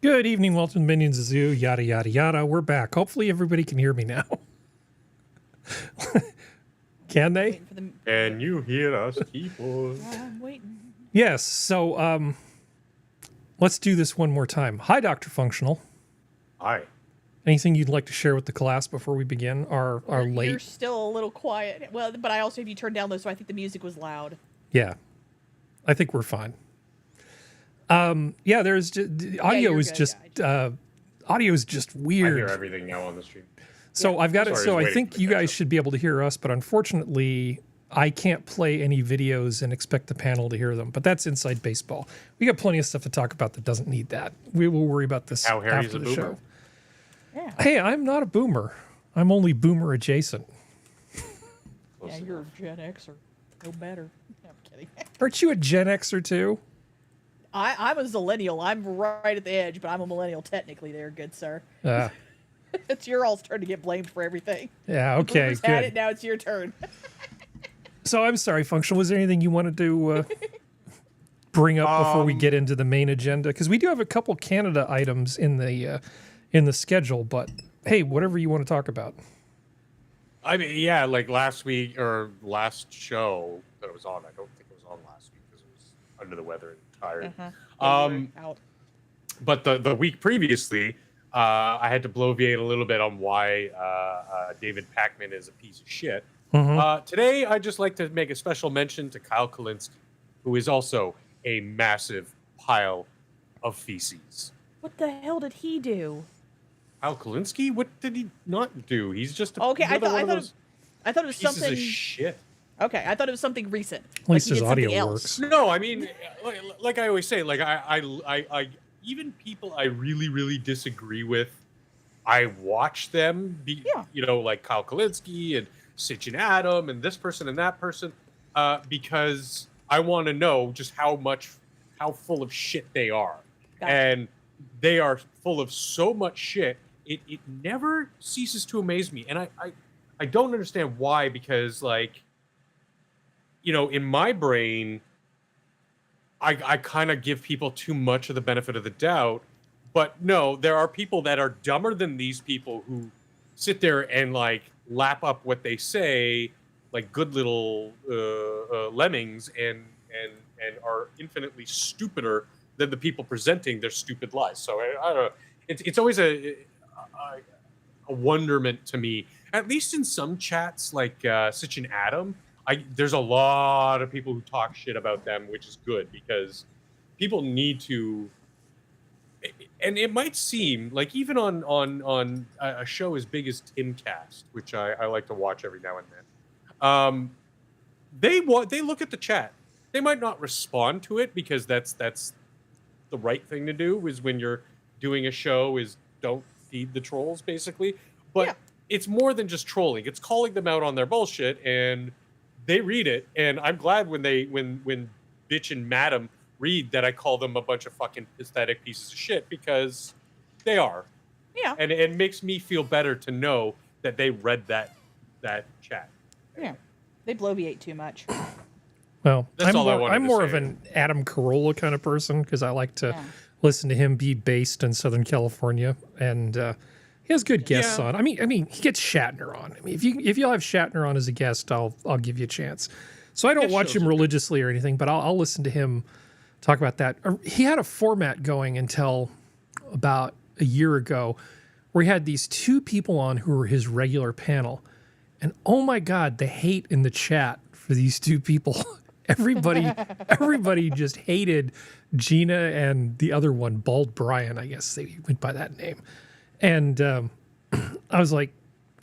Good evening, welcome Minions of Zoo, yada, yada, yada. We're back. Hopefully everybody can hear me now. Can they? Can you hear us, people? I'm waiting. Yes, so let's do this one more time. Hi, DrFunctional. Hi. Anything you'd like to share with the class before we begin our late? You're still a little quiet. Well, but I also have you turned down low, so I think the music was loud. Yeah, I think we're fine. Yeah, there's just, audio is just audio is just weird. I hear everything now on the stream. So Yeah. I've got it. Sorry, So I think you guys should be able to hear us, but unfortunately, I can't play any videos and expect the panel to hear them. But that's inside baseball. We got plenty of stuff to talk about that doesn't need that. We will worry about this after the show. Yeah. Hey, I'm not a boomer. I'm only boomer adjacent. Yeah, you're a Gen Xer. No better. No, I'm kidding. Aren't you a Gen Xer too? I'm a Zillennial. I'm right at the edge, but I'm a millennial technically there, good sir. It's your all's turn to get blamed for everything. Yeah, okay, Whoever's had good. it, now it's your turn. So I'm sorry, Functional. Was there anything you wanted to bring up before we get into the main agenda? Because we do have a couple Canada items in the schedule, but hey, whatever you want to talk about. I mean, yeah, like last week or last show that I was on, I don't think it was on last week because it was under the weather and tired. Out. But the week previously, I had to bloviate a little bit on why David Pakman is a piece of shit. Today, I'd just like to make a special mention to Kyle Kalinske, who is also a massive pile of feces. What the hell did he do? Kyle Kalinske? What did he not do? He's just Okay, I another thought one of those it was pieces something. of shit. Okay, I thought it was something recent. At least he his did audio something works. else. No, I mean, like I always say, like I even people I really, really disagree with, I watch them be, you know, like Kyle Kalinske and Sanguine Mathghamhain and this person and that person, because I want to know just how full of shit they are. Gotcha. And they are full of so much shit. It never ceases to amaze me. And I don't understand why, because like, you know, in my brain, I kind of give people too much of the benefit of the doubt. But no, there are people that are dumber than these people who sit there and like lap up what they say like good little lemmings and are infinitely stupider than the people presenting their stupid lies. So I don't know. It's always a wonderment to me, at least in some chats like Sitchin Adam. There's a lot of people who talk shit about them, which is good because people need to. And it might seem like even on a show as big as Timcast, which I like to watch every now and then, they look at the chat. They might not respond to it because that's the right thing to do. Is when you're doing a show is don't feed the trolls basically. But it's more than just trolling. It's calling them out on their bullshit, and they read it. And I'm glad when Bitch and Madam read that I call them a bunch of fucking pathetic pieces of shit, because they are. Yeah. And it makes me feel better to know that they read that chat. Yeah. They bloviate too much. Well, That's all I wanted I'm to more say. of an Adam Carolla kind of person because I like to listen to him be based in Southern California, and he has good guests on. I mean, he gets Shatner on. I mean, if you'll have Shatner on as a guest, I'll give you a chance. So I don't watch him religiously or anything, but I'll listen to him talk about that. He had a format going until about a year ago where he had these two people on who were his regular panel. And oh my God, the hate in the chat for these two people. Everybody just hated Gina and the other one, Bald Brian, I guess they went by that name. And I was like,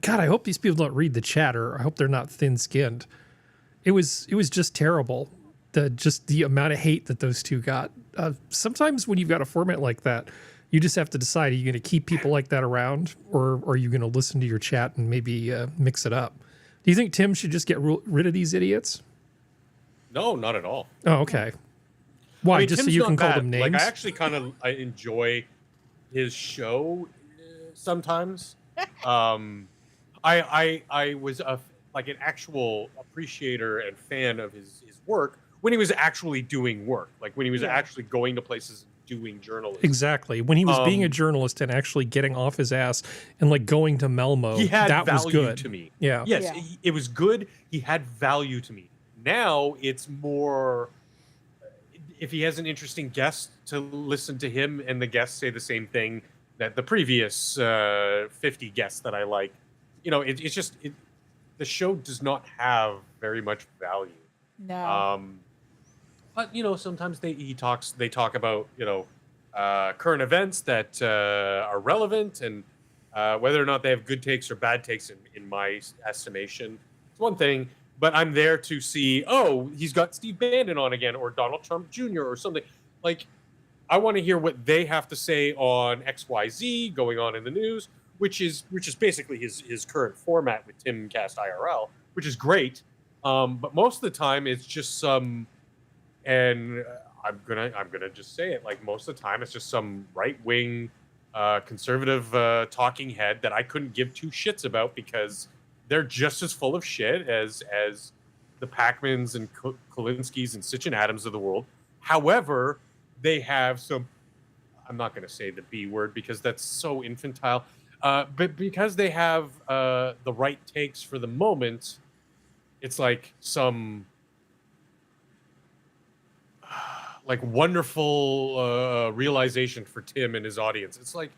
God, I hope these people don't read the chat, or I hope they're not thin-skinned. It was just terrible. The amount of hate that those two got. Sometimes when you've got a format like that, you just have to decide, are you going to keep people like that around, or are you going to listen to your chat and maybe mix it up? Do you think Tim should just get rid of these idiots? No, not at all. Oh, okay. Why? I mean, just Tim's so you not can call bad. them names? Like, I actually I enjoy his show sometimes. I was like an actual appreciator and fan of his work when he was actually doing work, like when he was actually going to places and doing journalism. Exactly. When he was being a journalist and actually getting off his ass and like going to Melmo, he had that was value good to me. Yeah. Yes, Yeah. it was good. He had value to me. Now it's more, if he has an interesting guest, to listen to him and the guests say the same thing that the previous 50 guests that I like. You know, it's just the show does not have very much value. No. But you know, sometimes they talk about, you know, current events that are relevant, and whether or not they have good takes or bad takes in my estimation, it's one thing. But I'm there to see, oh, he's got Steve Bannon on again, or Donald Trump Jr. or something. Like, I want to hear what they have to say on XYZ going on in the news, which is basically his current format with Timcast IRL, which is great. But most of the time it's just some, and I'm gonna just say it, like most of the time it's just some right wing conservative talking head that I couldn't give two shits about, because they're just as full of shit as the Pacmans and Kolinskis and Sitchin Adams of the world. However, they have some, I'm not going to say the B word because that's so infantile, but because they have the right takes for the moment, it's like some like wonderful realization for Tim and his audience. It's like,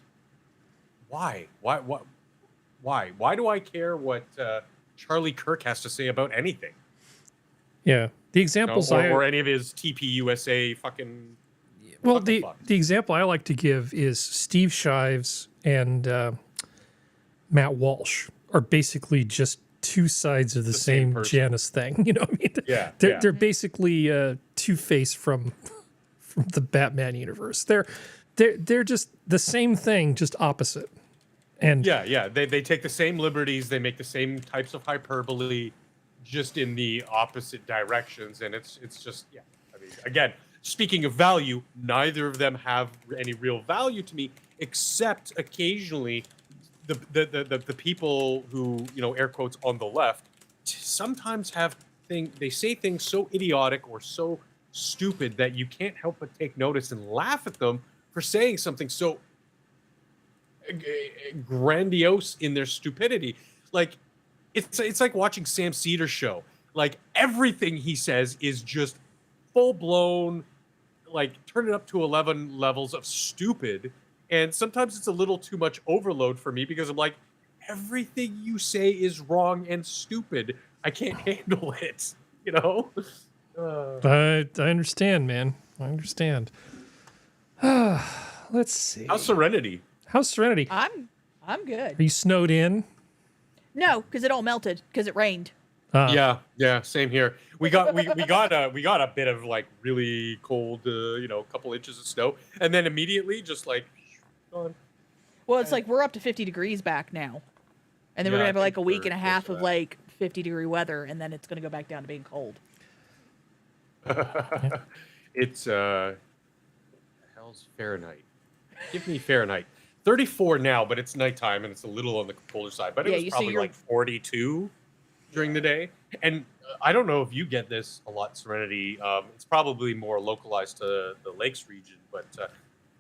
why do I care what Charlie Kirk has to say about anything? Yeah. The examples or any of his TPUSA fucking. Well, the example I like to give is Steve Shives and Matt Walsh are basically just two sides of the same Janus thing. You know what I mean? Yeah. They're basically Two-Face from the Batman universe. They're just the same thing, just opposite. And yeah. They take the same liberties, they make the same types of hyperbole, just in the opposite directions, and it's just, yeah. I mean, again, speaking of value, neither of them have any real value to me, except occasionally the people who, you know, air quotes, on the left, sometimes they say things so idiotic or so stupid that you can't help but take notice and laugh at them for saying something so grandiose in their stupidity. Like, it's like watching Sam Cedar's show. Like, everything he says is just full blown, like, turn it up to 11 levels of stupid. And sometimes it's a little too much overload for me, because I'm like, everything you say is wrong and stupid. I can't handle it, you know? I understand, man. I understand. Let's see. How's Serenity? I'm good. Are you snowed in? No, because it all melted because it rained. Yeah, same here. We got a bit of like really cold, you know, a couple inches of snow, and then immediately just like gone. Well, it's like we're up to 50 degrees back now, and then we're gonna have like a week and a half of like 50-degree weather, and then it's gonna go back down to being cold. It's hell's Fahrenheit. Give me Fahrenheit. 34 now, but it's nighttime and it's a little on the colder side. But it was probably like 42 during the day. And I don't know if you get this a lot, Serenity. It's probably more localized to the Lakes region. But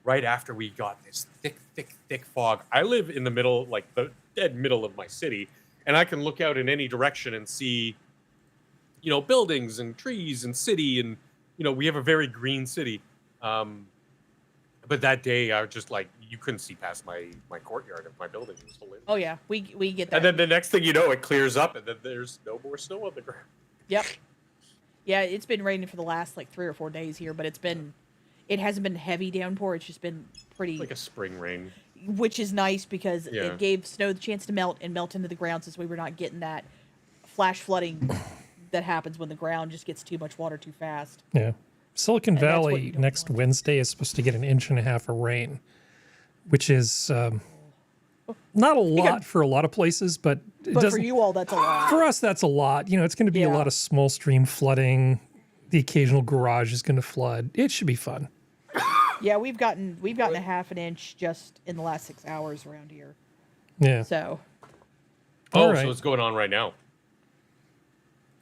right after we got this thick fog, I live in the middle, like the dead middle of my city, and I can look out in any direction and see, you know, buildings and trees and city, and you know, we have a very green city. But that day, I was just like, you couldn't see past my courtyard of my building. It was hilarious. Oh yeah, we get that. And then the next thing you know, it clears up, and then there's no more snow on the ground. Yep. Yeah, it's been raining for the last like 3 or 4 days here, but it hasn't been heavy downpour. It's just been pretty, like a spring rain, which is nice because it gave snow the chance to melt into the ground, since we were not getting that flash flooding that happens when the ground just gets too much water too fast. Yeah. Silicon Valley next Wednesday is supposed to get 1.5 inches of rain, which is not a lot for a lot of places, but for you all, that's a lot. For us, that's a lot. You know, it's going to be a lot of small stream flooding. The occasional garage is going to flood. It should be fun. Yeah, we've gotten 1/2 inch just in the last 6 hours around here. Yeah. So. So what's going on right now?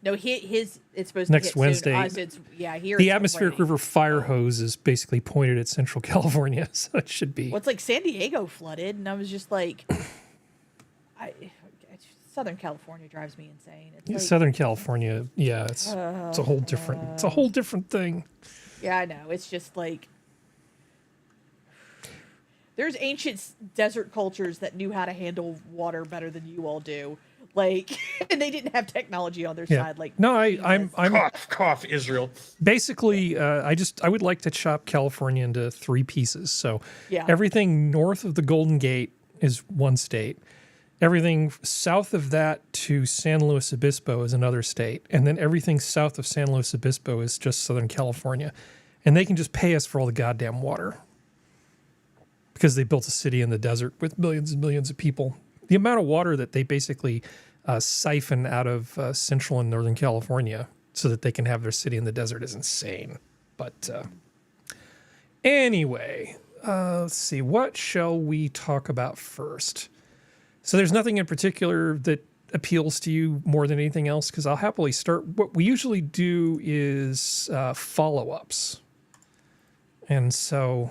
No, his it's supposed Next to hit Wednesday. Soon. Us, it's, yeah, here The it's atmospheric raining. river fire hose is basically pointed at Central California, so it should be. Well, it's like San Diego flooded, and I was just like, Southern California drives me insane. It's like, Southern California, yeah, it's a whole different thing. Yeah, I know. It's just like there's ancient desert cultures that knew how to handle water better than you all do. Like, and they didn't have technology on their side. Like, no, I'm cough, Israel. Basically, I would like to chop California into 3 pieces. So everything north of the Golden Gate is one state. Everything south of that to San Luis Obispo is another state. And then everything south of San Luis Obispo is just Southern California. And they can just pay us for all the goddamn water. Because they built a city in the desert with millions and millions of people. The amount of water that they basically siphon out of Central and Northern California so that they can have their city in the desert is insane. But anyway, let's see. What shall we talk about first? So there's nothing in particular that appeals to you more than anything else, because I'll happily start. What we usually do is follow-ups. And so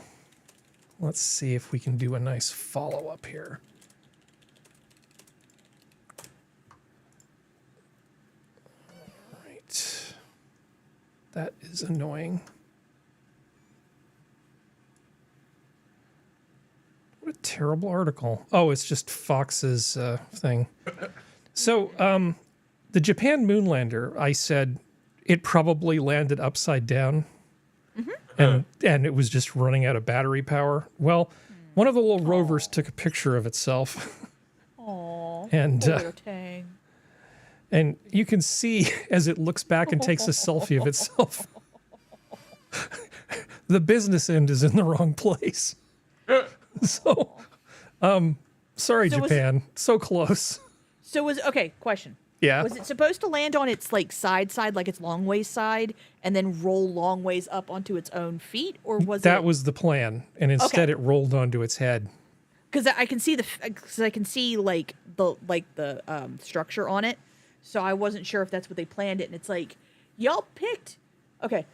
let's see if we can do a nice follow-up here. That is annoying. What a terrible article. Oh, it's just Fox's thing. So, the Japan Moonlander, I said it probably landed upside down. And it was just running out of battery power. Well, one of the little rovers took a picture of itself. Aww. And and you can see as it looks back and takes a selfie of itself, the business end is in the wrong place. So, sorry, so Japan. So close. So okay, question. Yeah. Was it supposed to land on its like side, like its long ways side, and then roll long ways up onto its own feet, or was that was the plan? And instead, it rolled onto its head. Because I can see like the structure on it, so I wasn't sure if that's what they planned it. And it's like, y'all picked. Okay,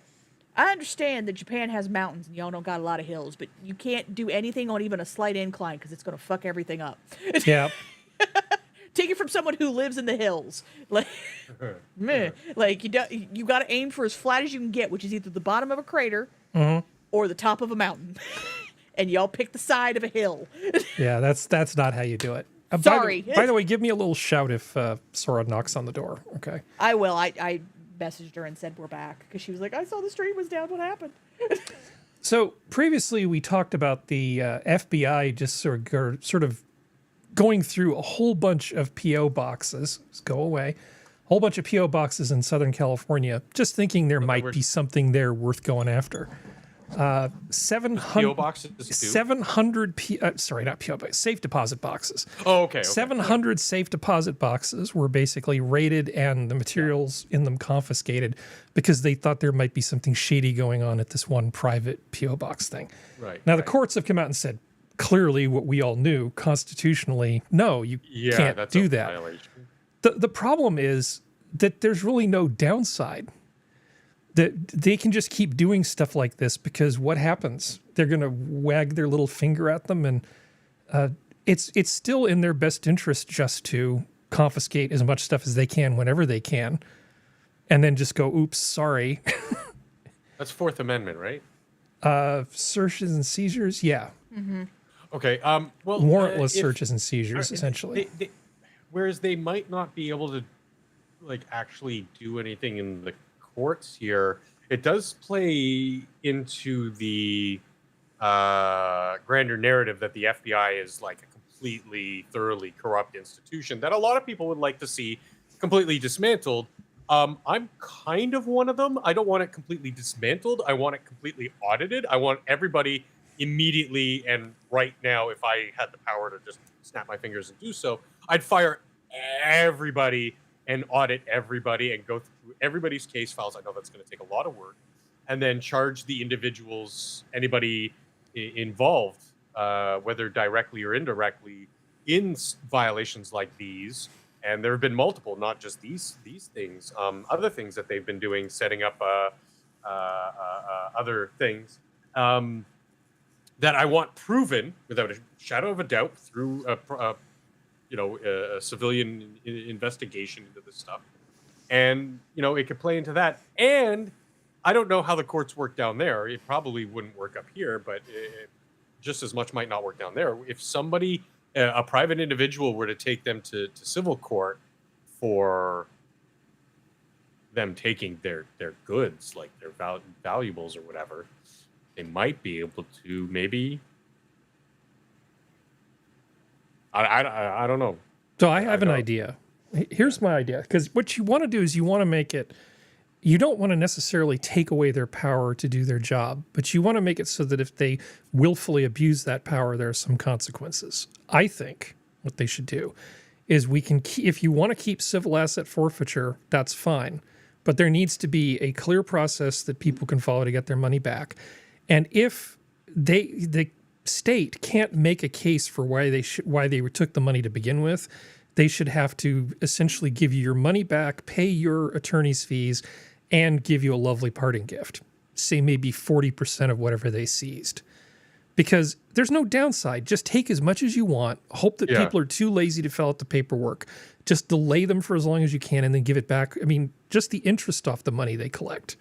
I understand that Japan has mountains and y'all don't got a lot of hills, but you can't do anything on even a slight incline because it's gonna fuck everything up. Yeah. Take it from someone who lives in the hills. Like, meh. Like you got to aim for as flat as you can get, which is either the bottom of a crater or the top of a mountain. And y'all pick the side of a hill. Yeah, that's not how you do it. Sorry. By the way, give me a little shout if Sora knocks on the door. Okay. I will. I messaged her and said we're back because she was like, I saw the stream was down. What happened? So previously we talked about the FBI just sort of going through a whole bunch of P.O. boxes. Just go away. A whole bunch of P.O. boxes in Southern California, just thinking there might be something there worth going after. 700 P.O. boxes too? 700 sorry, not P.O. boxes, safe deposit boxes. Oh, okay. 700 safe deposit boxes were basically raided and the materials in them confiscated because they thought there might be something shady going on at this one private P.O. box thing. Right. Now, the courts have come out and said, clearly what we all knew constitutionally, no, you can't do that. Violation. The problem is that there's really no downside. That they can just keep doing stuff like this because what happens? They're going to wag their little finger at them, and it's still in their best interest just to confiscate as much stuff as they can whenever they can, and then just go, oops, sorry. That's Fourth Amendment, right? Searches and seizures, yeah. Mm-hmm. Okay. Well, warrantless searches and seizures, essentially. Whereas they might not be able to, like, actually do anything in the courts here. It does play into the grander narrative that the FBI is like a completely, thoroughly corrupt institution that a lot of people would like to see completely dismantled. I'm kind of one of them. I don't want it completely dismantled. I want it completely audited. I want everybody immediately and right now, if I had the power to just snap my fingers and do so, I'd fire everybody and audit everybody and go through everybody's case files. I know that's going to take a lot of work. And then charge the individuals, anybody involved, whether directly or indirectly, in violations like these, And there have been multiple, not just these things, other things that they've been doing, setting up other things that I want proven without a shadow of a doubt through a civilian investigation into this stuff. And, it could play into that. And I don't know how the courts work down there. It probably wouldn't work up here, but it just as much might not work down there. If somebody, a private individual, were to take them to civil court for them taking their goods, like their valuables or whatever, they might be able to maybe. I don't know. So I have an idea. Here's my idea, because what you want to do is you want to make it. You don't want to necessarily take away their power to do their job, but you want to make it so that if they willfully abuse that power, there are some consequences. I think what they should do is if you want to keep civil asset forfeiture, that's fine. But there needs to be a clear process that people can follow to get their money back. And if the state can't make a case for why they took the money to begin with, they should have to essentially give you your money back, pay your attorney's fees, and give you a lovely parting gift. Say maybe 40% of whatever they seized. Because there's no downside. Just take as much as you want. Hope that people are too lazy to fill out the paperwork. Just delay them for as long as you can and then give it back. I mean, just the interest off the money they collect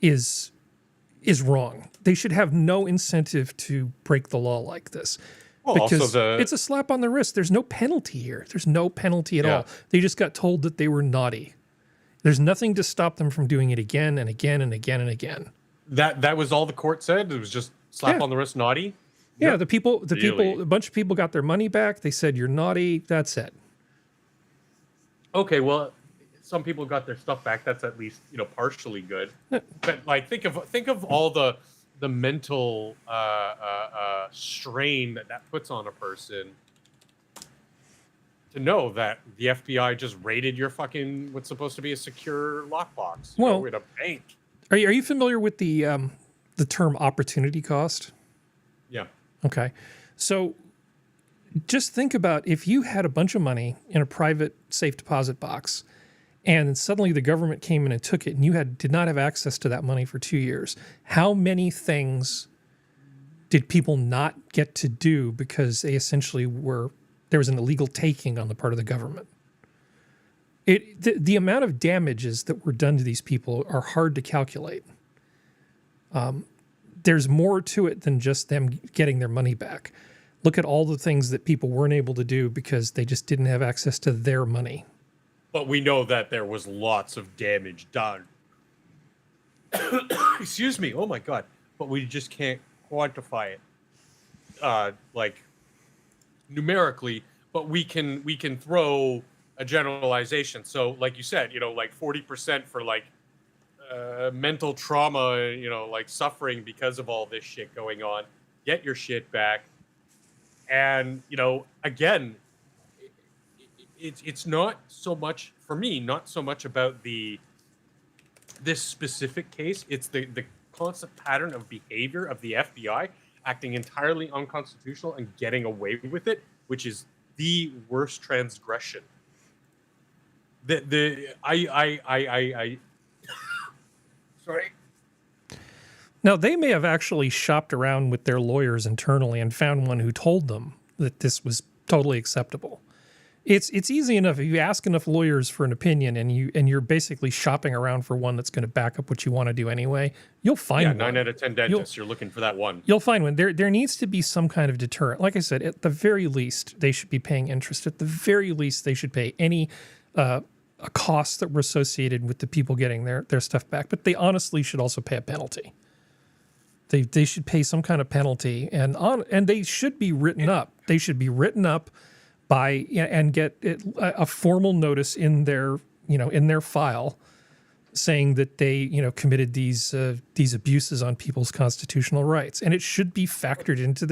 is wrong. They should have no incentive to break the law like this. Well, because also it's a slap on the wrist. There's no penalty here. There's no penalty at all. They just got told that they were naughty. There's nothing to stop them from doing it again and again and again and again. That was all the court said? It was just slap on the wrist, naughty? Yeah, the people, a bunch of people got their money back. They said, you're naughty. That's it. Okay, well, some people got their stuff back. That's at least, partially good. But like, think of all the mental strain that puts on a person to know that the FBI just raided your fucking what's supposed to be a secure lockbox in a bank. Are you familiar with the term opportunity cost? Yeah. Okay. So just think about if you had a bunch of money in a private safe deposit box and suddenly the government came in and took it and you did not have access to that money for 2 years. How many things did people not get to do because they essentially there was an illegal taking on the part of the government? The amount of damages that were done to these people are hard to calculate. There's more to it than just them getting their money back. Look at all the things that people weren't able to do because they just didn't have access to their money. But we know that there was lots of damage done. Excuse me. Oh my God. But we just can't quantify it, like numerically. But we can throw a generalization. So, like you said, like 40% for like mental trauma, like suffering because of all this shit going on. Get your shit back. And, again, it's not so much, for me, not so much about this specific case. It's the constant pattern of behavior of the FBI acting entirely unconstitutional and getting away with it, which is the worst transgression. Sorry. Now, they may have actually shopped around with their lawyers internally and found one who told them that this was totally acceptable. It's easy enough if you ask enough lawyers for an opinion and you're basically shopping around for one that's going to back up what you want to do anyway. You'll find one. 9 out of 10 dentists. You're looking for that one. You'll find one. There needs to be some kind of deterrent. Like I said, at the very least, they should be paying interest. At the very least, they should pay any costs that were associated with the people getting their stuff back. But they honestly should also pay a penalty. They should pay some kind of penalty, and they should be written up. They should be written up and get a formal notice in their file saying that they committed these abuses on people's constitutional rights, and it should be factored into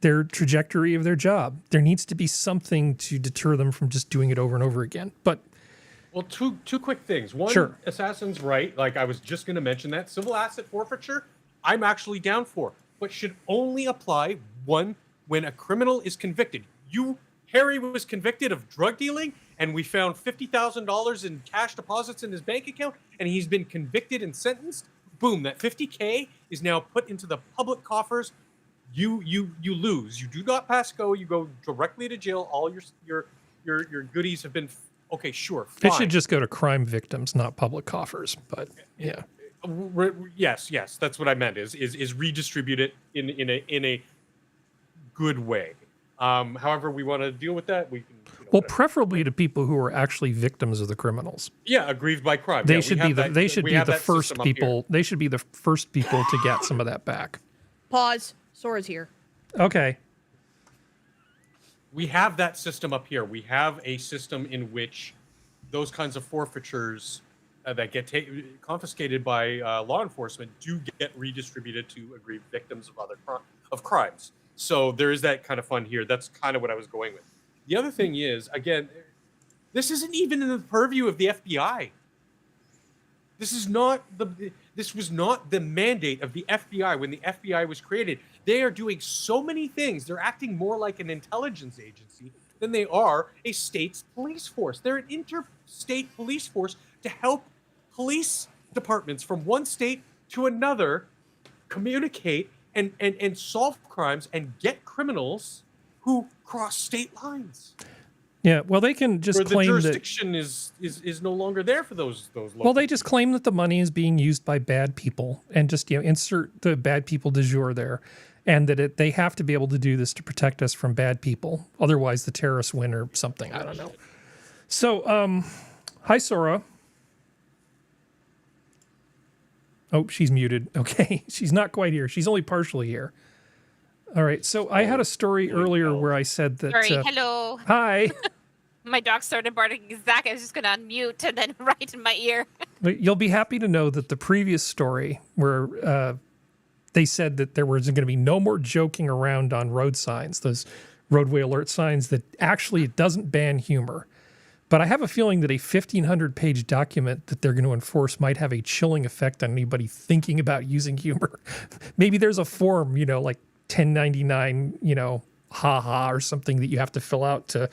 their trajectory of their job. There needs to be something to deter them from just doing it over and over again. But well, two quick things. One, sure. Assassin's right. Like I was just going to mention that civil asset forfeiture, I'm actually down for, but should only apply when a criminal is convicted. You Harry was convicted of drug dealing, and we found $50,000 in cash deposits in his bank account, and he's been convicted and sentenced. Boom, that $50K is now put into the public coffers. You lose. You do not pass go. You go directly to jail. All your goodies have been okay. Sure, fine. It should just go to crime victims, not public coffers. But yeah, yes, that's what I meant. Is redistribute it in a good way. However we want to deal with that, we can. Well, preferably to people who are actually victims of the criminals. Yeah, aggrieved by crime. They Yeah, should be the first people. They should be the first people to get some of that back. Pause. Sora's here. Okay. We have that system up here. We have a system in which those kinds of forfeitures that get confiscated by law enforcement do get redistributed to aggrieved victims of other crimes. So there is that kind of fun here. That's kind of what I was going with. The other thing is, again, this isn't even in the purview of the FBI. This was not the mandate of the FBI when the FBI was created. They are doing so many things. They're acting more like an intelligence agency than they are a state's police force. They're an interstate police force to help police departments from one state to another communicate and solve crimes and get criminals who cross state lines. Yeah, well, they can just where claim the jurisdiction is no longer there for those local. Well, they just claim that the money is being used by bad people, and just insert the bad people du jour there, and that they have to be able to do this to protect us from bad people. Otherwise, the terrorists win or something. I don't know. So, hi, Sora. Oh, she's muted. Okay, she's not quite here. She's only partially here. All right, so I had a story earlier where I said that... Sorry, hello. Hi. My dog started barking exactly. I was just going to unmute and then right in my ear. You'll be happy to know that the previous story where they said that there was going to be no more joking around on road signs, those roadway alert signs, that actually it doesn't ban humor. But I have a feeling that a 1,500-page document that they're going to enforce might have a chilling effect on anybody thinking about using humor. Maybe there's a form, like 1099, haha or something that you have to fill out to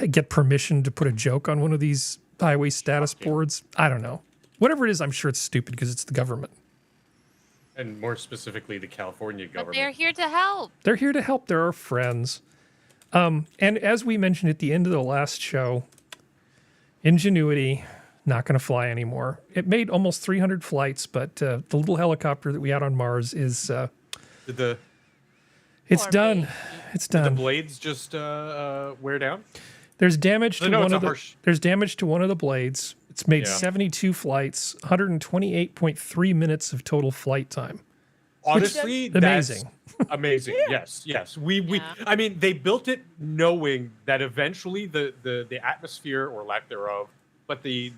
get permission to put a joke on one of these highway status boards. I don't know. Whatever it is, I'm sure it's stupid because it's the government. And more specifically, the California government. But they're here to help. They're here to help. They're our friends. And as we mentioned at the end of the last show, Ingenuity, not going to fly anymore. It made almost 300 flights, but the little helicopter that we had on Mars is... It's done. It's done. Did the blades just wear down? There's damage to one of the. harsh... There's damage to one of the blades. It's made 72 flights, 128.3 minutes of total flight time. Honestly, amazing. That's amazing. Yeah. Yes. I mean, they built it knowing that eventually the atmosphere, or lack thereof, but the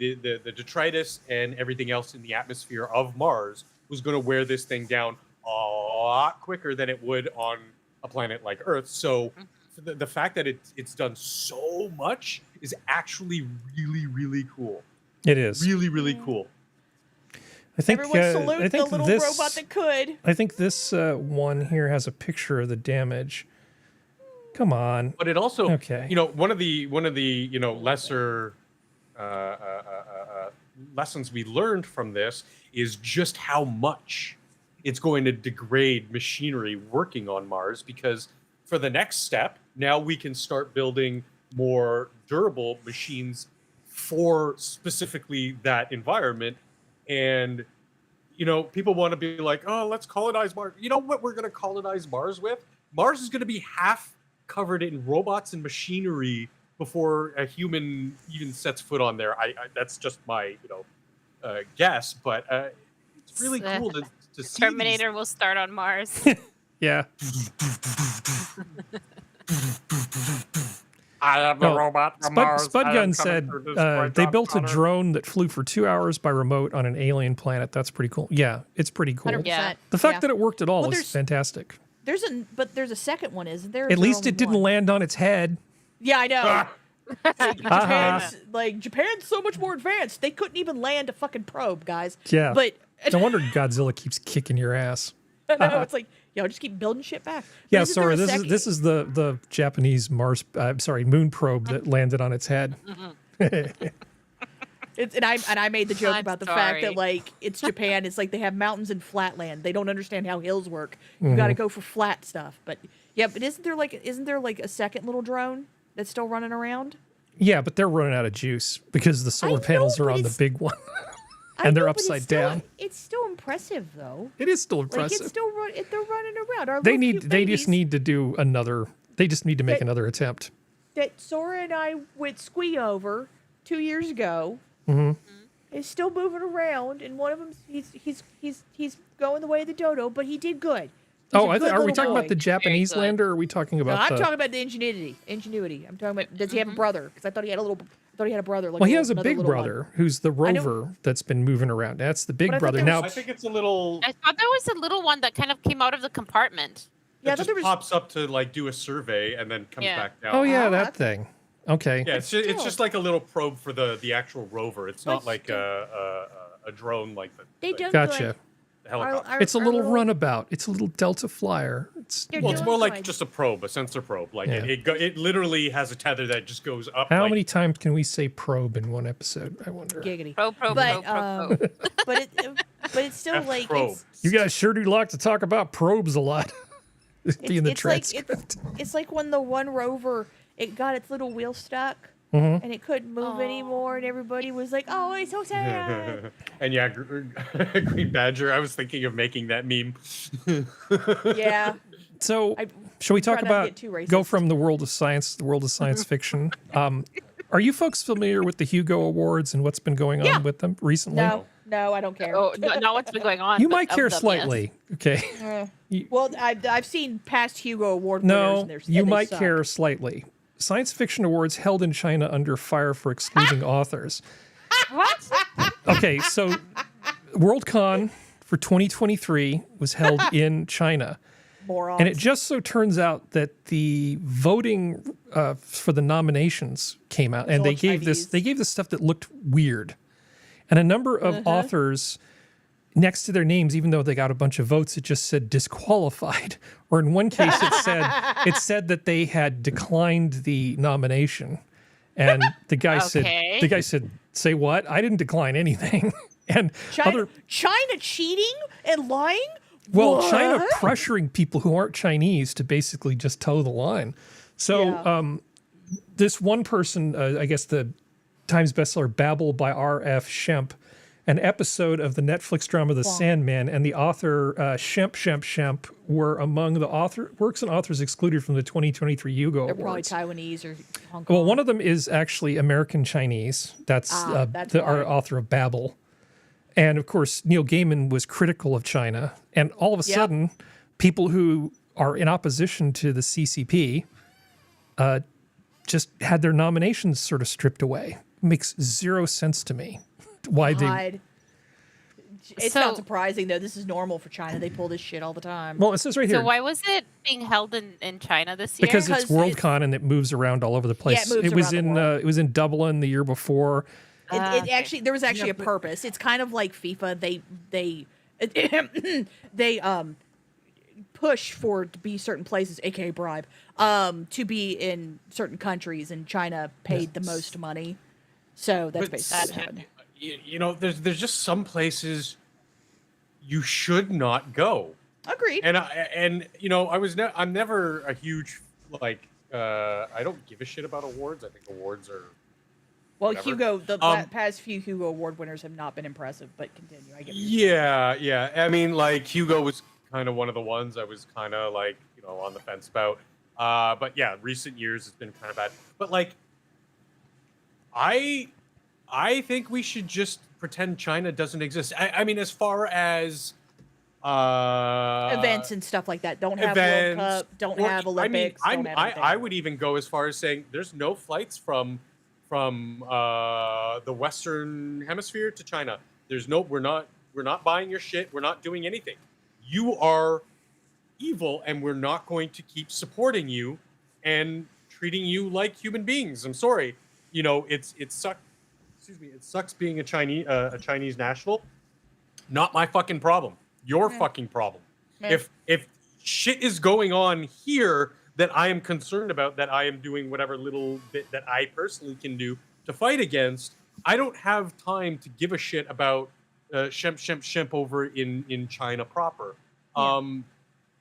detritus and everything else in the atmosphere of Mars was going to wear this thing down a lot quicker than it would on a planet like Earth. So the fact that it's done so much is actually really, really cool. It is really, really cool. I think everyone salute the little robot that could. I think this one here has a picture of the damage. Come on. But it also, okay. One of the lesser lessons we learned from this is just how much it's going to degrade machinery working on Mars, because for the next step, now we can start building more durable machines for specifically that environment. And, people want to be like, oh, let's colonize Mars. You know what we're going to colonize Mars with? Mars is going to be half covered in robots and machinery before a human even sets foot on there. That's just my, guess, but it's really cool to see. Terminator will start on Mars. Yeah. I am the robot from Mars. Spudgun said they built a drone that flew for 2 hours by remote on an alien planet. That's pretty cool. Yeah, it's pretty cool. 100%. Yeah. The fact that it worked at all is fantastic. There's a second one, isn't there? At least it didn't land on its head. Yeah, I know. Japan's so much more advanced. They couldn't even land a fucking probe, guys. Yeah. But no wonder Godzilla keeps kicking your ass. no, it's like, just keep building shit back. Yeah, Isn't there sorry. a This is the Japanese moon probe that landed on its head. And I made the joke I'm about the fact that sorry. like it's Japan. It's like they have mountains and flatland. They don't understand how hills work. You got to go for flat stuff. But yeah, but isn't there like a second little drone that's still running around? Yeah, but they're running out of juice because the solar know, panels are but on the it's- big one, I and they're know, but it's upside still- down. It's still impressive though. It is still Like impressive. it's still they're running around. Our They little need. cute They just babies need to do another. They just need to make That- another attempt. that Sora and I went squee over 2 years ago. Is still moving around, and one of them he's going the way of the dodo, but he did good. He's Oh, a good are we little talking boy. about the Japanese good. lander, or are we talking No, about I'm the? talking about the ingenuity. I'm talking about does he have a brother? Because I thought he had a brother. Like Well, he has a another big little one. brother who's the I know- rover that's been moving around. That's the big But I thought brother. there Now, I think it's a little. I thought there was a little one that kind of came out of the compartment. Yeah, I it thought just there was. pops up to like do a survey and then comes Yeah. back down. oh yeah, Ah, that thing. Okay. Yeah, it's Still. just like a little probe for the actual rover. It's not But like still. a drone like They the done Gotcha. good. helicopter. It's a little runabout. It's a little Delta Flyer. It's They're Well, it's doing more like good. just a probe, a sensor probe. Like Yeah. it literally has a tether that just goes up. how like, many times can we say probe in one episode? I wonder. giggity. Probe. But but it's still F like probe. it's, You guys sure do like to talk about probes a lot. Be in the it's like transcript. it's like when the one rover it got its little wheel stuck and it couldn't move anymore, and everybody was like, "Oh, it's so sad." And yeah, Green Badger. I was thinking of making that meme. Yeah. So, I- shall we talk try not to about get too racist. go from the world of science to the world of science fiction? Are you folks familiar with the Hugo Awards and what's been going on Yeah. with them recently? No, I don't care. Oh, not what's been going on. You but might of care them, yes. slightly. Okay. Well, I've seen past Hugo Award winners. No, and you they might suck. care slightly. Science fiction awards held in China under fire for excluding authors. What? Okay, so Worldcon for 2023 was held in China. Morons. And it just so turns out that the voting for the nominations came out, and all they gave Chinese. this stuff that looked weird, and a number of authors next to their names, even though they got a bunch of votes, it just said disqualified, or in one case it said that they had declined the nomination, and the guy Okay. said, "Say what? I didn't decline anything." And China cheating and lying. Well, What? China pressuring people who aren't Chinese to basically just toe the line. So Yeah. this one person, I guess the Times bestseller Babel by R.F. Shemp, an episode of the Netflix drama The Sandman, and the author Shemp were among the works and authors excluded from the 2023 Hugo They're probably Awards. Taiwanese or Hong Kong. Well, one of them is actually American Chinese. That's, that's our why. author of Babel. And of course, Neil Gaiman was critical of China. And all of a Yep. sudden, people who are in opposition to the CCP just had their nominations sort of stripped away. Makes zero sense to me. Why they. God. It's So- not surprising though. This is normal for China. They pull this shit all the time. Well, it says right here. So why was it being held in China this year? because it's Because it's- Worldcon and it moves around all over the place. moves it was around the in world. it was in Dublin the year before. It Okay. actually there was actually a purpose. It's kind of like FIFA. They push for to be certain places, aka bribe, to be in certain countries, and China paid the most money. So that's But basically what happened. you know, there's just some places you should not go. Agreed. And you know, I'm never a huge like I don't give a shit about awards. I think awards are Well, whatever. Hugo, the past few Hugo Award winners have not been impressive, but continue. I get what you're saying. yeah. I mean, like Hugo was kind of one of the ones I was kind of like, you know, on the fence about. But yeah, recent years it's been kind of bad. But like, I think we should just pretend China doesn't exist. I mean, as far as Events and stuff like that. Don't have World events, Cup. Don't or- have Olympics. I don't mean, have I anything. would even go as far as saying there's no flights from the Western Hemisphere to China. We're not buying your shit. We're not doing anything. You are evil, and we're not going to keep supporting you and treating you like human beings. I'm sorry. You know, it sucks. Excuse me. It sucks being a Chinese national. Not my fucking problem. Your fucking problem. Yeah. If shit is going on here that I am concerned about, that I am doing whatever little bit that I personally can do to fight against. I don't have time to give a shit about shemp over in China proper. Yeah.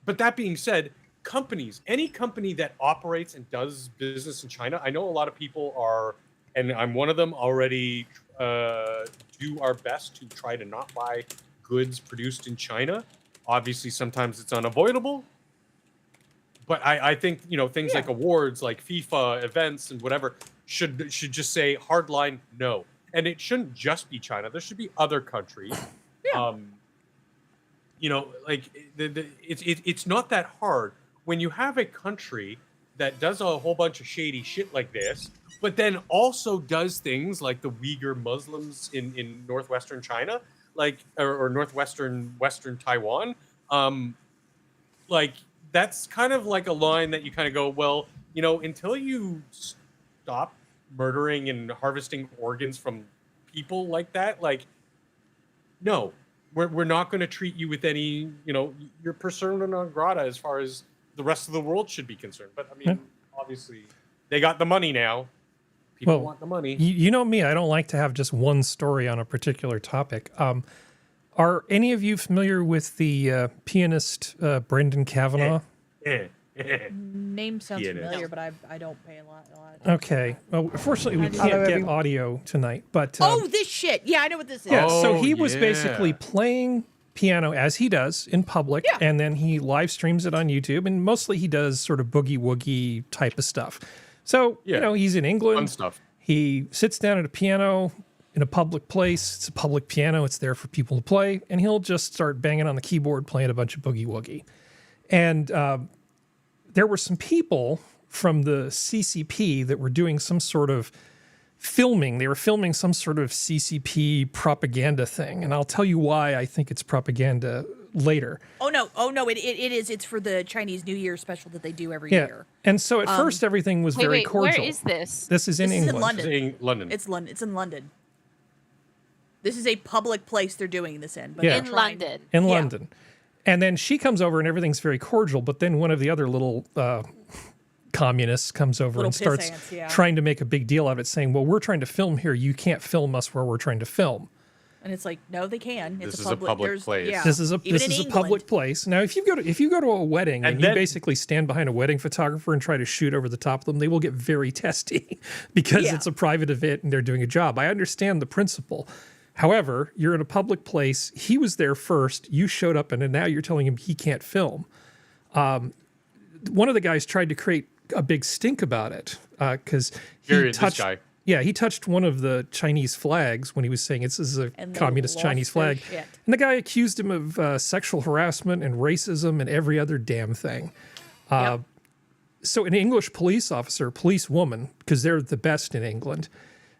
But that being said, companies, any company that operates and does business in China, I know a lot of people are, and I'm one of them, already do our best to try to not buy goods produced in China. Obviously, sometimes it's unavoidable. But I think, you know, things like awards, like FIFA events and whatever, should just say hardline no. And it shouldn't just be China. There should be other countries. Yeah. You know, like it's not that hard when you have a country that does a whole bunch of shady shit like this, but then also does things like the Uyghur Muslims in northwestern China, like or northwestern Western Taiwan. Like that's kind of like a line that you kind of go, well, you know, until you stop murdering and harvesting organs from people like that, like, no, we're not going to treat you with any, you know, you're persona non grata as far as the rest of the world should be concerned. But I mean, obviously, they got the money now. People want the money. You know me, I don't like to have just one story on a particular topic. Are any of you familiar with the pianist Brendan Kavanaugh? Name sounds Pianist. familiar, but I don't pay a lot. Okay. Well, fortunately, we can't get audio tonight. But Oh, this shit. Yeah, I know what this is. yeah, so Oh, he was yeah. basically playing piano as he does in public, Yeah. and then he live streams it on YouTube, and mostly he does sort of boogie woogie type of stuff. So, you Yeah. know, he's in England. Fun stuff. He sits down at a piano in a public place. It's a public piano. It's there for people to play, and he'll just start banging on the keyboard, playing a bunch of boogie woogie. And there were some people from the CCP that were doing some sort of filming. They were filming some sort of CCP propaganda thing, and I'll tell you why I think it's propaganda later. Oh no, it is. It's for the Chinese New Year special that they do every Yeah, year. and so at first everything was very wait, cordial. where is this? This is in This is in England. London. In London. It's London. It's in London. This is a public place they're doing this in. But Yeah. they're In trying- London. In Yeah. London. And then she comes over and everything's very cordial, but then one of the other little communists comes over Little and starts piss ants, yeah. trying to make a big deal out of it, saying, well, we're trying to film here. You can't film us where we're trying to film. And it's like, no, they can. It's This is a a public, public there's- place. Yeah. This is a Even this in is a England. public place. Now, if you go to a wedding and, And you then- basically stand behind a wedding photographer and try to shoot over the top of them, they will get very testy because Yeah. it's a private event and they're doing a job. I understand the principle. However, you're in a public place. He was there first. You showed up, and then now you're telling him he can't film. One of the guys tried to create a big stink about it because he This touched. guy. Yeah, he touched one of the Chinese flags when he was saying this is a And they communist lost Chinese their flag. shit. And the guy accused him of sexual harassment and racism and every other damn thing. Yep. So an English police officer, police woman, because they're the best in England,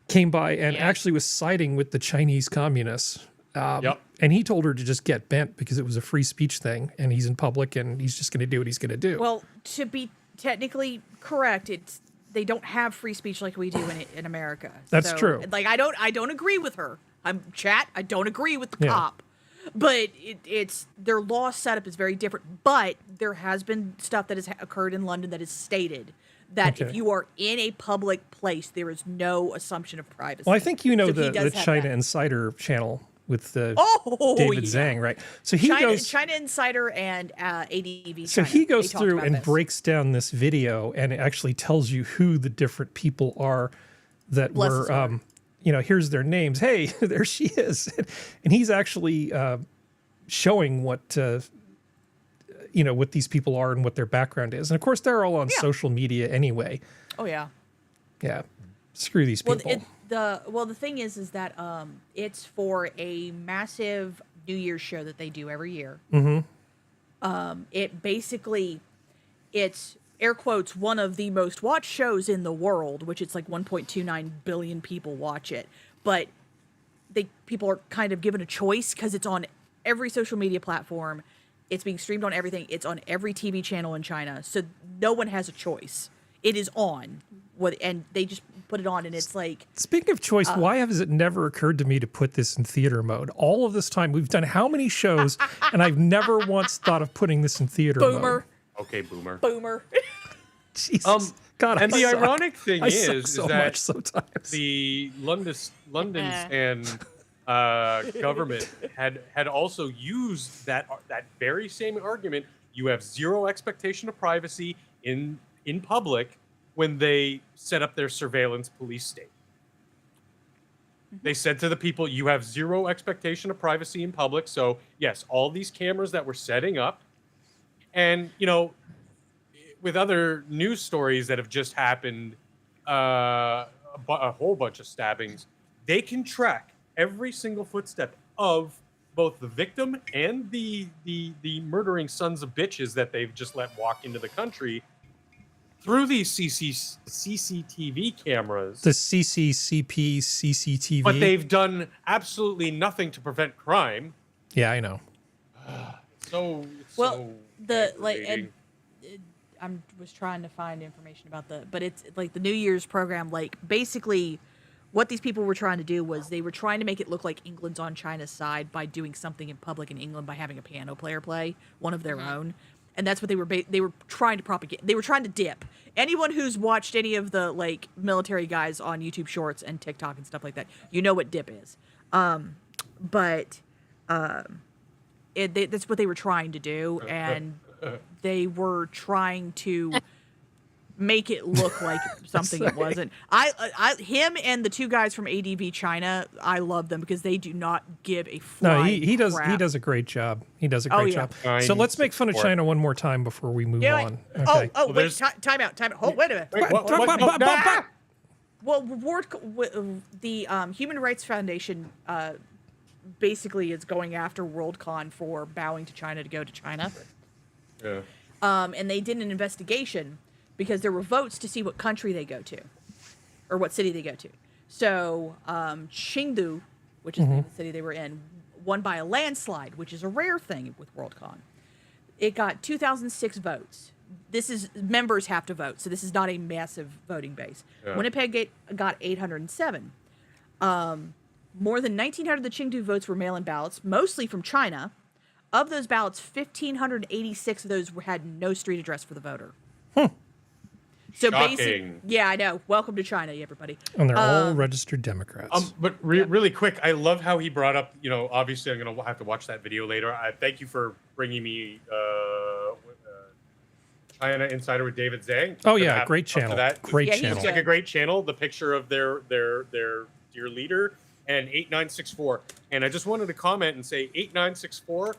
came by and actually was siding with the Chinese communists. Yep. And he told her to just get bent because it was a free speech thing and he's in public and he's just going to do what he's going to do. Well, to be technically correct, they don't have free speech like we do in America. That's So, true. Like I don't agree with her. I don't agree with the Yeah. cop. But it's their law setup is very different. But there has been stuff that has occurred in London that is stated that if Okay. you are in a public place, there is no assumption of privacy. Well, I think you know So he the does have China that. Insider channel with David yeah. Zhang, right? So he goes. China Insider and ADV. So China. he They goes talked through about and this. breaks down this video, and it actually tells you who the different people are that Bless his were, heart. here's their names. Hey, there she is, and he's actually showing what what these people are and what their background is, and of course they're all on social media anyway. Oh yeah. Yeah, screw these Well, people. the thing is that it's for a massive New Year's show that they do every year. Mm-hmm. It basically, it's air quotes one of the most watched shows in the world, which it's like 1.29 billion people watch it. But people are kind of given a choice because it's on every social media platform. It's being streamed on everything. It's on every TV channel in China, so no one has a choice. it is on. And they just put it on, and it's like. Speaking of choice, why has it never occurred to me to put this in theater mode? All of this time, we've done how many shows, and I've never once thought of putting this in theater mode. Boomer. Okay, boomer. Boomer. Jesus. God, and I the suck. ironic thing I is, suck is so that much sometimes. the London's and government had also used that very same argument. You have zero expectation of privacy in public when they set up their surveillance police state. They said to the people, you have zero expectation of privacy in public. So yes, all these cameras that we're setting up, and with other news stories that have just happened, a whole bunch of stabbings, they can track every single footstep of both the victim and the murdering sons of bitches that they've just let walk into the country through these CCTV cameras. The CCTV. But they've done absolutely nothing to prevent crime. Yeah, I know. So I was trying to find information about but it's like the New Year's program. Like basically, what these people were trying to do was they were trying to make it look like England's on China's side by doing something in public in England by having a piano player play one of their own. And that's what they were trying to propagate. They were trying to dip. Anyone who's watched any of the like military guys on YouTube Shorts and TikTok and stuff like that, you know what dip is. That's what they were trying to do, and they were trying to make it look like something it wasn't. Him and the two guys from ADV China, I love them because they do not give a flying he does crap. he does a great job. He does a great job. So I'm let's make fun of China one more time before we move on. Okay. Wait, time out. Hold, wait a minute. Well, the Human Rights Foundation basically is going after WorldCon for bowing to China to go to China. Yeah. And they did an investigation because there were votes to see what country they go to or what city they go to. So Chengdu, which is the city they were in, won by a landslide, which is a rare thing with WorldCon. It got 2,006 votes. This is members have to vote, so this is not a massive voting base. Yeah. Winnipeg got 807. More than 1,900 of the Chengdu votes were mail-in ballots, mostly from China. Of those ballots, 1,586 of those had no street address for the voter. So basically, yeah, I know. Welcome to China, everybody. And they're all registered Democrats. But really quick, I love how he brought up, obviously I'm going to have to watch that video later. I thank you for bringing me China Insider with David Zhang. Oh, yeah, great channel. Great channel. It's like a great channel. The picture of their dear leader and 8964. And I just wanted to comment and say 8964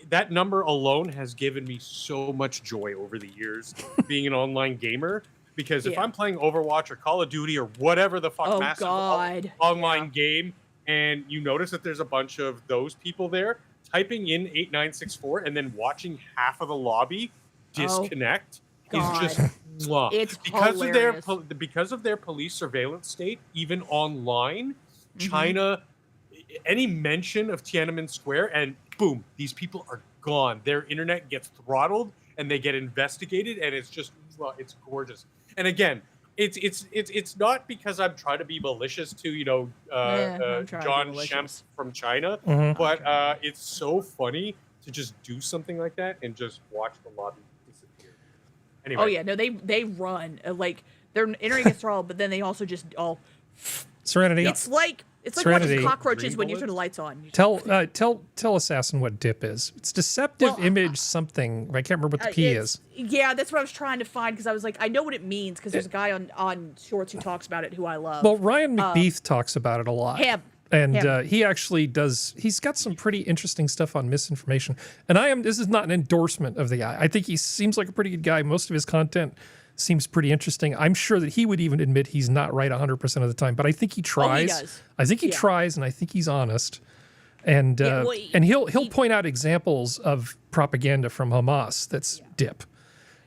that number alone has given me so much joy over the years being an online gamer, because if I'm playing Overwatch or Call of Duty or whatever the fuck massive online game, and you notice that there's a bunch of those people there, typing in 8964 and then watching half of the lobby disconnect is just it's because of their police surveillance state, even online, China, any mention of Tiananmen Square and boom, these people are gone. Their internet gets throttled and they get investigated, and it's just it's gorgeous. And again, it's not because I'm trying to be malicious to John Shemp from China, but it's so funny to just do something like that and just watch the lobby disappear. Anyway. Oh yeah, no, they run like their internet gets throttled, but then they also just all Serenity. It's like watching cockroaches when you turn the lights on. Tell Assassin what dip is. It's deceptive image something. I can't remember what the P is. Yeah, that's what I was trying to find, because I was like, I know what it means, because there's a guy on Shorts who talks about it who I love. Well, Ryan McBeath talks about it a lot. He actually does. He's got some pretty interesting stuff on misinformation. And this is not an endorsement of the guy. I think he seems like a pretty good guy. Most of his content seems pretty interesting. I'm sure that he would even admit he's not right 100% of the time, but I think he tries. He does. I think he tries, and I think he's honest. And he'll point out examples of propaganda from Hamas that's dip.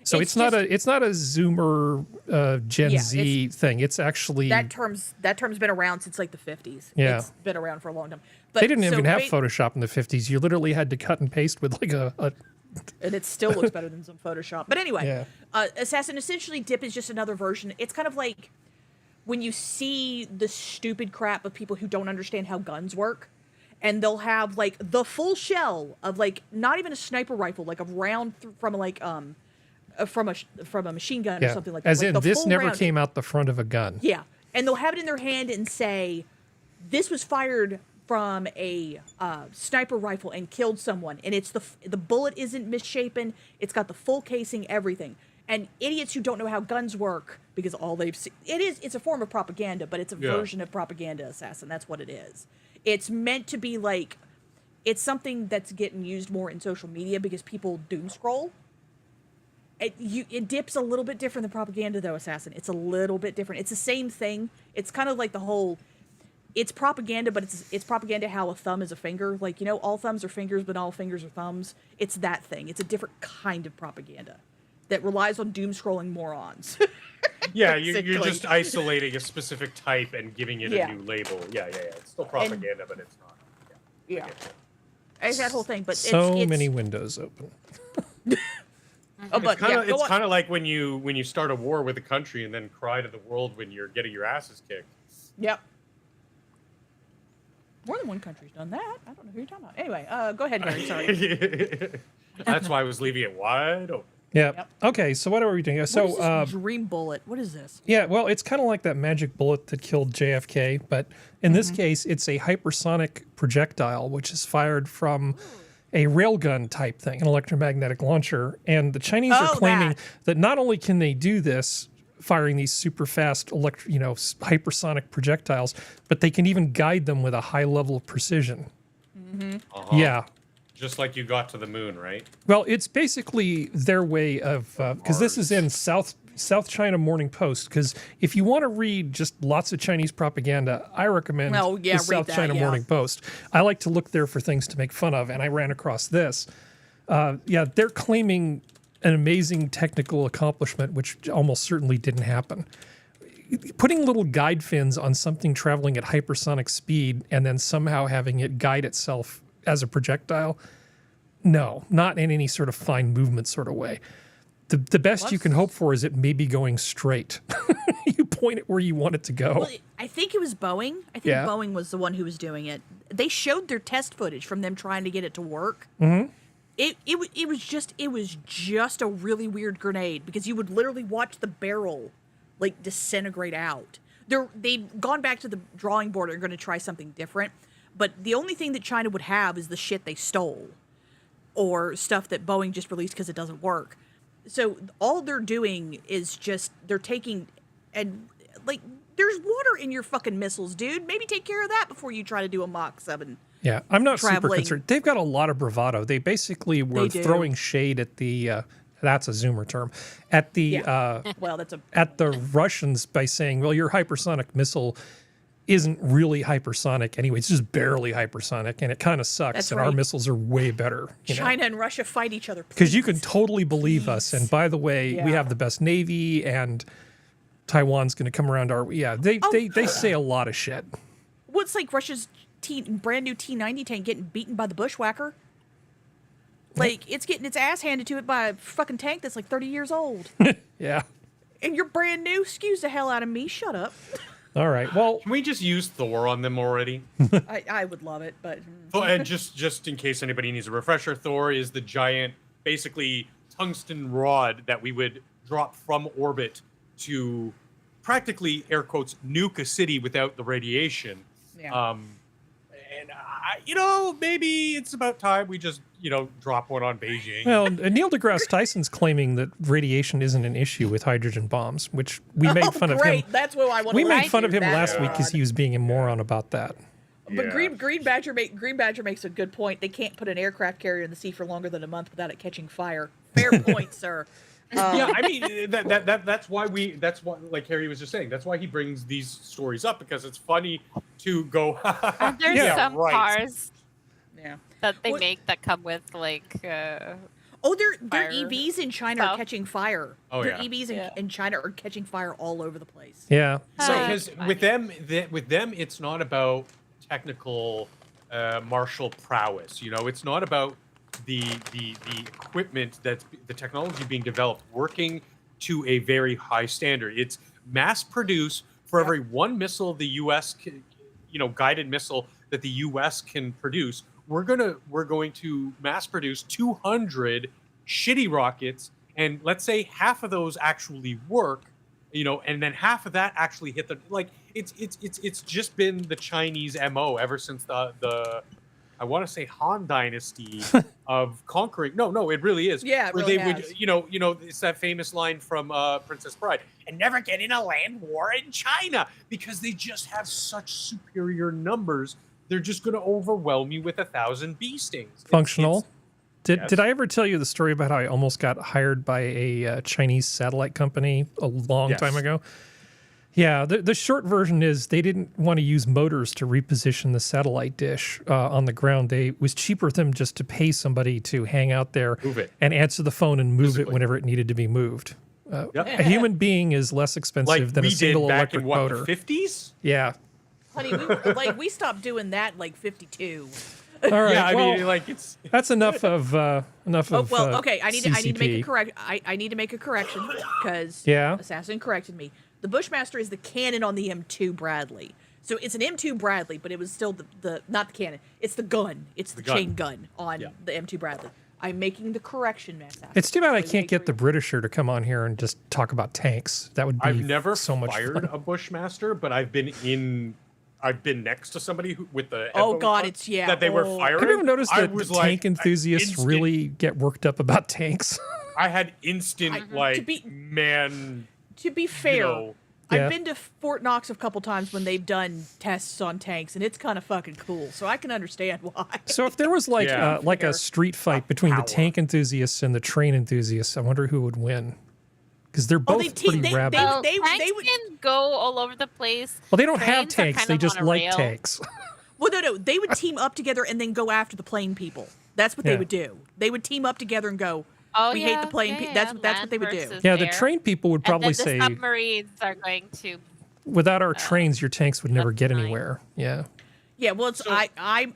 So it's not a Zoomer Gen Z thing. It's actually that term's been around since like the 50s. Yeah, it's been around for a long time. But they didn't even have Photoshop in the 50s. You literally had to cut and paste with like a And it still looks better than some Photoshop. But anyway, Yeah. Assassin, essentially, Dip is just another version. It's kind of like when you see the stupid crap of people who don't understand how guns work, and they'll have, like, the full shell of, like, not even a sniper rifle, like a round from, like, from a machine gun or something like that. As like in, this never round. came out the front of a gun. Yeah. And they'll have it in their hand and say, this was fired from a sniper rifle and killed someone. And it's the bullet isn't misshapen. It's got the full casing, everything. And idiots who don't know how guns work, because all they've seen, it's a form of propaganda, but it's a version of propaganda, Assassin. That's what it is. It's meant to be like, it's something that's getting used more in social media because people doom scroll. It dips a little bit different than propaganda, though, Assassin. It's a little bit different. It's the same thing. It's kind of like the whole, it's propaganda, but it's propaganda how a thumb is a finger. Like, you know, all thumbs are fingers, but all fingers are thumbs. It's that thing. It's a different kind of propaganda that relies on doom scrolling morons. Yeah, you're just isolating a specific type and giving it a new label. Yeah. It's still propaganda, but it's not. Yeah. It's that whole thing, but So many windows open. Oh, but it's kind of like when you start a war with a country and then cry to the world when you're getting your asses kicked. Yep. More than one country's done that. I don't know who you're talking about. Anyway, go ahead, Gary. Sorry. That's why I was leaving it wide open. Yeah. Yep. Okay, so what are we doing? So, What is this dream bullet? What is this? yeah, well, it's kind of like that magic bullet that killed JFK, but in this case, it's a hypersonic projectile, which is fired from a railgun type thing, an electromagnetic launcher. And the Chinese are claiming that not only can they do this, firing these super fast hypersonic projectiles, but they can even guide them with a high level of precision. Yeah. Just like you got to the moon, right? Well, it's basically their way of, because this is in South China Morning Post, because if you want to read just lots of Chinese propaganda, I recommend the South China Morning Post. I like to look there for things to make fun of, and I ran across this. They're claiming an amazing technical accomplishment, which almost certainly didn't happen. Putting little guide fins on something traveling at hypersonic speed and then somehow having it guide itself as a projectile, no, not in any sort of fine movement sort of way. The best you can hope for is it may be going straight. You point it where you want it to go. Well, I think it was Boeing. I think Boeing was the one who was doing it. They showed their test footage from them trying to get it to work. Mm-hmm. It was just a really weird grenade, because you would literally watch the barrel like disintegrate out. They've gone back to the drawing board and are going to try something different. But the only thing that China would have is the shit they stole, or stuff that Boeing just released because it doesn't work. So all they're doing is they're taking, and like, there's water in your fucking missiles, dude. Maybe take care of that before you try to do a Mach 7. Yeah, I'm not super concerned. They've got a lot of bravado. They basically were throwing shade at the, that's a Zoomer term, at the, at the Russians by saying, well, your hypersonic missile isn't really hypersonic anyway. It's just barely hypersonic, and it kind of sucks. That's and right. Our missiles are way better. China and Russia fight each other. Because you can totally believe us. And by the way, we have the best Navy, and Taiwan's going to come around our... Yeah, they say a lot of shit. Well, it's like Russia's brand new T-90 tank getting beaten by the Bushwhacker. Like, it's getting its ass handed to it by a fucking tank that's like 30 years old. Yeah. And you're brand new? Excuse the hell out of me. Shut up. All right. Well, can we just use Thor on them already? I would love it, but and just in case anybody needs a refresher, Thor is the giant, basically tungsten rod that we would drop from orbit to practically, air quotes, nuke a city without the radiation. Yeah. Maybe it's about time we just drop one on Beijing. Well, Neil deGrasse Tyson's claiming that radiation isn't an issue with hydrogen bombs, which we made fun of him. That's what I want. We made fun of him last week because he was being a moron about that. But Green Badger makes a good point. They can't put an aircraft carrier in the sea for longer than a month without it catching fire. Fair point, sir. Yeah, I mean that's why like Harry was just saying, that's why he brings these stories up, because it's funny to go. There's some cars Yeah. that they make that come with like. Their fire EVs in China are catching fire. Oh, their yeah. EVs in China are catching fire all over the place. Yeah. So because with them, it's not about technical martial prowess. It's not about the equipment, that's the technology being developed, working to a very high standard. It's mass produce for every one missile the U.S. Guided missile that the U.S. can produce. We're going to mass produce 200 shitty rockets, and let's say half of those actually work, and then half of that actually hit the it's just been the Chinese MO ever since the I want to say Han Dynasty of conquering. No, it really is. Yeah, it where really they has. would, it's that famous line from Princess Bride, and never get in a land war in China, because they just have such superior numbers. They're just going to overwhelm you with 1,000 bee stings. Functional. Yes. Did I ever tell you the story about how I almost got hired by a Chinese satellite company a long time ago? Yeah, the short version is they didn't want to use motors to reposition the satellite dish on the ground. It was cheaper for them just to pay somebody to hang out there and answer the phone and move it whenever it needed to be moved. A human being is less expensive than a single electric motor. The 50s? Yeah. Honey, we stopped doing that in like 52. All right. Yeah, I well, mean, like it's that's enough of Okay. I need to make CCP. a correct. I need to make a correction because Yeah. Assassin corrected me. The Bushmaster is the cannon on the M2 Bradley. So it's an M2 Bradley, but it was still the not the cannon. It's the gun. It's the chain gun on the M2 Bradley. I'm making the correction, Assassin. It's too bad I can't get the Britisher to come on here and just talk about tanks. That would be I've never so much fired fun. a Bushmaster, but I've been next to somebody with the Oh, headphone God, on it's- yeah, that they were oh. firing. Have you ever noticed I that was tank enthusiasts really get worked up about tanks? I had instant To be fair, know. Yeah. I've been to Fort Knox a couple times when they've done tests on tanks, and it's kind of fucking cool. So I can understand why. So if there was like a street fight between the tank enthusiasts and the train enthusiasts, I wonder who would win. Because they're both pretty rabid. Well, they tanks would can go all over the place. Well, they don't have Trains are tanks. kind They of just on a like rail. tanks. Well, no, they would team up together and then go after the plane people. That's what they would do. They would team up together and go, Oh, we hate the plane people. That's what they would do. versus Yeah, the air. train people would probably and then say, the submarines are going to. without our trains, your tanks would never get fine. anywhere. Yeah. Yeah, well, it's So- I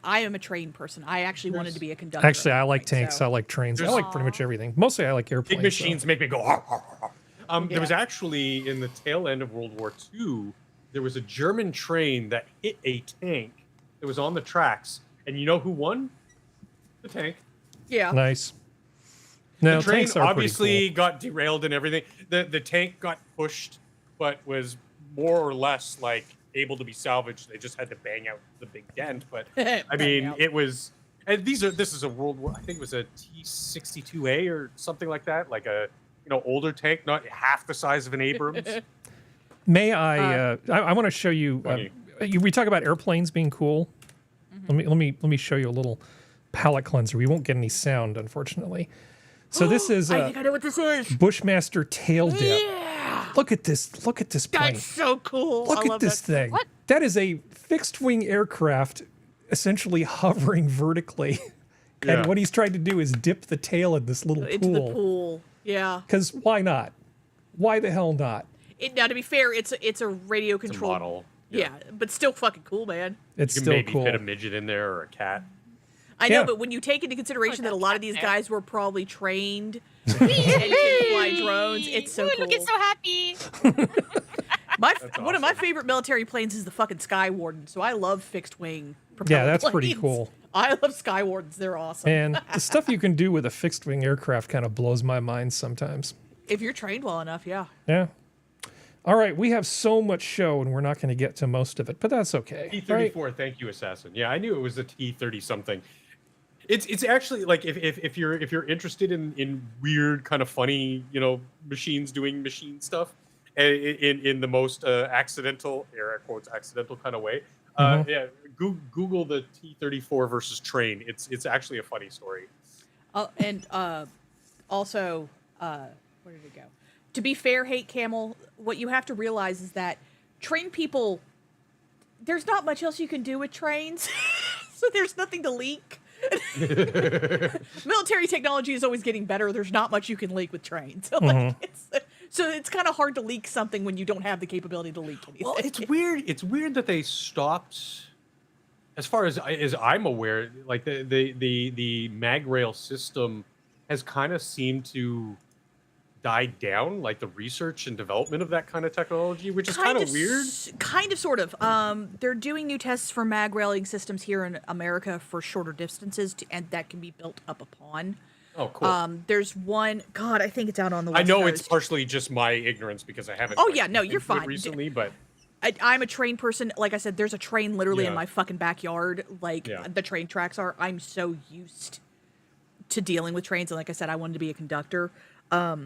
am a train person. I actually wanted to be a conductor. Actually, I like tanks. so- I like trains. I There's- like pretty much everything. Mostly, I like airplanes. Big machines make me go. "Har, har, har, har." There was Yeah. actually in the tail end of World War II, there was a German train that hit a tank that was on the tracks, and you know who won? The tank. Yeah. Nice. No, The train tanks are obviously pretty got derailed and everything. The tank got pushed, but was more or less like able to be salvaged. They just had to bang out the big dent. But I Bang mean, out. it was. And this is a World War. I think it was a T-62A or something like that, like a older tank, not half the size of an Abrams. cool. May I want to show you. Okay. We talk about airplanes being cool. Mm-hmm. Let me show you a little palette cleanser. We won't get any sound, unfortunately. So this is I think I know what this is. Bushmaster tail dip. Yeah. Look at this. Look at this plane. That's so cool. Look I at love this that. thing. What? That is a fixed wing aircraft essentially hovering vertically. Yeah. And what he's trying to do is dip the tail in this little Into the pool. pool. Yeah. Because why not? Why the hell not? Now, to be fair, it's a radio It's a control model. Yeah, but still fucking cool, man. It's You can still maybe cool. fit a midget in there or a cat. I know, Yeah. but when you take into consideration that a lot of these there. guys were probably trained and can fly drones, it's so Ooh, cool. Look, it's so happy. One of my awesome. favorite military planes is the fucking Sky Warden, so I love fixed wing. Yeah, that's pretty planes. cool. I love Sky Wardens; they're awesome. And the stuff you can do with a fixed wing aircraft kind of blows my mind sometimes. If you're trained well enough, yeah. Yeah. All right, we have so much show and we're not going to get to most of it, but that's okay. T-34. Right? Thank you, Assassin. Yeah, I knew it was a T-30 something. It's actually like if you're interested in weird kind of funny machines doing machine stuff in the most accidental air quotes accidental kind of way. Yeah, Google the T-34 versus train. It's actually a funny story. And also, where did it go? To be fair, Hate Camel, what you have to realize is that train people, there's not much else you can do with trains, so there's nothing to leak. Military technology is always getting better. There's not much you can leak with trains. So it's kind of hard to leak something when you don't have the capability to leak anything. Well, it's weird. It's weird that they stopped. as far as I'm aware, like the mag rail system has kind of seemed to die down, like the research and development of that kind of technology, which is kind of weird. Kind of, sort of. They're doing new tests for mag railing systems here in America for shorter distances, and that can be built up upon. Oh, cool. There's one. God, I think it's out on the West I know Coast. it's partially just my ignorance because I haven't. Oh like, yeah, no, you're looked into it fine. recently, but I'm a train person. Like I said, there's a train literally in Yeah. my fucking backyard. Like Yeah. the train tracks are. I'm so used to dealing with trains, and like I said, I wanted to be a conductor. I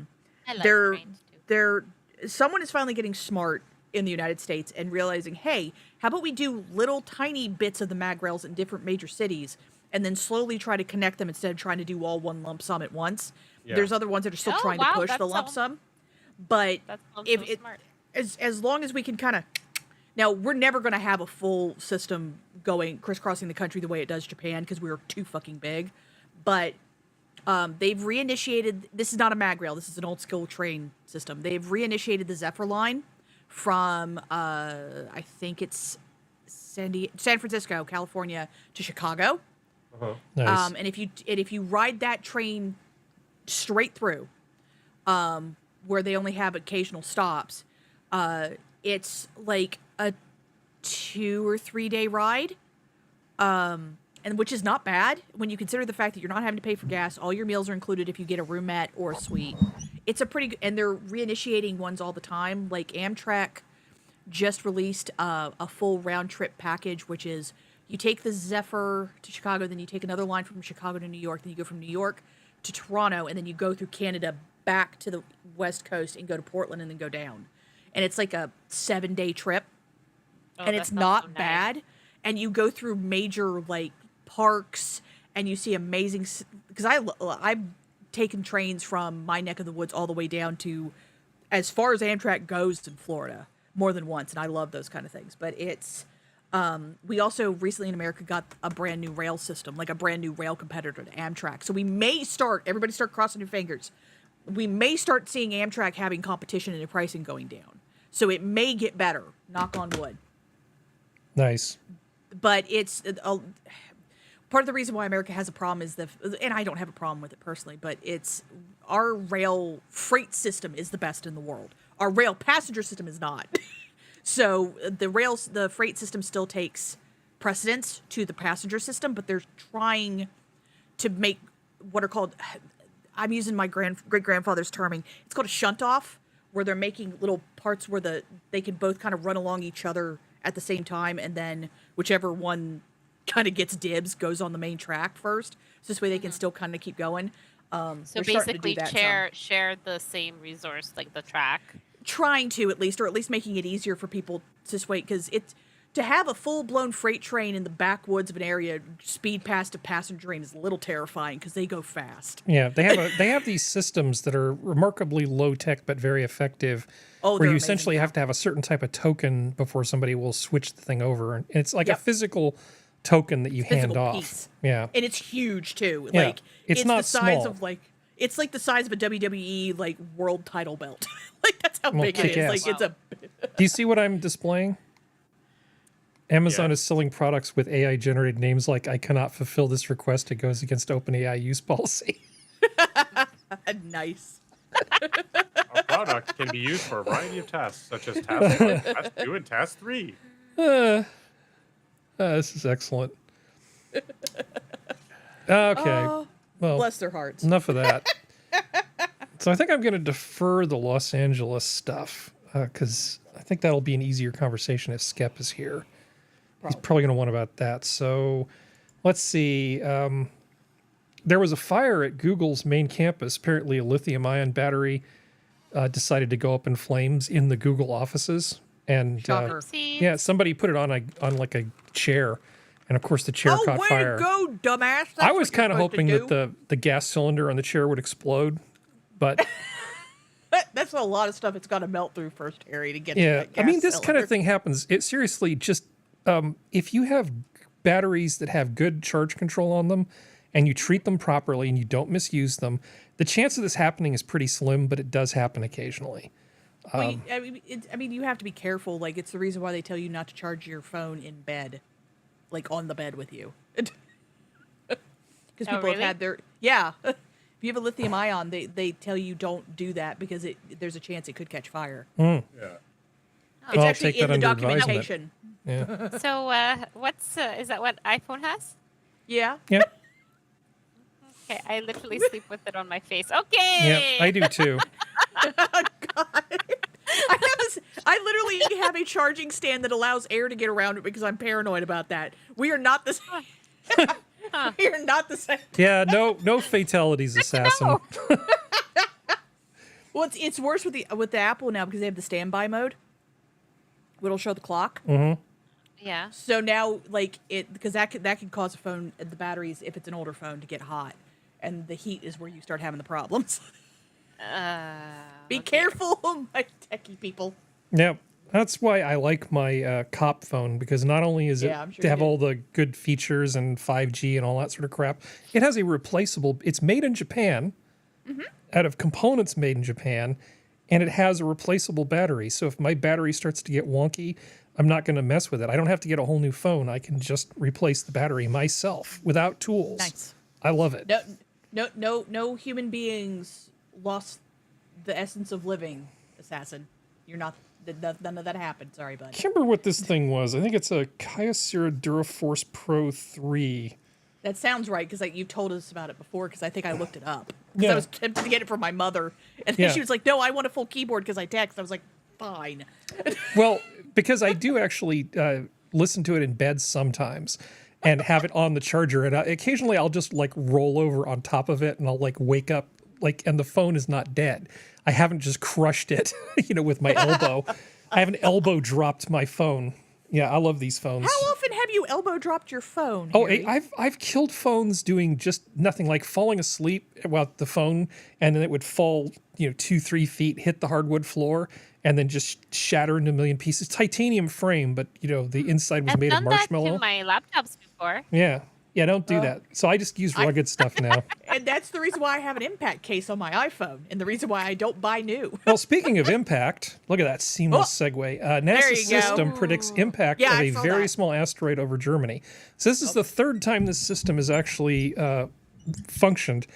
like trains too. Someone is finally getting smart in the United States and realizing, hey, how about we do little tiny bits of the mag rails in different major cities, and then slowly try to connect them instead of trying to do all one lump sum at once. Yeah. There's other ones that are still Oh, trying wow, to push the that's lump so- sum, but That sounds if so it smart. as long as we can kind of, now we're never going to have a full system going crisscrossing the country the way it does Japan because we are too fucking big, but they've reinitiated. This is not a mag rail. This is an old school train system. They've reinitiated the Zephyr line from I think it's San Francisco, California to Chicago. Nice. And if you ride that train straight through, where they only have occasional stops, it's like a 2 or 3 day ride. And which is not bad when you consider the fact that you're not having to pay for gas. All your meals are included if you get a roomette or a suite. It's a pretty good, and they're reinitiating ones all the time. Like Amtrak just released a full round trip package, which is you take the Zephyr to Chicago, then you take another line from Chicago to New York, then you go from New York to Toronto, and then you go through Canada back to the West Coast and go to Portland and then go down. And it's like a 7-day trip, Oh, and that it's sounds not so nice. bad. And you go through major like parks, and you see amazing. Because I've taken trains from my neck of the woods all the way down to as far as Amtrak goes in Florida more than once, and I love those kind of things. But it's we also recently in America got a brand new rail system, like a brand new rail competitor to Amtrak. So we may start. Everybody start crossing your fingers. We may start seeing Amtrak having competition and their pricing going down. So it may get better. Knock on wood. Nice. But it's part of the reason why America has a problem is and I don't have a problem with it personally, but it's our rail freight system is the best in the world. Our rail passenger system is not. So the freight system still takes precedence to the passenger system, but they're trying to make what are called, I'm using my great-grandfather's terming, it's called a shunt off, where they're making little parts where they can both kind of run along each other at the same time, and then whichever one kind of gets dibs goes on the main track first. So this way they can still kind of keep going. So they're starting to do basically, that share the same resource, like the track. trying to at least making it easier for people to sway, because it's to have a full-blown freight train in the backwoods of an area speed past a passenger train is a little terrifying because they go fast. Yeah, they have these systems that are remarkably low tech but very effective. Oh, where they're you amazing, essentially have to have a certain type of token before somebody will switch the thing over, and it's like a Yep. physical token that you hand Physical off. piece. Yeah, And it's huge too. Yeah, Like it's not the size small. of it's like the size of a WWE like world title belt. Like that's how Well, big it is. kick-ass. Like it's a do you see what I'm displaying? Amazon Yeah. is selling products with AI generated names like "I cannot fulfill this request. It goes against OpenAI use policy." nice. our product can be used for a variety of tasks, such as task 1, task 2, and task 3. This is excellent. Okay, Oh, well, bless their hearts. enough of that. So I think I'm going to defer the Los Angeles stuff because I think that'll be an easier conversation if Skep is here. He's probably going to want about that. So let's see. There was a fire at Google's main campus. Apparently, a lithium-ion battery decided to go up in flames in the Google offices, and Shocker. yeah, somebody put it on like a chair, and of course the chair Oh, caught way fire. to go, dumbass! That's I was what you're kind of supposed to hoping do. that the gas cylinder on the chair would explode, but That's a lot of stuff it's got to melt through first, Harry, to get to yeah, that I mean gas this kind cylinder. of thing happens. It seriously just if you have batteries that have good charge control on them, and you treat them properly and you don't misuse them, the chance of this happening is pretty slim, but it does happen occasionally. Well, I mean, you have to be careful. Like, it's the reason why they tell you not to charge your phone in bed. like on the bed with you. Because Oh, people have really? had their if you have a lithium ion, they tell you don't do that because there's a chance it could catch fire. Yeah. It's I'll actually take that in the under advisement. documentation. Yeah. So, is that what iPhone has? Yeah. Yeah. Okay, I literally sleep with it on my face. Okay. Yeah. I do too. I literally have a charging stand that allows air to get around it because I'm paranoid about that. We are not the same. We are not the same. Yeah. No fatalities, assassin. know. Well, it's worse with the Apple now because they have the standby mode. It'll show the clock. Yeah. So now, like because that could cause the batteries, if it's an older phone, to get hot, and the heat is where you start having the problems. Be careful, my techie people. Yeah. That's why I like my cop phone, because not only is it Yeah, I'm sure to you have do. all the good features and 5G and all that sort of crap, it has a replaceable. It's made in Japan, out of components made in Japan, and it has a replaceable battery. So if my battery starts to get wonky, I'm not going to mess with it. I don't have to get a whole new phone. I can just replace the battery myself without tools. Nice. I love it. No human beings lost the essence of living, assassin. You're not. None of that happened. Sorry, bud. I can't remember what this thing was. I think it's a Kyocera DuraForce Pro 3. That sounds right because you've told us about it before. Because I think I looked it up. Because Yeah. I was tempted to get it from my mother, and then Yeah. she was like, "No, I want a full keyboard." Because I text. I was like, "Fine." Well, because I do actually listen to it in bed sometimes and have it on the charger. And occasionally I'll just like roll over on top of it and I'll like wake up and the phone is not dead. I haven't just crushed it, with my elbow. I haven't elbow dropped my phone. Yeah, I love these phones. How often have you elbow dropped your phone? Oh, Harry? I've killed phones doing just nothing, like falling asleep while the phone, and then it would fall, 2-3 feet, hit the hardwood floor, and then just shatter into a million pieces. Titanium frame, but the inside was I've made of done that marshmallow. to my laptops before. Yeah, don't do that. So I just use rugged stuff now. And that's the reason why I have an impact case on my iPhone, and the reason why I don't buy new. Well, speaking of impact, look at that seamless segue. NASA's you go. System predicts impact Yeah, of I a saw very that. small asteroid over Germany. So this is the third time this system has actually functioned.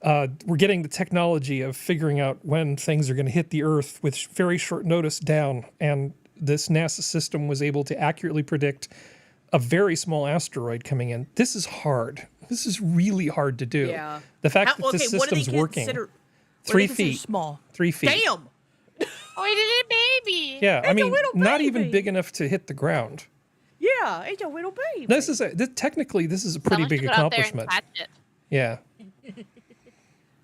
We're getting the technology of figuring out when things are going to hit the Earth with very short notice down, and this NASA system was able to accurately predict a very small asteroid coming in. This is hard. This is really hard to do. Yeah. The fact that What this do they system's working. consider- what do 3 they consider feet. Small. 3 feet. Damn. Oh, it is a baby. Yeah, I It's a mean, little not even baby. big enough to hit the ground. Yeah, it's a little baby. Technically, this is a pretty Someone big should go out there and accomplishment. catch it. Yeah.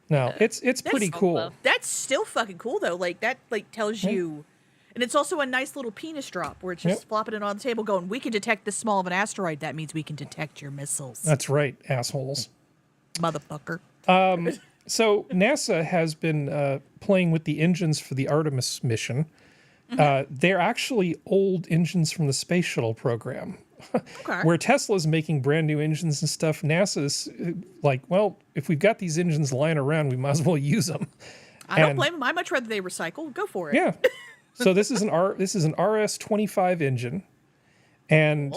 No, it's pretty so cool. cool. That's still fucking cool though. Like that, tells you, and it's also a nice little penis drop where it's just Yep. flopping it on the table, going, "We can detect this small of an asteroid. That means we can detect your missiles, That's right, assholes. motherfucker." So NASA has been playing with the engines for the Artemis mission. They're actually old engines from the space shuttle program. Okay. Where Tesla's making brand new engines and stuff, NASA's like, well, if we've got these engines lying around, we might as well use them. I don't And- blame them. I much rather they recycle. Go for it. Yeah. So this is an RS-25 engine, and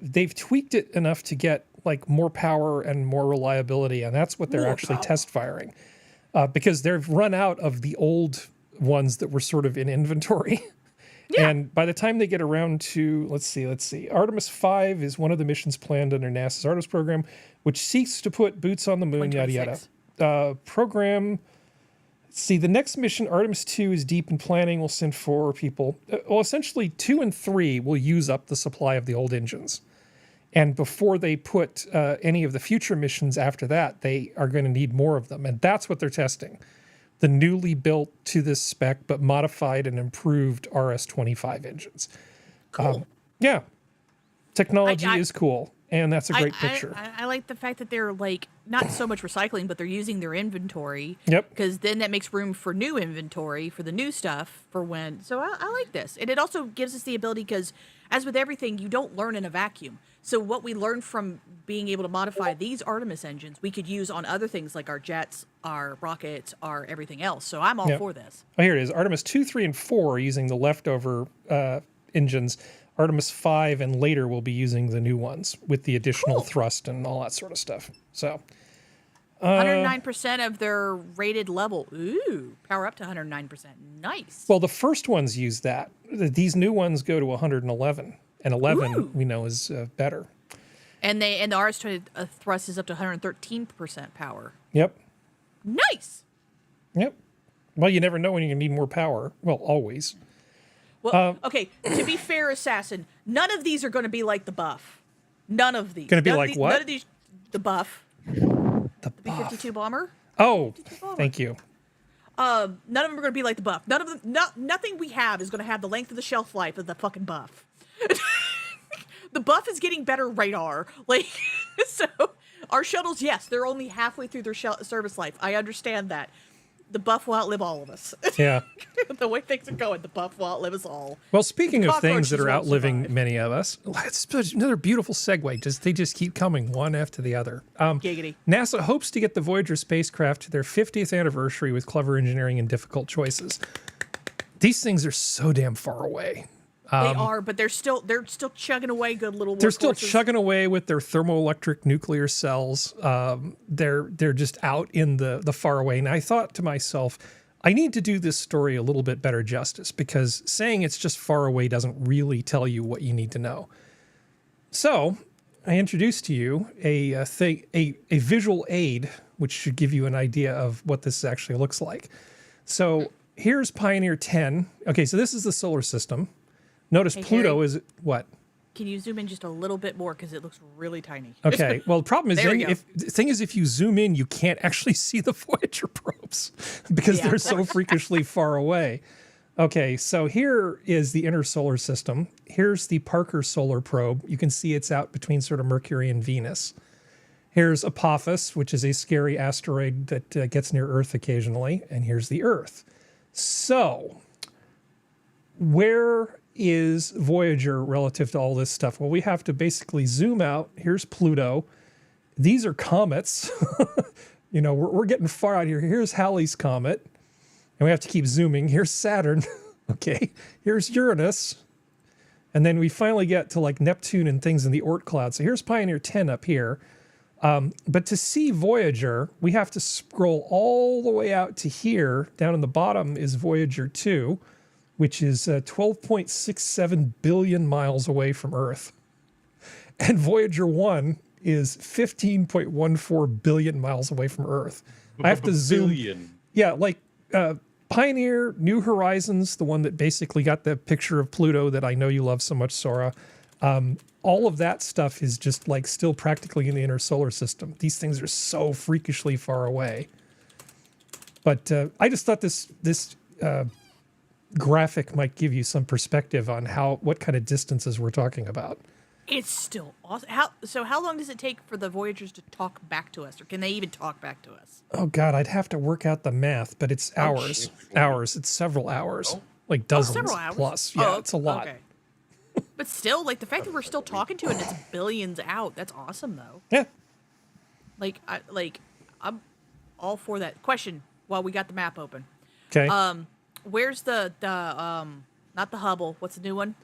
they've tweaked it enough to get like more power and more reliability, and that's what they're More actually power. test firing, because they've run out of the old ones that were sort of in inventory. Yeah. And by the time they get around to, let's see, Artemis 5 is one of the missions planned under NASA's Artemis program, which seeks to put boots on the moon, yada, yada. 2026. The next mission, Artemis 2, is deep in planning. We'll send 4 people. Essentially, 2 and 3 will use up the supply of the old engines. And before they put any of the future missions after that, they are going to need more of them. And that's what they're testing. The newly built to this spec, but modified and improved RS-25 engines. Cool. Yeah. Technology I- is cool. And that's a great picture. I like the fact that they're like not so much recycling, but they're using their inventory. Yep. Because then that makes room for new inventory for the new stuff for when. So I like this, and it also gives us the ability because, as with everything, you don't learn in a vacuum. So what we learned from being able to modify these Artemis engines, we could use on other things like our jets, our rockets, our everything else. So I'm all Yep. for this. Oh, here it is. Artemis 2, 3, and 4 are using the leftover engines. Artemis 5, and later we'll be using the new ones with the additional thrust and all that sort of stuff. So 109% of their rated level. Ooh, power up to 109%. Nice. well, the first ones use that. These new ones go to 111, and 11 we know is better. And the RS-20 thrust is up to 113% power. Yep. Nice. Yep. Well, you never know when you're going to need more power. Well, always. Well, okay, to be fair, Assassin, none of these are going to be like the buff. None of these. Gonna be None like of what? None of these. The buff. The B-52 bomber. Oh, thank you. None of them are going to be like the buff. None of them. Nothing we have is going to have the length of the shelf life of the fucking buff. The buff is getting better radar. Like, so our shuttles, yes, they're only halfway through their service life. I understand that. The buff will outlive all of us. Yeah. The way things are going, the buff will outlive us all. Well, speaking of things that are Cockroaches won't outliving survive. many of us, let's another beautiful segue. They just keep coming one after the other. Giggity. NASA hopes to get the Voyager spacecraft to their 50th anniversary with clever engineering and difficult choices. These things are so damn far away. They are, but they're still chugging away good little They're still workhorses. chugging away with their thermoelectric nuclear cells. They're just out in the far away. And I thought to myself, I need to do this story a little bit better justice, because saying it's just far away doesn't really tell you what you need to know. So I introduced to you a visual aid, which should give you an idea of what this actually looks like. So here's Pioneer 10. Okay, so this is the solar system. Notice Hey, Pluto Harry. is what? Can you zoom in just a little bit more because it looks really tiny? Okay. Well, the problem is There we then go. the thing is, if you zoom in, you can't actually see the Voyager probes because Yeah. they're so freakishly far away. Okay, so here is the inner solar system. Here's the Parker Solar Probe. You can see it's out between sort of Mercury and Venus. Here's Apophis, which is a scary asteroid that gets near Earth occasionally. And here's the Earth. So where is Voyager relative to all this stuff? Well, we have to basically zoom out. Here's Pluto. These are comets. We're getting far out here. Here's Halley's Comet. And we have to keep zooming. Here's Saturn. Okay. Here's Uranus. And then we finally get to like Neptune and things in the Oort cloud. So here's Pioneer 10 up here. But to see Voyager, we have to scroll all the way out to here. Down in the bottom is Voyager 2, which is 12.67 billion miles away from Earth. And Voyager 1 is 15.14 billion miles away from Earth. I have to zoom. Billion. Yeah, like Pioneer, New Horizons, the one that basically got the picture of Pluto that I know you love so much, Sora. All of that stuff is just like still practically in the inner solar system. These things are so freakishly far away. But I just thought this graphic might give you some perspective on what kind of distances we're talking about. It's still awesome. How long does it take for the Voyagers to talk back to us, or can they even talk back to us? Oh God, I'd have to work out the math, but it's hours. shit. Hours. It's several hours. Like dozens Several hours plus. Yeah, it's a lot. Okay. But still, like the fact that we're still talking to it and it's billions out, that's awesome though. Yeah. I'm all for that. Question while we got the map open. Okay. Where's the not the Hubble? What's the new one?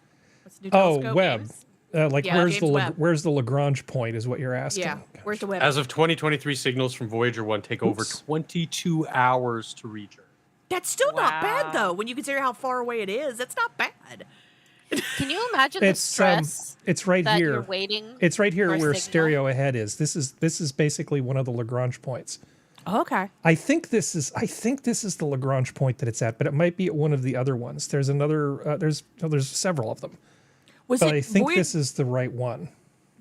What's the new Oh, telescope? Webb. Yeah, where's James the Lagrange point is what you're asking. Yeah. Where's the Webb? As of 2023, signals from Voyager 1 take over 22 hours to reach Earth. That's still not bad Wow. though. When you consider how far away it is, that's not bad. Can you imagine the It's stress it's right that here. you're waiting? It's right here for a where signal? stereo ahead is. This is basically one of the Lagrange points. Okay. I think this is the Lagrange point that it's at, but it might be at one of the other ones. There's another. There's several of them, Was but it I think Voy- this is the right one.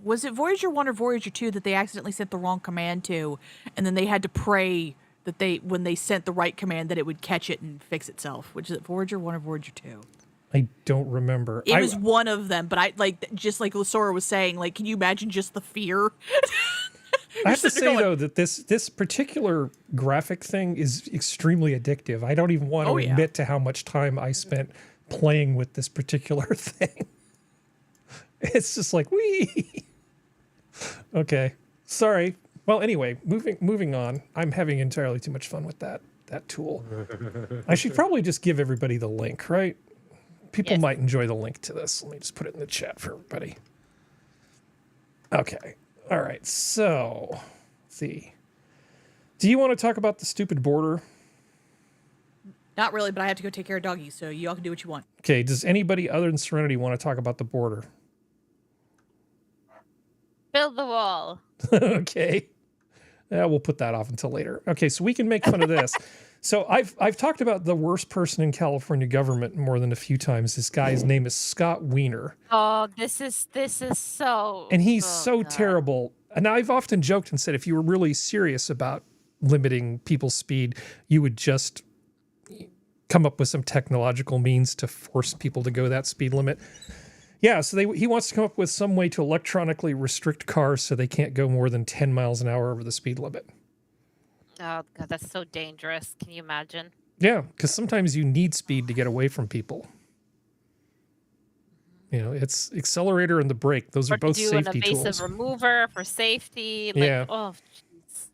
Was it Voyager 1 or Voyager 2 that they accidentally sent the wrong command to, and then they had to pray that when they sent the right command that it would catch it and fix itself? Which is it Voyager 1 or Voyager 2? I don't remember. It was one of them, but just like Sora was saying, like, can you imagine just the fear? I have to sitting there say going- though that this particular graphic thing is extremely addictive. I don't even want to Oh, yeah. admit to how much time I spent playing with this particular thing. It's just like wee. Okay, sorry. Well, anyway, moving on. I'm having entirely too much fun with that tool. I should probably just give everybody the link, right? people might enjoy the link to this. Let me just put it in the chat for everybody. Okay. All right. So, let's see. Do you want to talk about the stupid border? Not really, but I have to go take care of doggies, so y'all can do what you want. Okay. Does anybody other than Serenity want to talk about the border? Build the wall. Okay. Yeah, we'll put that off until later. Okay, so we can make fun of this. So I've talked about the worst person in California government more than a few times. This guy's name is Scott Wiener. Oh, this is so. And he's so terrible. And I've often joked and said if you were really serious about limiting people's speed, you would just come up with some technological means to force people to go that speed limit. Yeah, so he wants to come up with some way to electronically restrict cars so they can't go more than 10 miles an hour over the speed limit. Oh God, that's so dangerous. Can you imagine? Yeah, because sometimes you need speed to get away from people. You know, it's accelerator and the brake. Those are both safety tools. An evasive remover for safety. Like, yeah. Oh, jeez.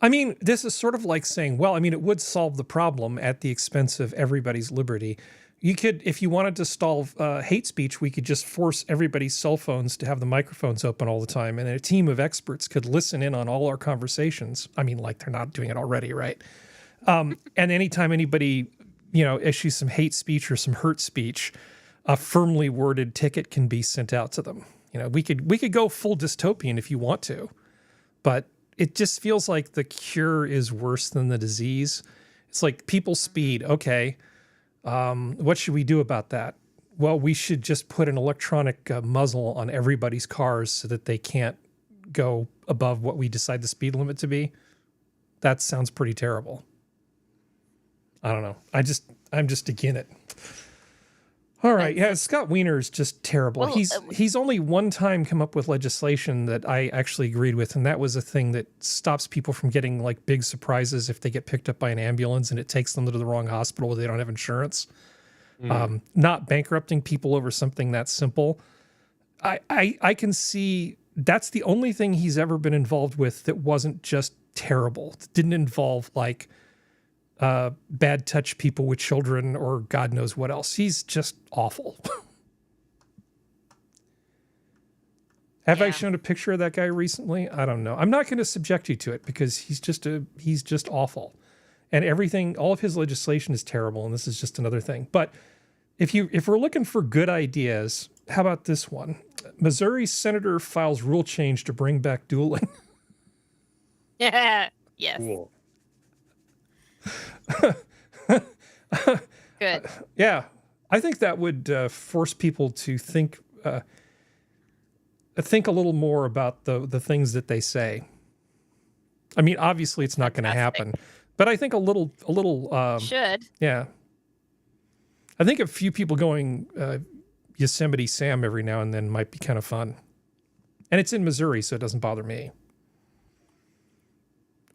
I mean, this is sort of like saying, well, I mean, it would solve the problem at the expense of everybody's liberty. You could, if you wanted to stall hate speech, we could just force everybody's cell phones to have the microphones open all the time, and a team of experts could listen in on all our conversations. I mean, like they're not doing it already, right? And anytime anybody, issues some hate speech or some hurt speech, a firmly worded ticket can be sent out to them. We could go full dystopian if you want to, but it just feels like the cure is worse than the disease. It's like people's speed. Okay. What should we do about that? Well, we should just put an electronic muzzle on everybody's cars so that they can't go above what we decide the speed limit to be. That sounds pretty terrible. I don't know. I'm just against it. All right. Yeah, Scott Wiener is just terrible. Well, he's only one time come up with legislation that I actually agreed with, and that was a thing that stops people from getting like big surprises if they get picked up by an ambulance and it takes them to the wrong hospital where they don't have insurance. Not bankrupting people over something that simple. I can see that's the only thing he's ever been involved with that wasn't just terrible. It didn't involve like bad touch people with children or God knows what else. He's just awful. Have I shown a picture of that guy recently? I don't know. I'm not going to subject you to it because he's just awful. And all of his legislation is terrible, and this is just another thing. But if we're looking for good ideas, how about this one? Missouri senator files rule change to bring back dueling. Yeah. Yes. Cool. Good. Yeah, I think that would force people to think a little more about the things that they say. I mean, obviously, it's not going to happen, but I think a little should. Yeah, I think a few people going Yosemite Sam every now and then might be kind of fun, and it's in Missouri, so it doesn't bother me.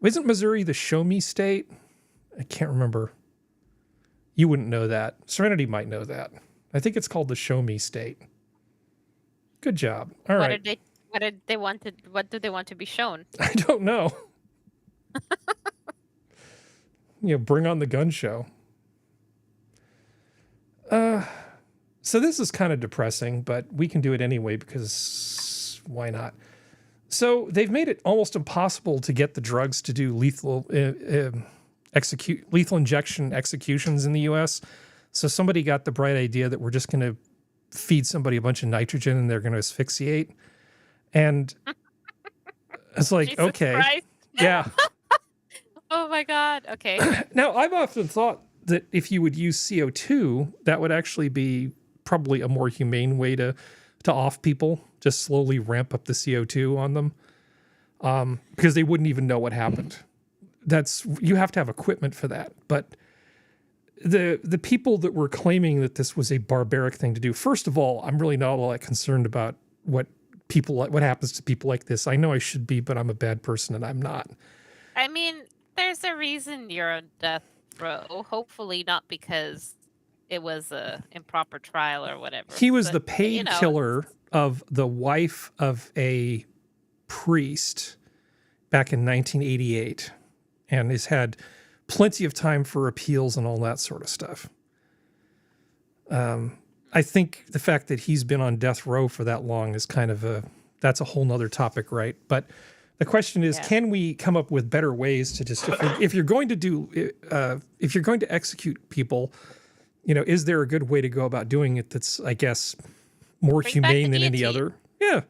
Isn't Missouri the show me state? I can't remember. You wouldn't know that. Serenity might know that. I think it's called the show me state. Good job. All right. What do they want to be shown? I don't know. Bring on the gun show. So this is kind of depressing, but we can do it anyway because why not? So they've made it almost impossible to get the drugs to do lethal injection executions in the U.S. So somebody got the bright idea that we're just going to feed somebody a bunch of nitrogen and they're going to asphyxiate. And it's like, Jesus okay. Christ. Yeah. Oh my God. Okay. Now, I've often thought that if you would use CO2, that would actually be probably a more humane way to off people, just slowly ramp up the CO2 on them, because they wouldn't even know what happened. You have to have equipment for that. But the people that were claiming that this was a barbaric thing to do, first of all, I'm really not all that concerned about what happens to people like this. I know I should be, but I'm a bad person and I'm not. I mean, there's a reason you're on death row. Hopefully not because it was a improper trial or whatever. He was the paid killer of the wife of a priest back in 1988 and has had plenty of time for appeals and all that sort of stuff. I think the fact that he's been on death row for that long is kind of that's a whole nother topic, right? But the question is, can we come up with better ways to just, if you're going to execute people, is there a good way to go about doing it that's, I guess, more humane than any other? Yeah.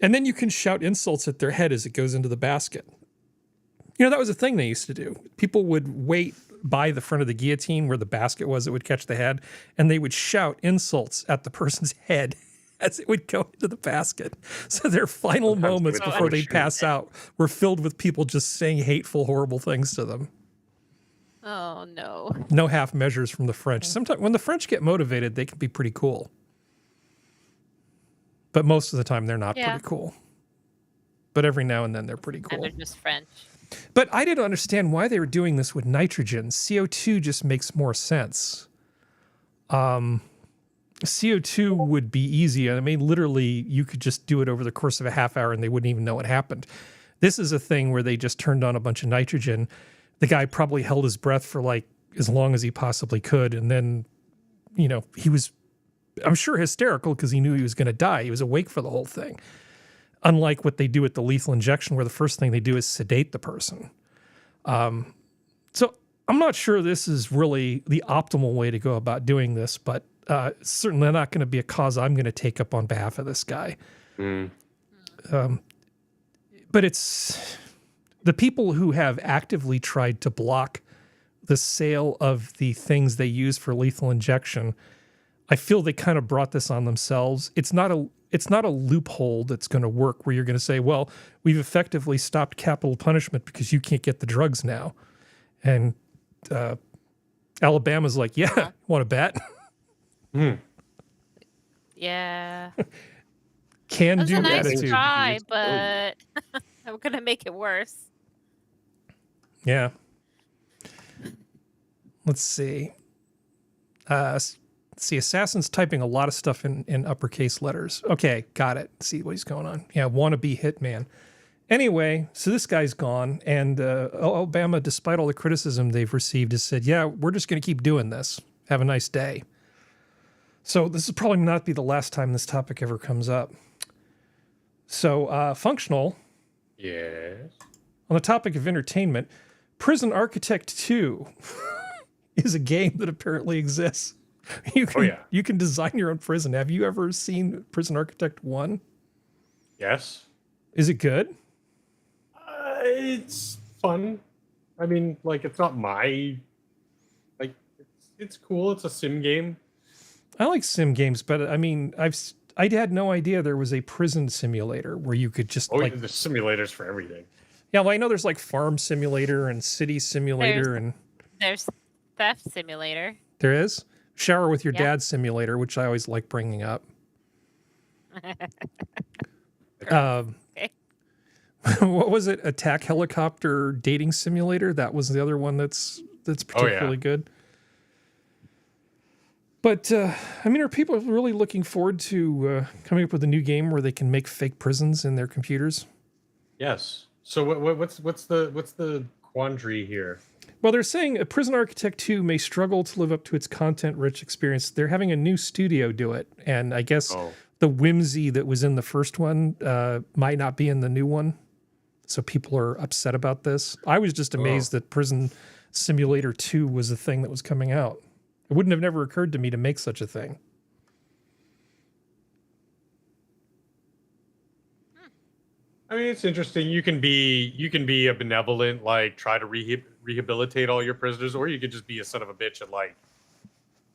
And then you can shout insults at their head as it goes into the basket. That was a thing they used to do. People would wait by the front of the guillotine where the basket was that would catch the head, and they would shout insults at the person's head as it would go into the basket. So their final moments before they pass out were filled with people just saying hateful, horrible things to them. Oh, no. No half measures from the French. Sometimes when the French get motivated, they can be pretty cool. But most of the time, they're not pretty cool. But every now and then, they're pretty cool. And they're just French. But I didn't understand why they were doing this with nitrogen. CO2 just makes more sense. CO2 would be easy. I mean, literally, you could just do it over the course of a half hour and they wouldn't even know what happened. This is a thing where they just turned on a bunch of nitrogen. The guy probably held his breath for like as long as he possibly could. And then, he was, I'm sure, hysterical because he knew he was going to die. He was awake for the whole thing. Unlike what they do at the lethal injection, where the first thing they do is sedate the person. So I'm not sure this is really the optimal way to go about doing this, but it's certainly not going to be a cause I'm going to take up on behalf of this guy. But it's the people who have actively tried to block the sale of the things they use for lethal injection. I feel they kind of brought this on themselves. It's not a loophole that's going to work where you're going to say, well, we've effectively stopped capital punishment because you can't get the drugs now. And Alabama's like, yeah, want to bet? Yeah. Can That's do a nice attitude. try, but I'm going to make it worse. Yeah. Let's see. Assassin's typing a lot of stuff in uppercase letters. Okay, got it. See what he's going on. Yeah, wannabe hitman. Anyway, so this guy's gone, and Alabama, despite all the criticism they've received, has said, yeah, we're just going to keep doing this. Have a nice day. So this is probably not be the last time this topic ever comes up. So Functional. Yes. On the topic of entertainment, Prison Architect 2 is a game that apparently exists. You can design your own prison. Have you ever seen Prison Architect 1? Yes. Is it good? It's fun. I mean, like, it's not my... Like, it's cool. It's a sim game. I like sim games, but I mean, I had no idea there was a prison simulator where you could just there's simulators for everything. Yeah, well, I know there's like farm simulator and city simulator there's theft simulator. There is? Shower with your dad simulator, which I always like bringing up. What was it? Attack helicopter dating simulator? That was the other one that's particularly good. But I mean, are people really looking forward to coming up with a new game where they can make fake prisons in their computers? Yes. So what's the quandary here? Well, they're saying a Prison Architect 2 may struggle to live up to its content-rich experience. They're having a new studio do it, and I guess the whimsy that was in the first one might not be in the new one. So people are upset about this. I was just amazed that Prison Simulator 2 was a thing that was coming out. It wouldn't have never occurred to me to make such a thing. I mean, it's interesting. You can be a benevolent, like try to rehabilitate all your prisoners, or you could just be a son of a bitch and like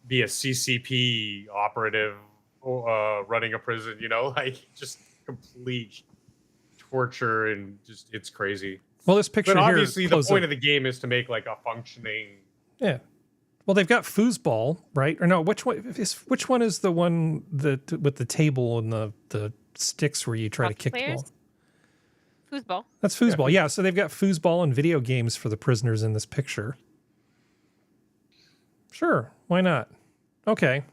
be a CCP operative running a prison. Like just complete torture and just it's crazy. Well, this picture but here, obviously the point of the game is to make like a functioning. Yeah. Well, they've got foosball, right? Or no? Which one is the one that with the table and the sticks where you try to kick the ball? Foosball. That's foosball. Yeah. So they've got foosball and video games for the prisoners in this picture. Sure. Why not? Okay.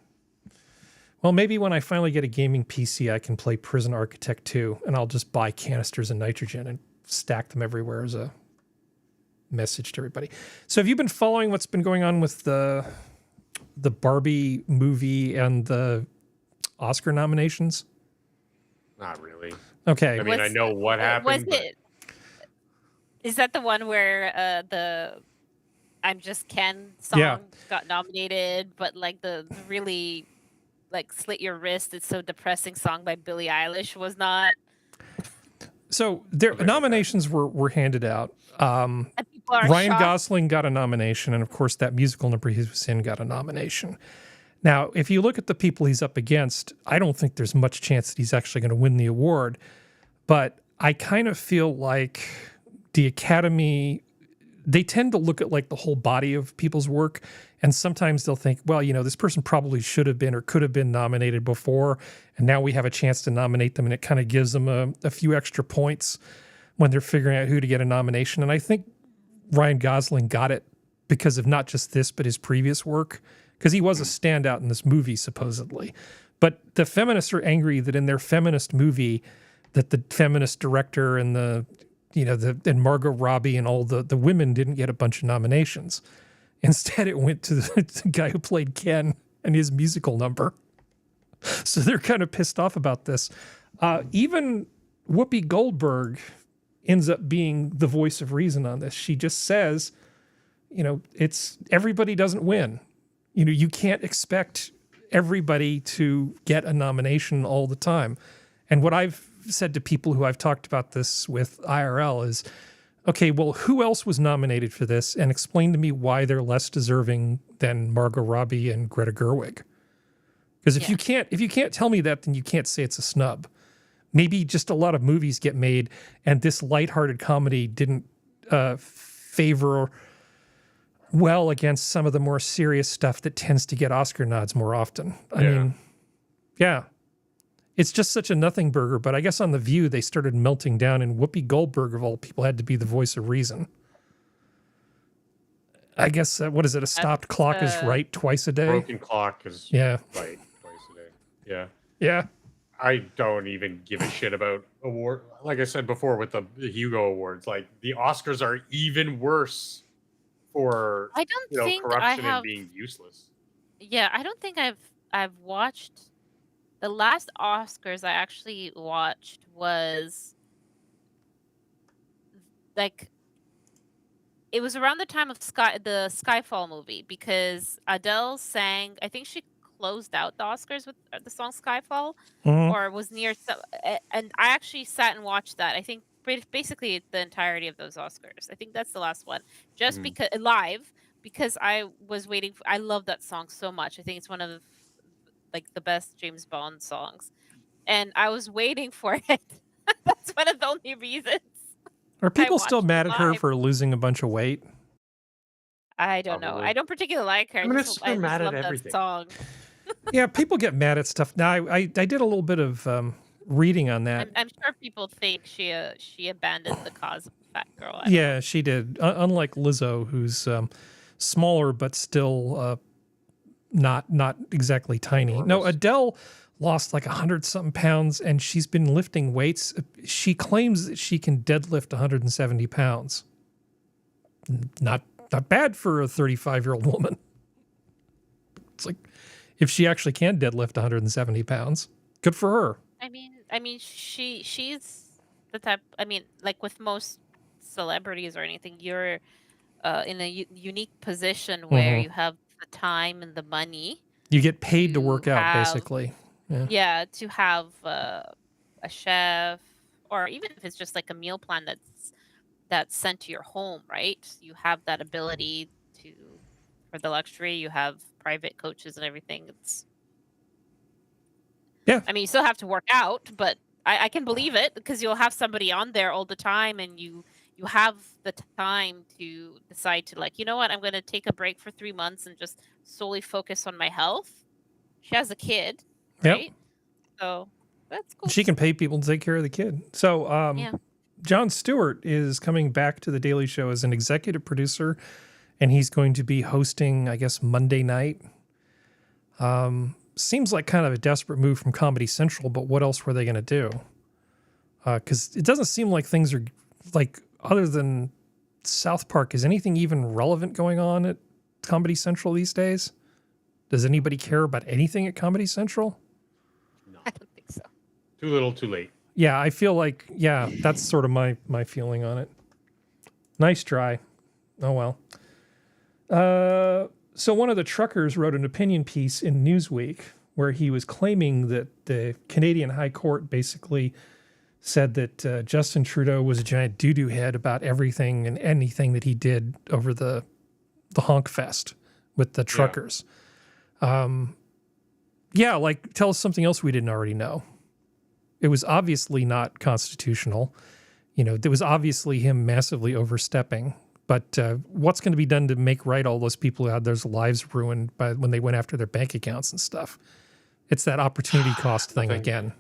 Well, maybe when I finally get a gaming PC, I can play Prison Architect 2, and I'll just buy canisters of nitrogen and stack them everywhere as a message to everybody. So have you been following what's been going on with the the Barbie movie and the Oscar nominations? Not really. Okay. I mean, I know what happened. Was it? Is that the one where the "I'm Just Ken" song got nominated, but like the really like "Slit Your Wrist" It's So Depressing song by Billie Eilish was not? So their nominations were handed out. And people are Ryan shocked. Gosling got a nomination, and of course that musical number he was in got a nomination. Now, if you look at the people he's up against, I don't think there's much chance that he's actually going to win the award. But I kind of feel like the Academy, they tend to look at like the whole body of people's work, and sometimes they'll think, well, you know, this person probably should have been or could have been nominated before, and now we have a chance to nominate them, and it kind of gives them a few extra points when they're figuring out who to get a nomination. And I think Ryan Gosling got it because of not just this, but his previous work, because he was a standout in this movie, supposedly. But the feminists are angry that in their feminist movie, that the feminist director and and Margot Robbie and all the women didn't get a bunch of nominations. Instead, it went to the guy who played Ken and his musical number. So they're kind of pissed off about this. Even Whoopi Goldberg ends up being the voice of reason on this. She just says, it's everybody doesn't win. You can't expect everybody to get a nomination all the time. And what I've said to people who I've talked about this with IRL is, okay, well, who else was nominated for this? And explain to me why they're less deserving than Margot Robbie and Greta Gerwig. Because if you can't tell me that, then you can't say it's a snub. Maybe just a lot of movies get made, and this lighthearted comedy didn't favor well against some of the more serious stuff that tends to get Oscar nods more often. I mean, it's just such a nothing burger, but I guess on The View, they started melting down, and Whoopi Goldberg, of all people, had to be the voice of reason. I guess, what is it, a stopped clock is right twice a day? Broken clock is right twice a day. Yeah. Yeah. I don't even give a shit about award. Like I said before with the Hugo Awards, like the Oscars are even worse for I don't think corruption and being useless. Yeah, I don't think I've watched the last Oscars I actually watched was like it was around the time of the Skyfall movie, because Adele sang, I think she closed out the Oscars with the song Skyfall, or was near and I actually sat and watched that. I think basically the entirety of those Oscars. I think that's the last one, just because live, because I was waiting I love that song so much. I think it's one of like the best James Bond songs, and I was waiting for it. That's one of the only reasons. Are people still mad at her for losing a bunch of weight? I don't know. I don't particularly like her. I just mad at love everything. That song. Yeah, people get mad at stuff. Now, I did a little bit of reading on that. I'm sure people think she abandoned the cause of the fat girl. Yeah, she did. Unlike Lizzo, who's smaller but still not exactly tiny. No, Adele lost like 100-something pounds, and she's been lifting weights. She claims that she can deadlift 170 pounds. Not bad for a 35-year-old woman. It's like, if she actually can deadlift 170 pounds, good for her. I mean, she's the type. I mean, like with most celebrities or anything, you're in a unique position where you have the time and the money. You get paid to work out, basically. Yeah, to have a chef, or even if it's just like a meal plan that's sent to your home, right? You have that ability for the luxury. You have private coaches and everything. I mean, you still have to work out, but I can believe it, because you'll have somebody on there all the time, and you have the time to decide to, like, you know what, I'm going to take a break for 3 months and just solely focus on my health. She has a kid, right? So that's cool. She can pay people to take care of the kid. So Jon Stewart is coming back to The Daily Show as an executive producer, and he's going to be hosting, I guess, Monday night. Seems like kind of a desperate move from Comedy Central, but what else were they going to do? Because it doesn't seem like things are, like, other than South Park, is anything even relevant going on at Comedy Central these days? Does anybody care about anything at Comedy Central? No. I don't think so. Too little, too late. Yeah, I feel like, yeah, that's sort of my feeling on it. Nice try. Oh, well. So one of the truckers wrote an opinion piece in Newsweek where he was claiming that the Canadian High Court basically said that Justin Trudeau was a giant doo-doo head about everything and anything that he did over the honk fest with the truckers. Yeah, like, tell us something else we didn't already know. It was obviously not constitutional. You know, there was obviously him massively overstepping. But what's going to be done to make right all those people who had their lives ruined by when they went after their bank accounts and stuff? It's that opportunity cost thing again.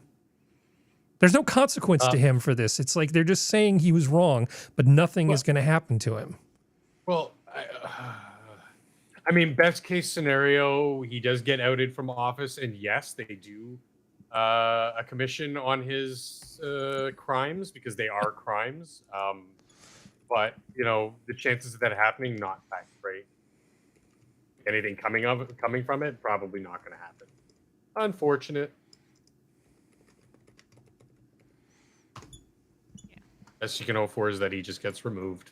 There's no consequence to him for this. It's like they're just saying he was wrong, but nothing is going to happen to him. Well, I mean, best case scenario, he does get outed from office, and yes, they do a commission on his crimes because they are crimes. But you know, the chances of that happening, not that great. Anything coming from it, probably not going to happen. Unfortunate. Best you can hope for is that he just gets removed.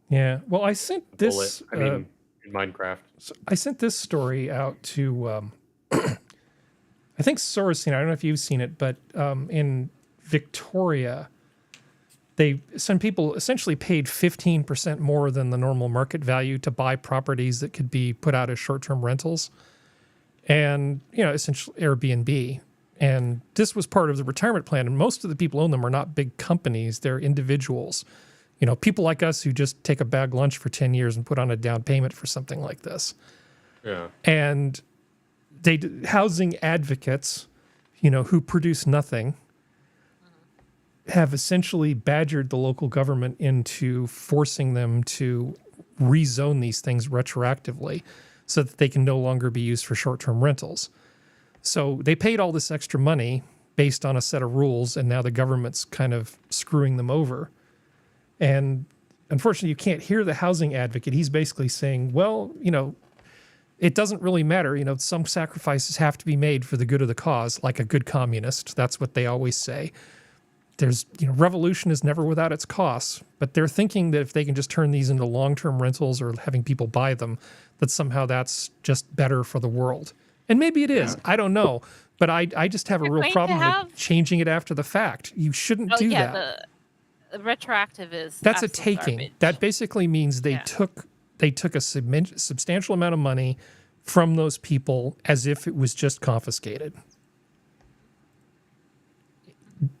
Yeah. Well, I sent this. I mean, in Minecraft. So I sent this story out to. I think Sora's seen it. I don't know if you've seen it, but in Victoria, some people essentially paid 15% more than the normal market value to buy properties that could be put out as short-term rentals, and essentially Airbnb. And this was part of the retirement plan. And most of the people who own them are not big companies; they're individuals. People like us who just take a bag lunch for 10 years and put on a down payment for something like this. Yeah. And housing advocates, who produce nothing, have essentially badgered the local government into forcing them to rezone these things retroactively so that they can no longer be used for short-term rentals. So they paid all this extra money based on a set of rules, and now the government's kind of screwing them over. And unfortunately, you can't hear the housing advocate. He's basically saying, well, it doesn't really matter. Some sacrifices have to be made for the good of the cause, like a good communist. That's what they always say. There's, revolution is never without its costs, but they're thinking that if they can just turn these into long-term rentals or having people buy them, that somehow that's just better for the world. And maybe it is. I don't know. But I just have a real problem with changing it after the fact. You shouldn't do that. The retroactive is that's a taking. Garbage. That basically means they took a substantial amount of money from those people as if it was just confiscated.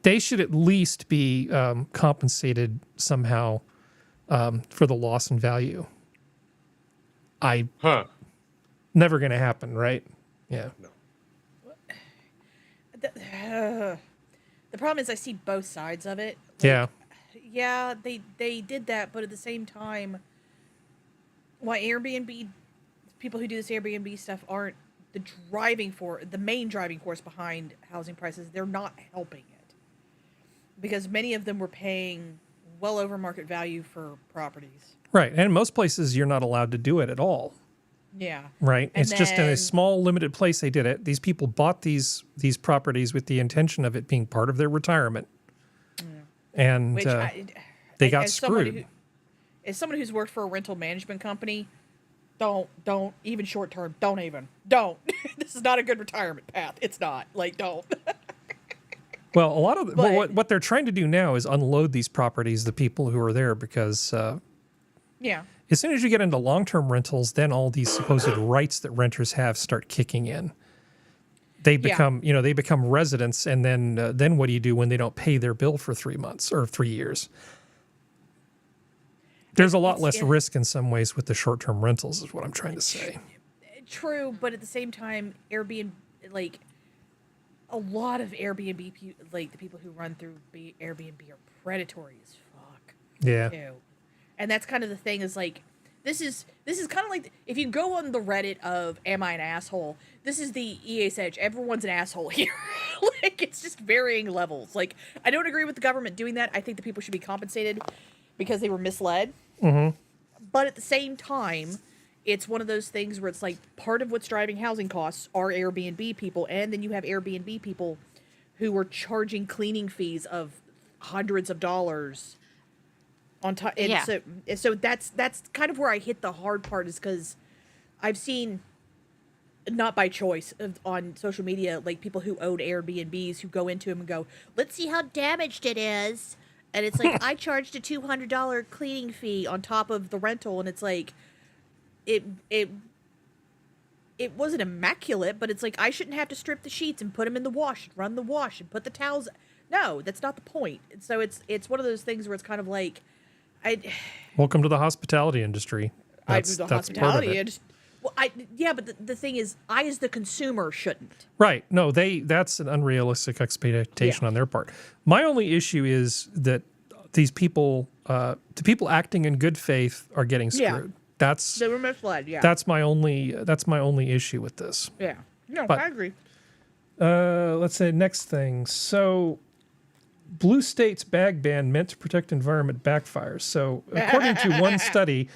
They should at least be compensated somehow for the loss in value. Never going to happen, right? Yeah. No. The problem is I see both sides of it. Yeah, they did that, but at the same time, why Airbnb, people who do this Airbnb stuff aren't the main driving force behind housing prices. They're not helping it. Because many of them were paying well over market value for properties. Right, and in most places you're not allowed to do it at all. Yeah. Right. It's just in a small, limited place they did it. These people bought these properties with the intention of it being part of their retirement. And they got screwed. As someone who's worked for a rental management company, don't even short term. Don't. This is not a good retirement path. It's not. Don't. Well, a lot of what they're trying to do now is unload these properties, the people who are there, because as soon as you get into long-term rentals, then all these supposed rights that renters have start kicking in. They become, they become residents, and then what do you do when they don't pay their bill for 3 months or 3 years? There's a lot less risk in some ways with the short-term rentals, is what I'm trying to say. True, but at the same time, Airbnb, a lot of Airbnb, the people who run through Airbnb are predatory as fuck. Yeah. Too. And that's kind of the thing is this is kind of like if you go on the Reddit of "Am I an asshole?" This is the EA's edge. Everyone's an asshole here. It's just varying levels. I don't agree with the government doing that. I think the people should be compensated because they were misled. Mm-hmm. But at the same time, it's one of those things where it's like part of what's driving housing costs are Airbnb people, and then you have Airbnb people who are charging cleaning fees of hundreds of dollars on top. And Yeah. so that's kind of where I hit the hard part, is because I've seen, not by choice, on social media, like people who own Airbnbs who go into them and go, let's see how damaged it is. And it's like, I charged a $200 cleaning fee on top of the rental, and it's like, it wasn't immaculate, but it's like, I shouldn't have to strip the sheets and put them in the wash and run the wash and put the towels. No, that's not the point. And so it's one of those things where it's kind of like, Welcome to the hospitality industry. That's the part of hospitality. it. But the thing is, I as the consumer shouldn't. Right. No, that's an unrealistic expectation on their part. My only issue is that these people, the people acting in good faith, are getting screwed. That's They were misled. Yeah. that's my only issue with this. yeah. No, but- I agree. Let's say next thing. So, blue state's bag ban meant to protect environment backfires. So, according to one study,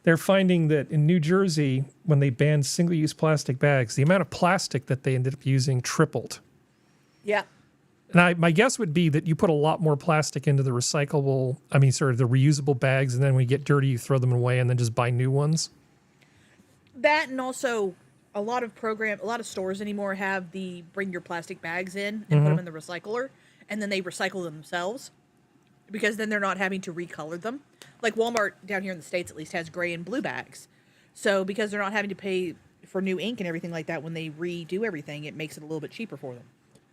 they're finding that in New Jersey, when they banned single-use plastic bags, the amount of plastic that they ended up using tripled. Yeah. And my guess would be that you put a lot more plastic into the the reusable bags, and then when you get dirty, you throw them away and then just buy new ones. That, and also a lot of stores anymore have the bring your plastic bags in and put them in the recycler, and then they recycle them themselves, because then they're not having to recolor them. Like Walmart down here in the States at least has gray and blue bags. So because they're not having to pay for new ink and everything like that when they redo everything, it makes it a little bit cheaper for them.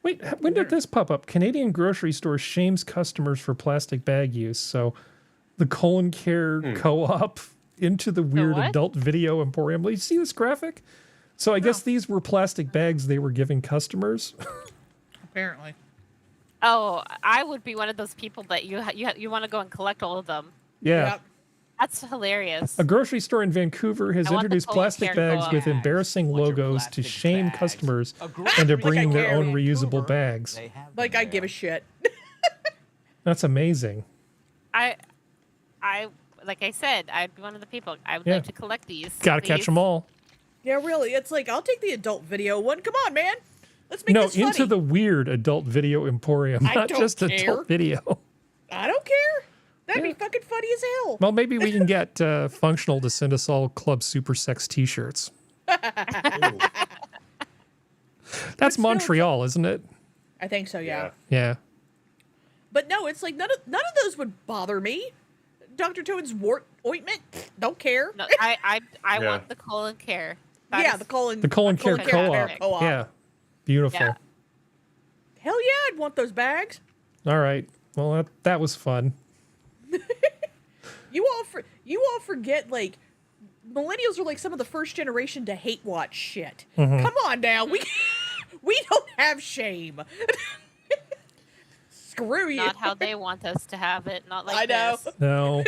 Wait, when did this pop up? Canadian grocery store shames customers for plastic bag use. So the Colon Care Co-op into the weird what? adult video emporium. You see this graphic? So I guess these were plastic bags they were giving customers. Apparently. Oh, I would be one of those people that you want to go and collect all of them. Yeah. Yep. That's hilarious. A grocery store in Vancouver has I want the introduced Colon plastic Care bags Co-op. with embarrassing What's your logos to plastic shame bags? customers A into grocery bringing their care. own reusable Vancouver, bags. they have them Like, I there. give a shit. That's amazing. I like I said, I'd be one of the people. I would Yeah. like to collect these. Got to catch please. them all. Yeah, really. It's like, I'll take the adult video one. Come on, man. Let's make No, this funny. into the weird adult video emporium, I not don't just care. adult video. I don't care. That'd Yeah. be fucking funny as hell. Well, maybe we can get Functional to send us all Club Super Sex t-shirts. That's still, Montreal, isn't it? I think so, yeah. Yeah. But no, it's like none of those would bother me. Dr. Toad's wart ointment, don't care. No, I Yeah. want the Colon Care. That Yeah, is- the colon. The Colon Care Care Co-op. Co-op. Yeah. Beautiful. Yeah. Hell yeah, I'd want those bags. All right. Well, that was fun. You all forget, like, millennials are like some of the first generation to hate watch shit. Mm-hmm. Come on now, we don't have shame. Screw you. Not how they want us to have it. Not like I know. this. No.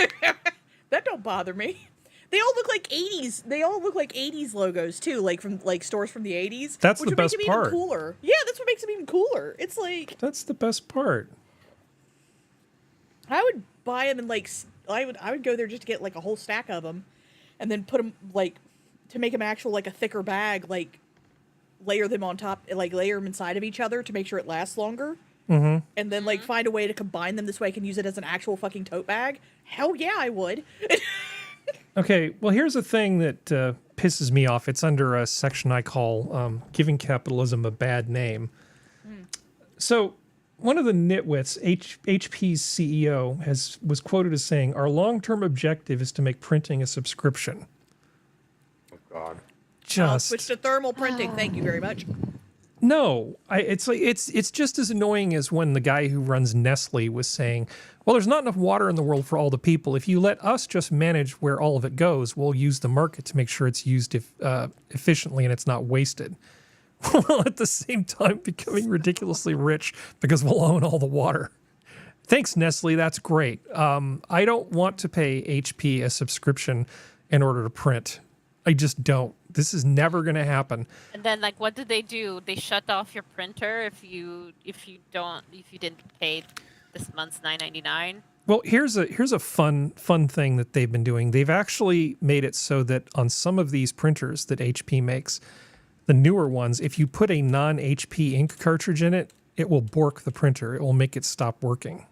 That don't bother me. They all look like 80s. They all look like 80s logos too, like from like stores from the 80s. That's which the would make best them part. Even cooler. Yeah, that's what makes them even cooler. It's like That's the best part. I would buy them and like I would go there just to get like a whole stack of them, and then put them like to make them actual like a thicker bag, like layer them on top, like layer them inside of each other to make sure it lasts longer. Mm-hmm. And then like find a way to combine them this way I can use it as an actual fucking tote bag. Hell yeah, I would. Okay, well, here's a thing that pisses me off. It's under a section I call giving capitalism a bad name. So one of the nitwits, HP's CEO, was quoted as saying, "Our long-term objective is to make printing a subscription." Oh God. I'll switch to thermal printing. Thank you very much. No, it's just as annoying as when the guy who runs Nestle was saying, "Well, there's not enough water in the world for all the people. If you let us just manage where all of it goes, we'll use the market to make sure it's used efficiently and it's not wasted." While at the same time becoming ridiculously rich because we'll own all the water. Thanks, Nestle. That's great. I don't want to pay HP a subscription in order to print. I just don't. This is never going to happen. And then, like, what do? They shut off your printer if you didn't pay this month's $9.99. Well, here's a fun thing that they've been doing. They've actually made it so that on some of these printers that HP makes, the newer ones, if you put a non-HP ink cartridge in it, it will bork the printer. It will make it stop working.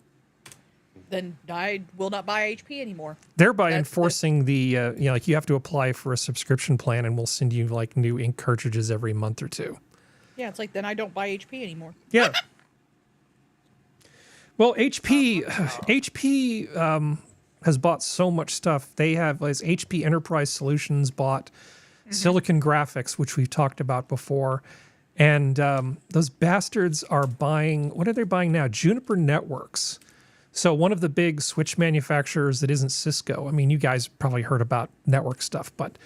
Then I will not buy HP anymore. Thereby enforcing the, like you have to apply for a subscription plan and we'll send you like new ink cartridges every month or two. Yeah, it's like then I don't buy HP anymore. Yeah. Well, HP has bought so much stuff. They have, as HP Enterprise Solutions bought Silicon Graphics, which we've talked about before. And those bastards are buying, what are they buying now? Juniper Networks. So one of the big switch manufacturers that isn't Cisco. I mean, you guys probably heard about network stuff, but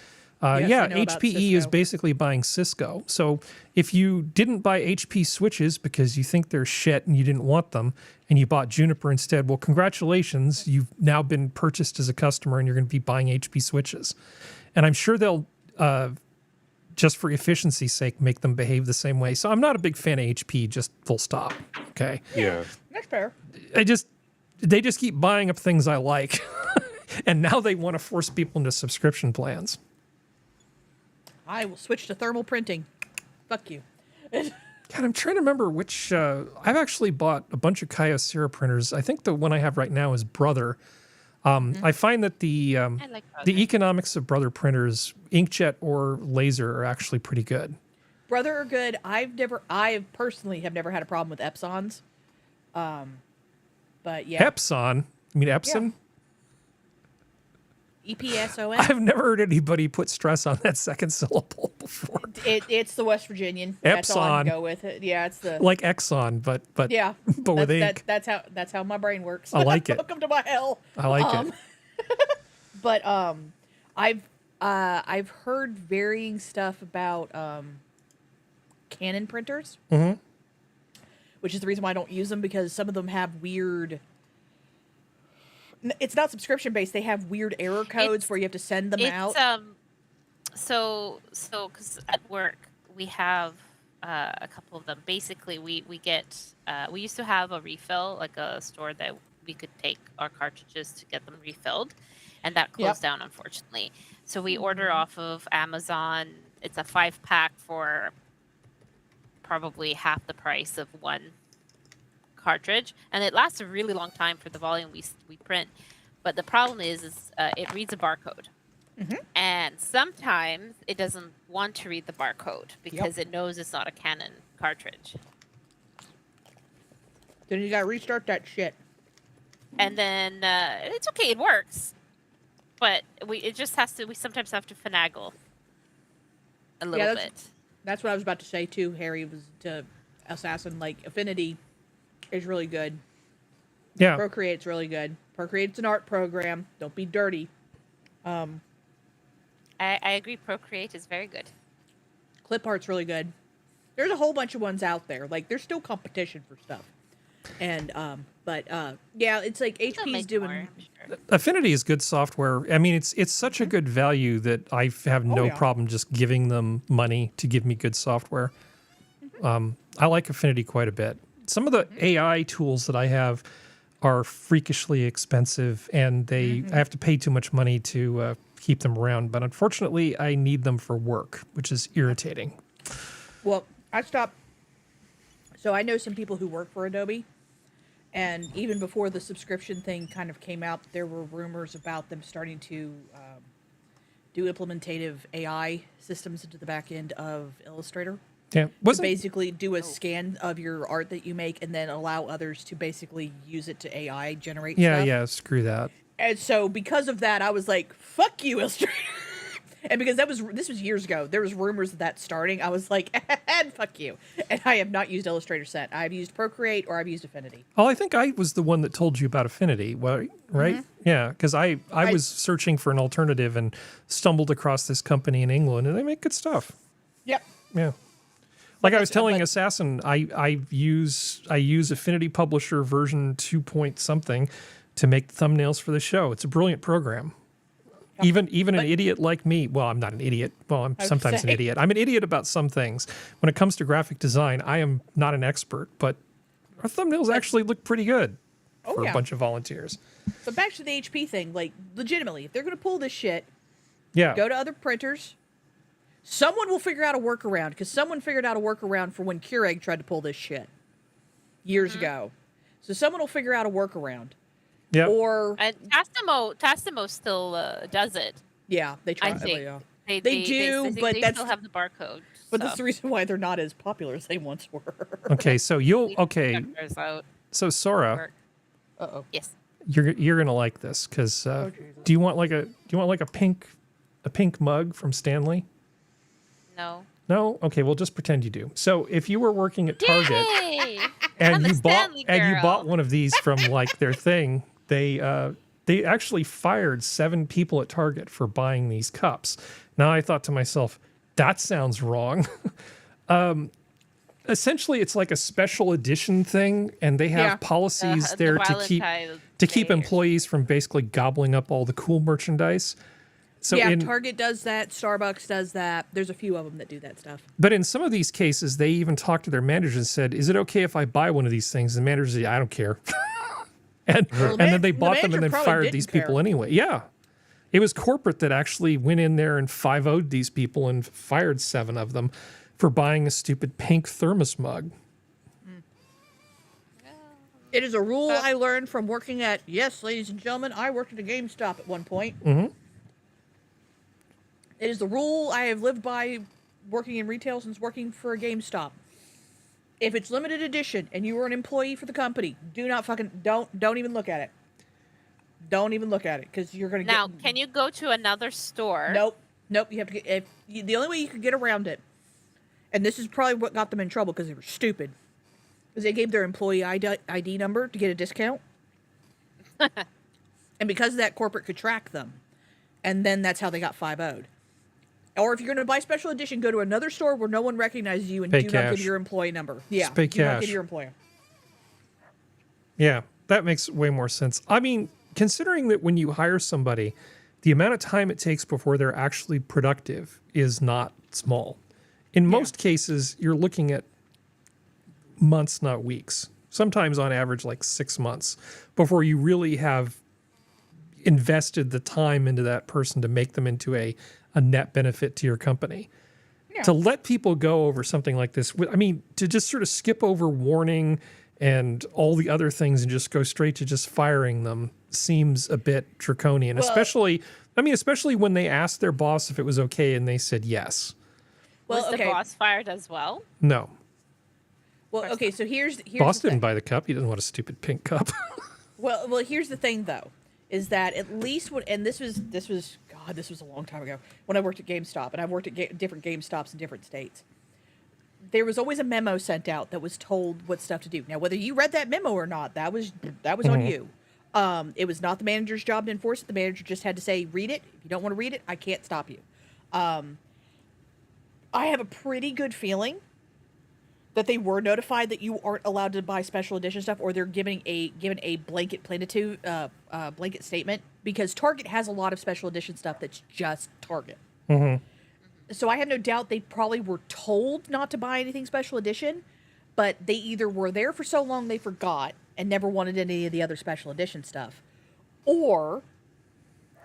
Yes, HPE is basically buying Cisco. So if you didn't buy HP switches because you think they're shit and you didn't want them, and you bought Juniper instead, well, congratulations. You've now been purchased as a customer and you're going to be buying HP switches. And I'm sure they'll, just for efficiency's sake, make them behave the same way. So I'm not a big fan of HP, just full stop. Okay. Yeah. That's fair. They just keep buying up things I like. And now they want to force people into subscription plans. I will switch to thermal printing. Fuck you. God, I'm trying to remember which. I've actually bought a bunch of Kyocera printers. I think the one I have right now is Brother. I find that the economics of Brother printers, inkjet or laser, are actually pretty good. Brother are good. I personally have never had a problem with Epsons. But yeah. Epson? You mean Epson? EPSON. I've never heard anybody put stress on that second syllable before. It's the West Virginian. Epson. That's all I can go with it. Yeah, it's the like Exxon, but yeah, but with ink. That's how my brain works. I like it. Welcome to my hell. I like it. But I've heard varying stuff about Canon printers, which is the reason why I don't use them, because some of them have weird. It's not subscription based. They have weird error codes where you have to send them out. So because at work we have a couple of them. Basically, we get we used to have a refill, like a store that we could take our cartridges to get them refilled, and that closed down, unfortunately. So we order off of Amazon. It's a 5-pack for probably half the price of one cartridge, and it lasts a really long time for the volume we print. But the problem is it reads a barcode, and sometimes it doesn't want to read the barcode because it knows it's not a Canon cartridge. Then you gotta restart that shit. And then it's okay, it works, but we sometimes have to finagle a little bit. That's what I was about to say too, Harry, was to Assassin, like Affinity is really good. Yeah. Procreate's really good. Procreate's an art program. Don't be dirty. I agree. Procreate is very good. Clip art's really good. There's a whole bunch of ones out there. Like, there's still competition for stuff. And yeah, it's like HP's doing more, sure. Affinity is good software. I mean, it's such a good value that I have no problem just giving them money to give me good software. I like Affinity quite a bit. Some of the AI tools that I have are freakishly expensive, and I have to pay too much money to keep them around. But unfortunately, I need them for work, which is irritating. Well, I stopped. So I know some people who work for Adobe, and even before the subscription thing kind of came out, there were rumors about them starting to do implementative AI systems into the back end of Illustrator. Yeah, to basically do a scan of your art that you make and then allow others to basically use it to AI generate stuff. Yeah, screw that. And so because of that, I was like, fuck you, Illustrator. And because this was years ago, there was rumors of that starting. I was like, and fuck you. And I have not used Illustrator Set. I've used Procreate or I've used Affinity. Oh, I think I was the one that told you about Affinity, right? Yeah, because I was searching for an alternative and stumbled across this company in England, and they make good stuff. Yep. Yeah. Like I was telling Assassin, I use Affinity Publisher version 2 point something to make the thumbnails for the show. It's a brilliant program. Even an idiot like me, well, I'm not an idiot. Well, I'm sometimes an idiot. I'm an idiot about some things. When it comes to graphic design, I am not an expert, but our thumbnails actually look pretty good. Oh, for yeah. a bunch of volunteers. But back to the HP thing, like, legitimately, if they're going to pull this shit, Yeah. go to other printers. Someone will figure out a workaround, because someone figured out a workaround for when Keurig tried to pull this shit years ago. So someone will figure out a workaround. Yeah. Or And Tastimo still does it. yeah, they try. I think They do, but they that's still have the barcode. But that's the reason why they're not as popular as they once were. Okay, so So Sora, Yes. you're gonna like this because do you want like a pink mug from Stanley? No. No? Okay, well just pretend you do. So if you were working at Target Yay! and I'm a you Stanley girl. bought one of these from like their thing, they actually fired 7 people at Target for buying these cups. Now I thought to myself, that sounds wrong. Essentially it's like a special edition thing, and they have policies there to keep employees from basically gobbling up all the cool merchandise. So Target does that. Starbucks does that. There's a few of them that do that stuff. But in some of these cases, they even talked to their managers and said, "Is it okay if I buy one of these things?" And the manager said, "I don't care." and then they bought them and then fired these people anyway. Yeah, it was corporate that actually went in there and 5-0'd these people and fired 7 of them for buying a stupid pink thermos mug. It is a rule I learned from working at, yes, ladies and gentlemen, I worked at a GameStop at one point. Mm-hmm. It is the rule I have lived by working in retail since working for a GameStop. If it's limited edition and you are an employee for the company, don't even look at it. Don't even look at it, because you're going to get... Now, can you go to another store? Nope. You have to get... the only way you could get around it, and this is probably what got them in trouble because they were stupid, is they gave their employee ID number to get a discount. And because of that, corporate could track them. And then that's how they got 5-0'd. Or if you're going to buy special edition, go to another store where no one recognizes you and pay do cash. not give your employee number. Yeah, Just pay do not cash. give your employer. Yeah, that makes way more sense. I mean, considering that when you hire somebody, the amount of time it takes before they're actually productive is not small. In most cases, you're looking at months, not weeks. Sometimes on average, like 6 months before you really have invested the time into that person to make them into a net benefit to your company. Yeah. To let people go over something like this, I mean, to just sort of skip over warning and all the other things and just go straight to just firing them seems a bit draconian, especially when they asked their boss if it was okay and they said yes. Was the boss fired as well? No. Well, okay, so here's boss didn't buy the cup. He doesn't want a stupid pink cup. well, here's the thing though, is that at least this was a long time ago when I worked at GameStop, and I worked at different GameStops in different states. There was always a memo sent out that was told what stuff to do. Now, whether you read that memo or not, that was on you. It was not the manager's job to enforce it. The manager just had to say, read it. If you don't want to read it, I can't stop you. I have a pretty good feeling that they were notified that you aren't allowed to buy special edition stuff, or they're given a blanket blanket statement, because Target has a lot of special edition stuff that's just Target. Mm-hmm. So I have no doubt they probably were told not to buy anything special edition, but they either were there for so long they forgot and never wanted any of the other special edition stuff, or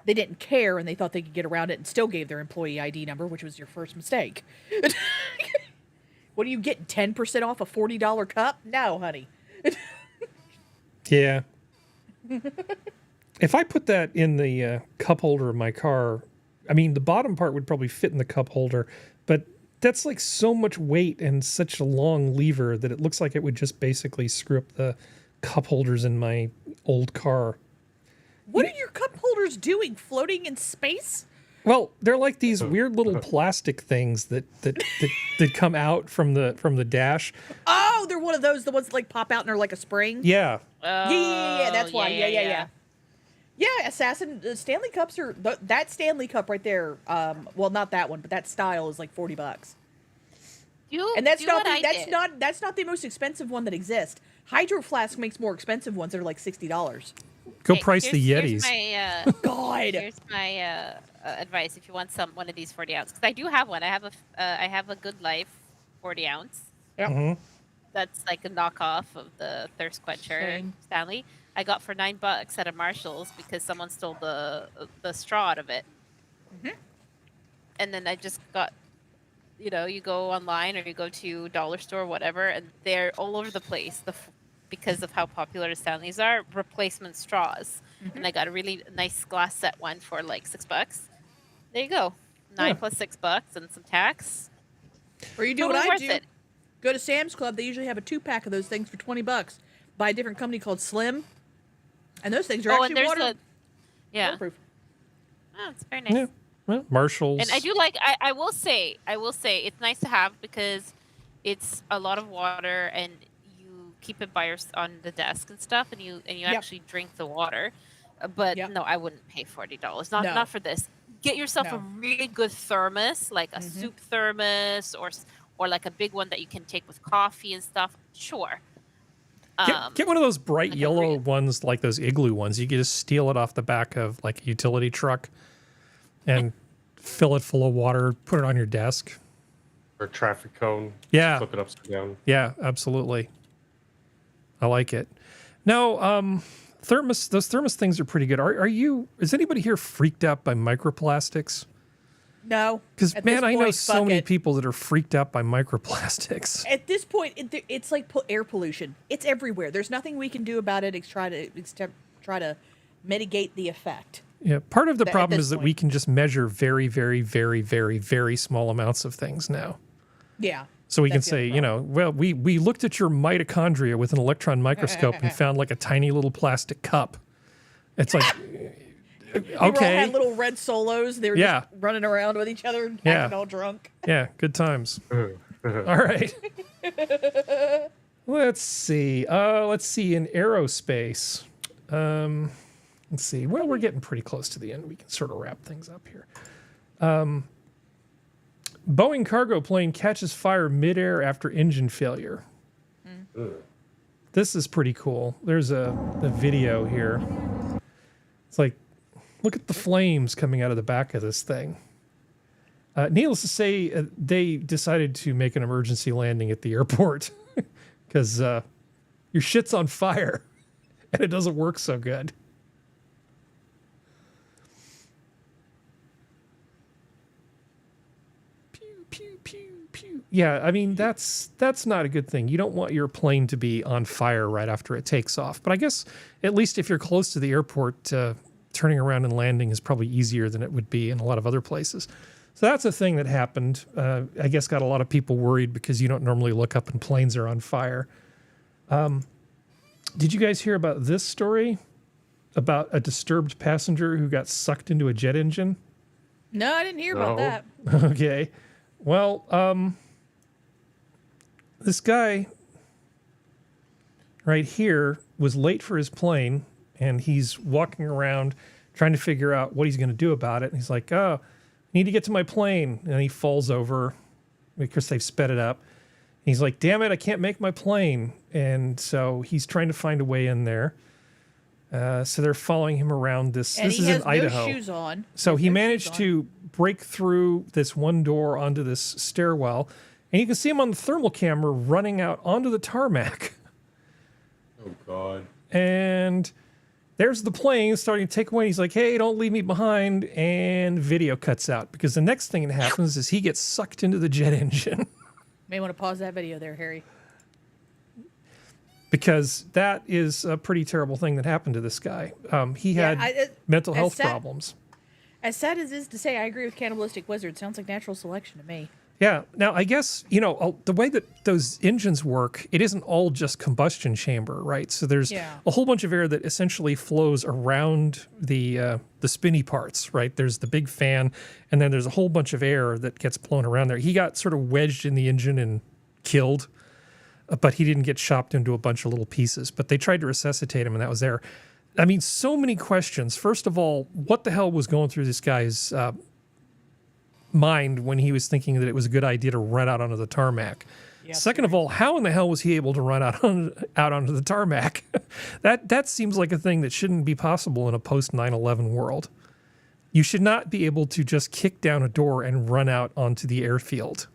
they didn't care and they thought they could get around it and still gave their employee ID number, which was your first mistake. What are you getting, 10% off a $40 cup? No, honey. Yeah. If I put that in the cup holder of my car, I mean, the bottom part would probably fit in the cup holder, but that's like so much weight and such a long lever that it looks like it would just basically screw up the cup holders in my old car. What are your cup holders doing? Floating in space? Well, they're like these weird little plastic things that come out from the dash. Oh, they're one of those, the ones that like pop out and are like a spring? Yeah. Yeah, that's why. Yeah. Yeah, Assassin Stanley Cups are that Stanley Cup right there. Well, not that one, but that style is like $40. And that's not the most expensive one that exists. Hydro Flask makes more expensive ones that are like $60. Go price the Yetis. God. Here's my advice if you want one of these 40 ounce, because I do have one. I have a Good Life 40 ounce. Yep. Mm-hmm. That's like a knockoff of the Thirst Quencher Stanley. I got for $9 at a Marshall's because someone stole the straw out of it. And then I just got, you know, you go online or you go to dollar store, whatever, and they're all over the place. Because of how popular the Stanleys are, replacement straws. And I got a really nice glass set one for like $6. There you go, 9 plus $6 and some tax. Or you do Totally what I worth do. it. Go to Sam's Club. They usually have a 2-pack of those things for $20. Buy a different company called Slim, and those things are actually waterproof. Oh, it's very nice. Yeah. Well, Marshalls. And I do like. I will say, it's nice to have because it's a lot of water and you keep it by on the desk and stuff, and you actually drink the water. But no, I wouldn't pay $40. Not for this. Get yourself a really good thermos, like a soup thermos, or like a big one that you can take with coffee and stuff. Sure. Get one of those bright yellow ones, like those igloo ones. You can just steal it off the back of like a utility truck and fill it full of water, put it on your desk. Or a traffic cone. Yeah. Flip it upside down. Yeah, absolutely. I like it. No, those thermos things are pretty good. Is anybody here freaked out by microplastics? No. Because, man, I know so many people that are freaked out by microplastics. At this point, it's like air pollution. It's everywhere. There's nothing we can do about it except try to mitigate the effect. Yeah, part of the problem is that we can just measure very, very, very, very, very small amounts of things now. Yeah. So we can say, you know, well, we looked at your mitochondria with an electron microscope and found like a tiny little plastic cup. It's like... Okay. All had little red solos. They were just running around with each other, acting all drunk. Yeah, good times. All right. Let's see. In aerospace. Let's see. Well, we're getting pretty close to the end. We can sort of wrap things up here. Boeing cargo plane catches fire midair after engine failure. This is pretty cool. There's a video here. It's like, look at the flames coming out of the back of this thing. Needless to say, they decided to make an emergency landing at the airport because your shit's on fire and it doesn't work so good. Pew, pew, pew, pew. Yeah, I mean, that's not a good thing. You don't want your plane to be on fire right after it takes off. But I guess at least if you're close to the airport, turning around and landing is probably easier than it would be in a lot of other places. So that's a thing that happened. I guess got a lot of people worried because you don't normally look up and planes are on fire. Did you guys hear about this story about a disturbed passenger who got sucked into a jet engine? No, I didn't hear about that. Okay. Well, this guy right here was late for his plane. And he's walking around trying to figure out what he's going to do about it. And he's like, oh, I need to get to my plane. And he falls over because they've sped it up. And he's like, damn it, I can't make my plane. And so he's trying to find a way in there. So they're following him around this. And this is in Idaho. No shoes on. So he managed to break through this one door onto this stairwell. And you can see him on the thermal camera running out onto the tarmac. Oh, God. And... there's the plane starting to take away. He's like, hey, don't leave me behind. And video cuts out because the next thing that happens is he gets sucked into the jet engine. May want to pause that video there, Harry. Because that is a pretty terrible thing that happened to this guy. He had mental health problems. As sad as it is to say, I agree with Cannibalistic Wizard. Sounds like natural selection to me. Yeah. Now, I guess, you know, the way that those engines work, it isn't all just combustion chamber, right? So there's a whole bunch of air that essentially flows around the spinny parts, right? There's the big fan, and then there's a whole bunch of air that gets blown around there. He got sort of wedged in the engine and killed, but he didn't get chopped into a bunch of little pieces. But they tried to resuscitate him, and that was there. I mean, so many questions. First of all, what the hell was going through this guy's mind when he was thinking that it was a good idea to run out onto the tarmac? Second of all, how in the hell was he able to run out onto the tarmac? That seems like a thing that shouldn't be possible in a post 9/11 world. You should not be able to just kick down a door and run out onto the airfield.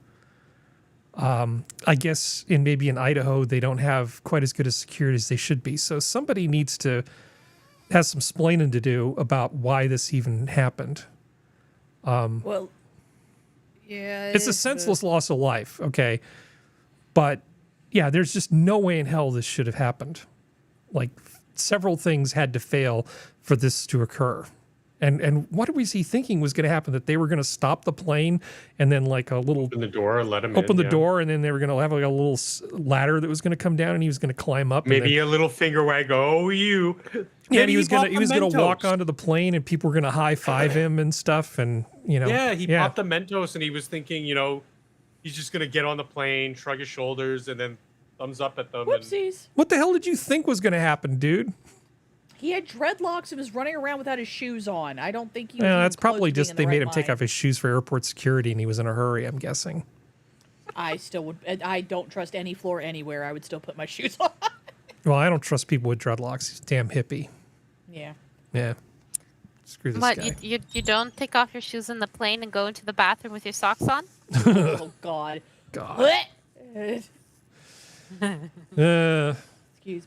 I guess maybe in Idaho, they don't have quite as good a security as they should be. So somebody needs to have some splaining to do about why this even happened. Well, yeah. It's a senseless loss of life, okay? But, yeah, there's just no way in hell this should have happened. Like, several things had to fail for this to occur. And what was he thinking was going to happen? That they were going to stop the plane and then like a little... Open the door, let him open in, the door, and then they were going to have like a little ladder that was going to come down, and he was going to climb up. Maybe a little finger wag. Oh, you. Yeah, and he was going to walk onto the plane, and people were going to high five him and stuff, and Yeah, he popped the Mentos, and he was thinking, he's just going to get on the plane, shrug his shoulders, and then thumbs up at them. Whoopsies. What the hell did you think was going to happen, dude? He had dreadlocks and was running around without his shoes on. I don't think he was. Yeah, even that's close probably to being just in they the made right him take line. off his shoes for airport security, and he was in a hurry, I'm guessing. I still would. I don't trust any floor anywhere. I would still put my shoes on. Well, I don't trust people with dreadlocks. He's a damn hippie. Yeah. Yeah. Screw this What, guy. you don't take off your shoes in the plane and go into the bathroom with your socks on? Oh God. God. Excuse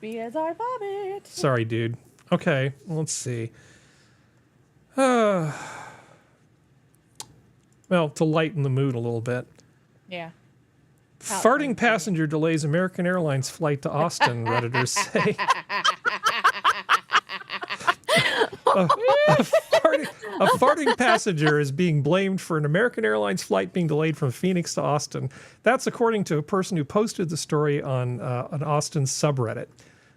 me as I vomit. Sorry, dude. Okay, let's see. Well, to lighten the mood a little bit. Yeah. Farting passenger delays American Airlines flight to Austin, Redditors say. A farting passenger is being blamed for an American Airlines flight being delayed from Phoenix to Austin. That's according to a person who posted the story on an Austin subreddit.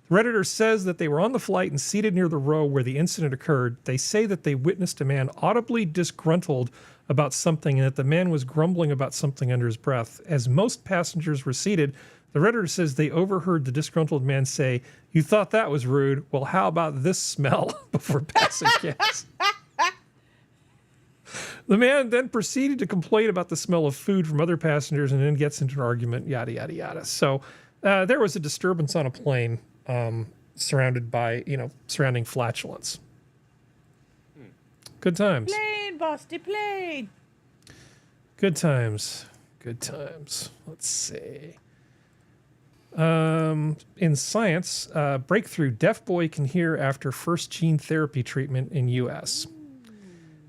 The Redditor says that they were on the flight and seated near the row where the incident occurred. They say that they witnessed a man audibly disgruntled about something and that the man was grumbling about something under his breath. As most passengers were seated, the Redditor says they overheard the disgruntled man say, "You thought that was rude? Well, how about this smell?" before passing gas. The man then proceeded to complain about the smell of food from other passengers and then gets into an argument, yada, yada, yada. So there was a disturbance on a plane surrounded by, surrounding flatulence. Good times. Plane, Bosty, plane. Good times. Good times. Let's see. In science, breakthrough, deaf boy can hear after first gene therapy treatment in U.S.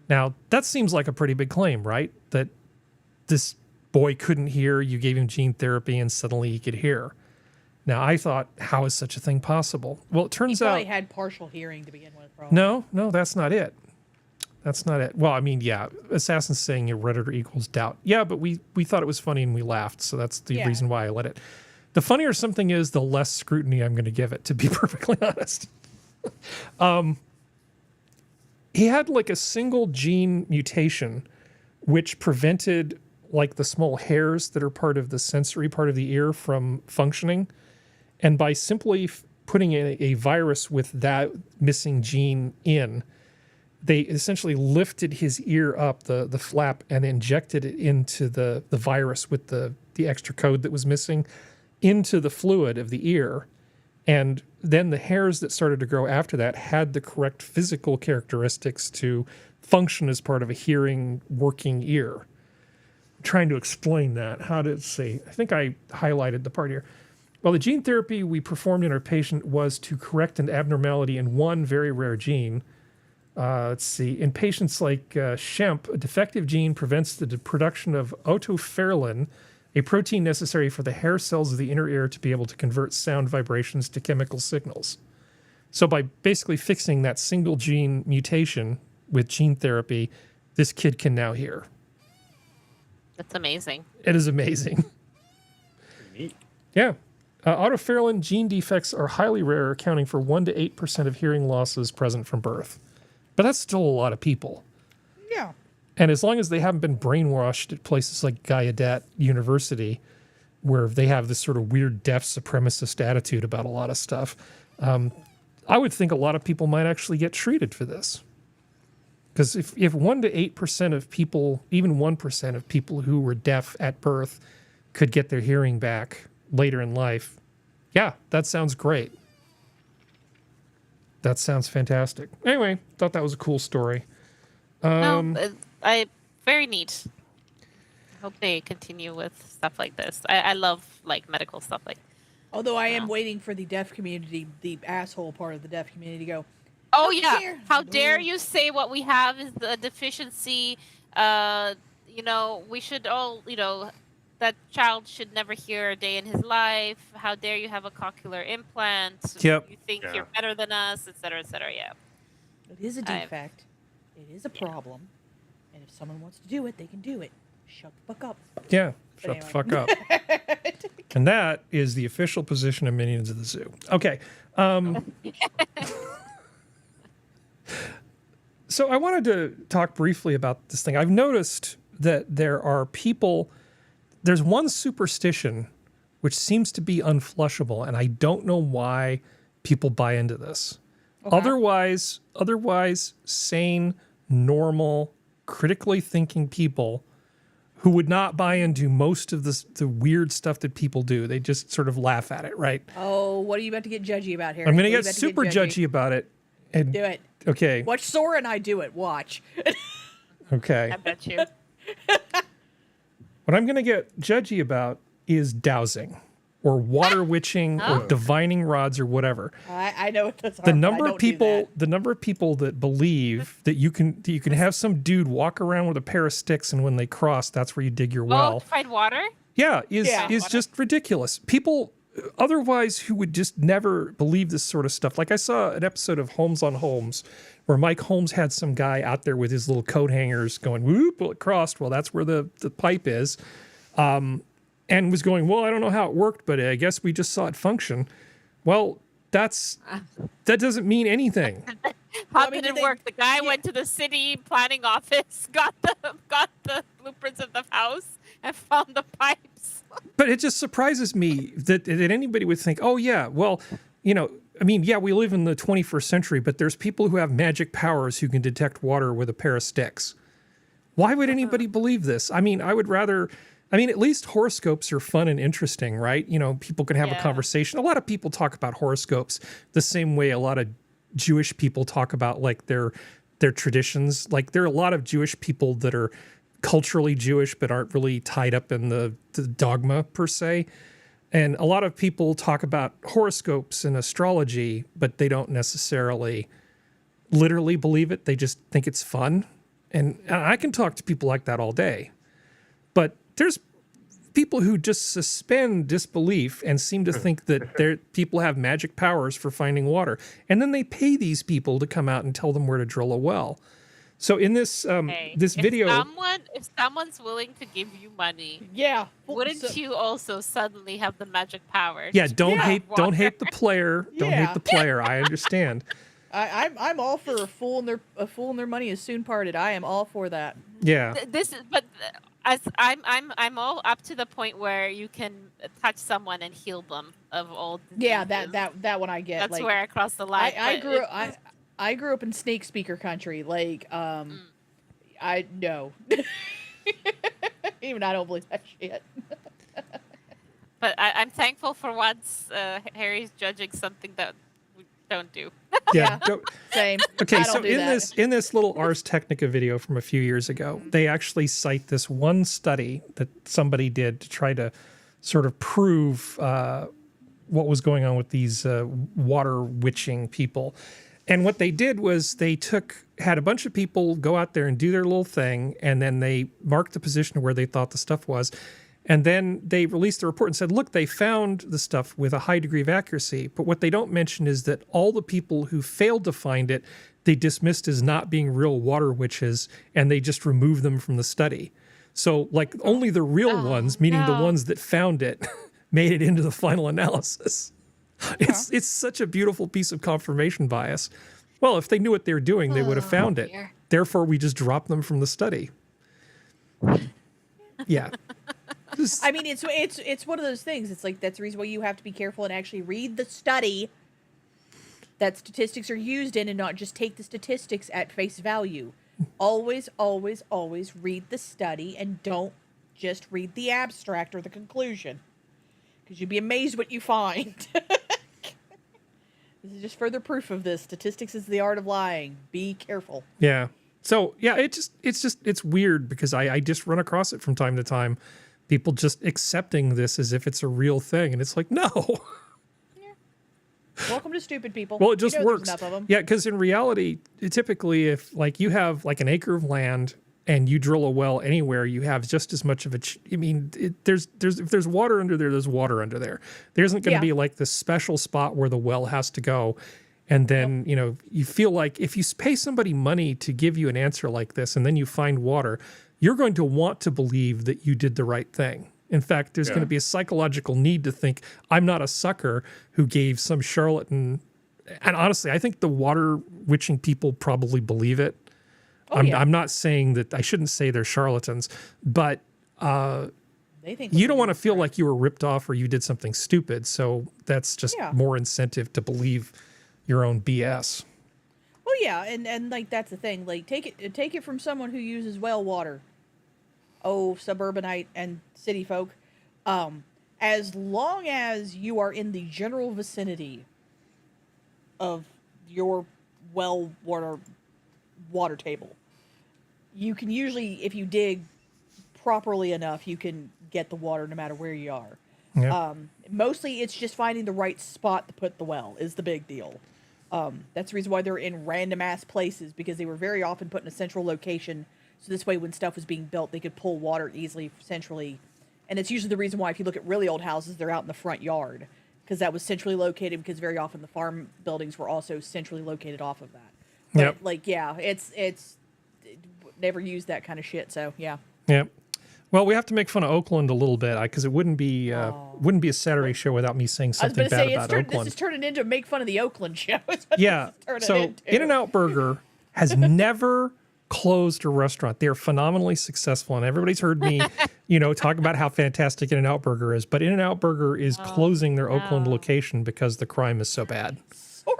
Now, that seems like a pretty big claim, right? That this boy couldn't hear, you gave him gene therapy, and suddenly he could hear. Now, I thought, how is such a thing possible? Well, it turns He out... probably had partial hearing to begin with, probably. No, that's not it. That's not it. Well, I mean, yeah, Assassin's saying Redditor equals doubt. Yeah, but we thought it was funny and we laughed, so that's the reason why I let it. The funnier something is, the less scrutiny I'm going to give it, to be perfectly honest. He had like a single gene mutation which prevented like the small hairs that are part of the sensory part of the ear from functioning. And by simply putting in a virus with that missing gene in, they essentially lifted his ear up, the flap, and injected it into the virus with the extra code that was missing into the fluid of the ear. And then the hairs that started to grow after that had the correct physical characteristics to function as part of a hearing working ear. I'm trying to explain that. How to say, I think I highlighted the part here. Well, the gene therapy we performed in our patient was to correct an abnormality in one very rare gene. Let's see. In patients like Shemp, a defective gene prevents the production of otoferlin, a protein necessary for the hair cells of the inner ear to be able to convert sound vibrations to chemical signals. So by basically fixing that single gene mutation with gene therapy, this kid can now hear. That's amazing. It is amazing. Neat. Yeah. Otoferlin gene defects are highly rare, accounting for 1 to 8% of hearing losses present from birth. But that's still a lot of people. Yeah. And as long as they haven't been brainwashed at places like Gallaudet University, where they have this sort of weird deaf supremacist attitude about a lot of stuff, I would think a lot of people might actually get treated for this. Because if 1 to 8% of people, even 1% of people who were deaf at birth could get their hearing back later in life, yeah, that sounds great. That sounds fantastic. Anyway, thought that was a cool story. No, very neat. hope they continue with stuff like this. I love like medical stuff like. Although I am waiting for the deaf community, the asshole part of the deaf community, to go. Oh yeah! How dare you say what we have is a deficiency? We should all, that child should never hear a day in his life. How dare you have a cochlear implant? Yep. You think you're better than us, et cetera, et cetera. Yeah. It is a defect. It is a problem. And if someone wants to do it, they can do it. Shut the fuck up. Yeah. Shut the fuck up. And that is the official position of Minions of the Zoo. Okay. So I wanted to talk briefly about this thing. I've noticed that there's one superstition which seems to be unflushable, and I don't know why people buy into this. Okay. Otherwise, sane, normal, critically thinking people who would not buy into most of the weird stuff that people do. They just sort of laugh at it, right? Oh, what are you about to get judgy about here? I'm going to get super judgy about it. And, do it. Okay. Watch Sora and I do it. Watch. Okay. I bet you. What I'm going to get judgy about is dowsing or water witching or divining rods or whatever. I know what those are. The number of people that believe that you can have some dude walk around with a pair of sticks, and when they cross, that's where you dig your well. To find water? Yeah, is just ridiculous. People otherwise who would just never believe this sort of stuff. Like I saw an episode of Holmes on Holmes where Mike Holmes had some guy out there with his little coat hangers going, whoop, well, it crossed. Well, that's where the pipe is. And was going, well, I don't know how it worked, but I guess we just saw it function. Well, that doesn't mean anything. How did it work? The guy went to the city planning office, got the blueprints of the house, and found the pipes. But it just surprises me that anybody would think, oh yeah, well, we live in the 21st century, but there's people who have magic powers who can detect water with a pair of sticks. Why would anybody believe this? I mean, at least horoscopes are fun and interesting, right? People can have a conversation. A lot of people talk about horoscopes the same way a lot of Jewish people talk about like their traditions. Like there are a lot of Jewish people that are culturally Jewish but aren't really tied up in the dogma per se. And a lot of people talk about horoscopes and astrology, but they don't necessarily literally believe it. They just think it's fun. And I can talk to people like that all day. But there's people who just suspend disbelief and seem to think that people have magic powers for finding water. And then they pay these people to come out and tell them where to drill a well. So in this video... If someone's willing to give you money, wouldn't you also suddenly have the magic powers? Yeah, don't hate the player. Don't hate the player. I understand. I'm all for a fool and their money is soon parted. I am all for that. Yeah. As I'm all up to the point where you can touch someone and heal them of old diseases. Yeah, that one I get. That's where I cross the line. I grew up in snake speaker country. I know. Even I don't believe that shit. But I'm thankful for once Harry's judging something that we don't do. Yeah. Same. Okay, so in this little Ars Technica video from a few years ago, they actually cite this one study that somebody did to try to sort of prove what was going on with these water witching people. And what they did was they had a bunch of people go out there and do their little thing, and then they marked the position where they thought the stuff was. And then they released the report and said, look, they found the stuff with a high degree of accuracy. But what they don't mention is that all the people who failed to find it, they dismissed as not being real water witches, and they just removed them from the study. So like only the real ones, meaning the ones that found it, made it into the final analysis. It's such a beautiful piece of confirmation bias. Well, if they knew what they were doing, they would have found it. Therefore, we just dropped them from the study. Yeah. I mean, it's one of those things. It's like that's the reason why you have to be careful and actually read the study that statistics are used in, and not just take the statistics at face value. Always, always, always read the study, and don't just read the abstract or the conclusion, because you'd be amazed what you find. This is just further proof of this. Statistics is the art of lying. Be careful. Yeah. So yeah, it's weird because I just run across it from time to time. People just accepting this as if it's a real thing, and it's like, no. Welcome to stupid people. Well, it just there's works. enough of them. Yeah, because in reality, typically, if like you have like an acre of land and you drill a well anywhere, you have just as much of a. I mean, if there's water under there, there's water under there. There isn't going to be like this special spot where the well has to go, and then you feel like if you pay somebody money to give you an answer like this, and then you find water, you're going to want to believe that you did the right thing. In fact, there's going to be a psychological need to think, I'm not a sucker who gave some charlatan. And honestly, I think the water witching people probably believe it. I'm not saying that, I shouldn't say they're charlatans, but They think you don't want to feel like you were ripped off or you did something stupid. So that's just more incentive to believe your own BS. Well, yeah, and like that's the thing. Like take it from someone who uses well water. Oh, suburbanite and city folk. As long as you are in the general vicinity of your well water table, you can usually, if you dig properly enough, you can get the water no matter where you are. Yeah. Mostly it's just finding the right spot to put the well is the big deal. That's the reason why they're in random ass places, because they were very often put in a central location. So this way, when stuff was being built, they could pull water easily centrally. And it's usually the reason why, if you look at really old houses, they're out in the front yard, because that was centrally located, because very often the farm buildings were also centrally located off of that. But like, yeah, it's never used that kind of shit. So yeah. Yep. Well, we have to make fun of Oakland a little bit, because it wouldn't be a Saturday show without me saying something bad about Oakland. This is turning into a make fun of the Oakland show. Yeah. So In-N-Out Burger has never closed a restaurant. They're phenomenally successful, and everybody's heard me, talk about how fantastic In-N-Out Burger is. But In-N-Out Burger is closing their Oakland location because the crime is so bad. Sora.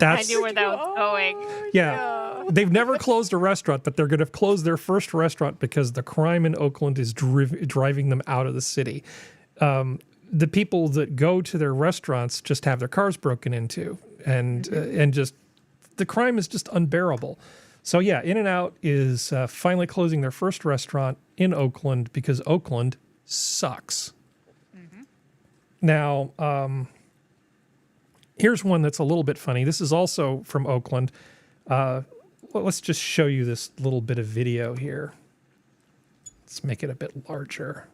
I knew where that was going. Yeah. They've never closed a restaurant, but they're going to close their first restaurant because the crime in Oakland is driving them out of the city. The people that go to their restaurants just have their cars broken into, and just the crime is just unbearable. So yeah, In-N-Out is finally closing their first restaurant in Oakland because Oakland sucks. Now, here's one that's a little bit funny. This is also from Oakland. Let's just show you this little bit of video here. Let's make it a bit larger.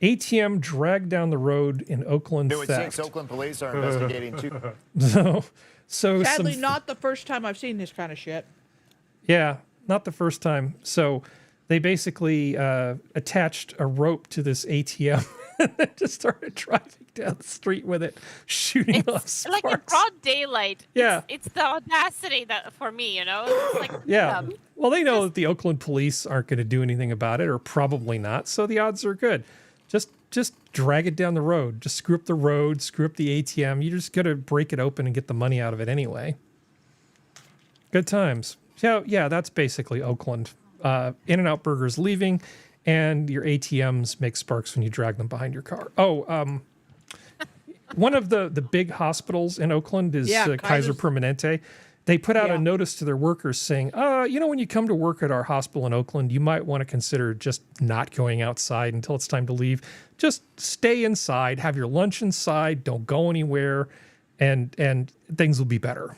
ATM dragged down the road in Oakland theft. It seems Oakland police are investigating too. So sadly, not the first time I've seen this kind of shit. Yeah, not the first time. So they basically attached a rope to this ATM and just started driving down the street with it, shooting off sparks. Like in broad daylight. Yeah. It's the audacity that for me, It's like, yeah. Well, they know that the Oakland police aren't going to do anything about it, or probably not, so the odds are good. Just drag it down the road. Just screw up the road, screw up the ATM. You just got to break it open and get the money out of it anyway. Good times. So, yeah, that's basically Oakland. In-N-Out Burger's leaving, and your ATMs make sparks when you drag them behind your car. Oh, one of the big hospitals in Oakland is Kaiser Permanente. They put out a notice to their workers saying, when you come to work at our hospital in Oakland, you might want to consider just not going outside until it's time to leave. Just stay inside, have your lunch inside, don't go anywhere, and things will be better.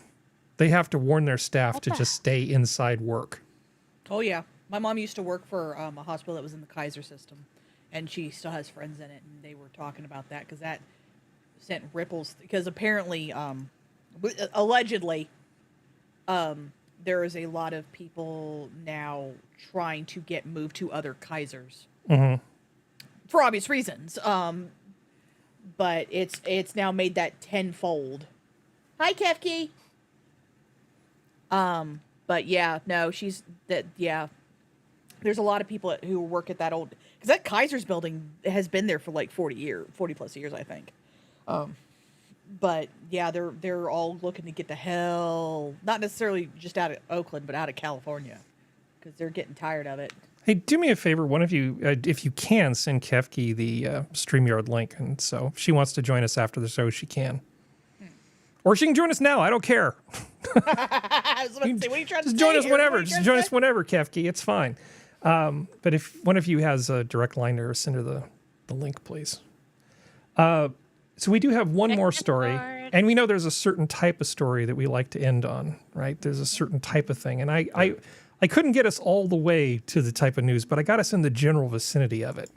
They have to warn their staff to just stay inside work. Oh, yeah. My mom used to work for a hospital that was in the Kaiser system, and she still has friends in it, and they were talking about that because that sent ripples. Because apparently, allegedly, there is a lot of people now trying to get moved to other Kaisers for obvious reasons. But it's now made that tenfold. Hi, Kefki. But yeah, no, there's a lot of people who work at that old, because that Kaiser's building has been there for like 40 plus years, I think. But yeah, they're all looking to get the hell, not necessarily just out of Oakland, but out of California, because they're getting tired of it. Hey, do me a favor, one of you, if you can, send Kefki the StreamYard link, and so if she wants to join us after the show, she can. Or she can join us now. I don't care. I was about to say, what are you trying to Just say join us here? whenever. What are you Just trying join to us say? whenever, Kefki. It's fine. But if one of you has a direct line there, send her the link, please. So we do have one more story. And we know there's a certain type of story that we like to end on, right? There's a certain type of thing. And I couldn't get us all the way to the type of news, but I got us in the general vicinity of it.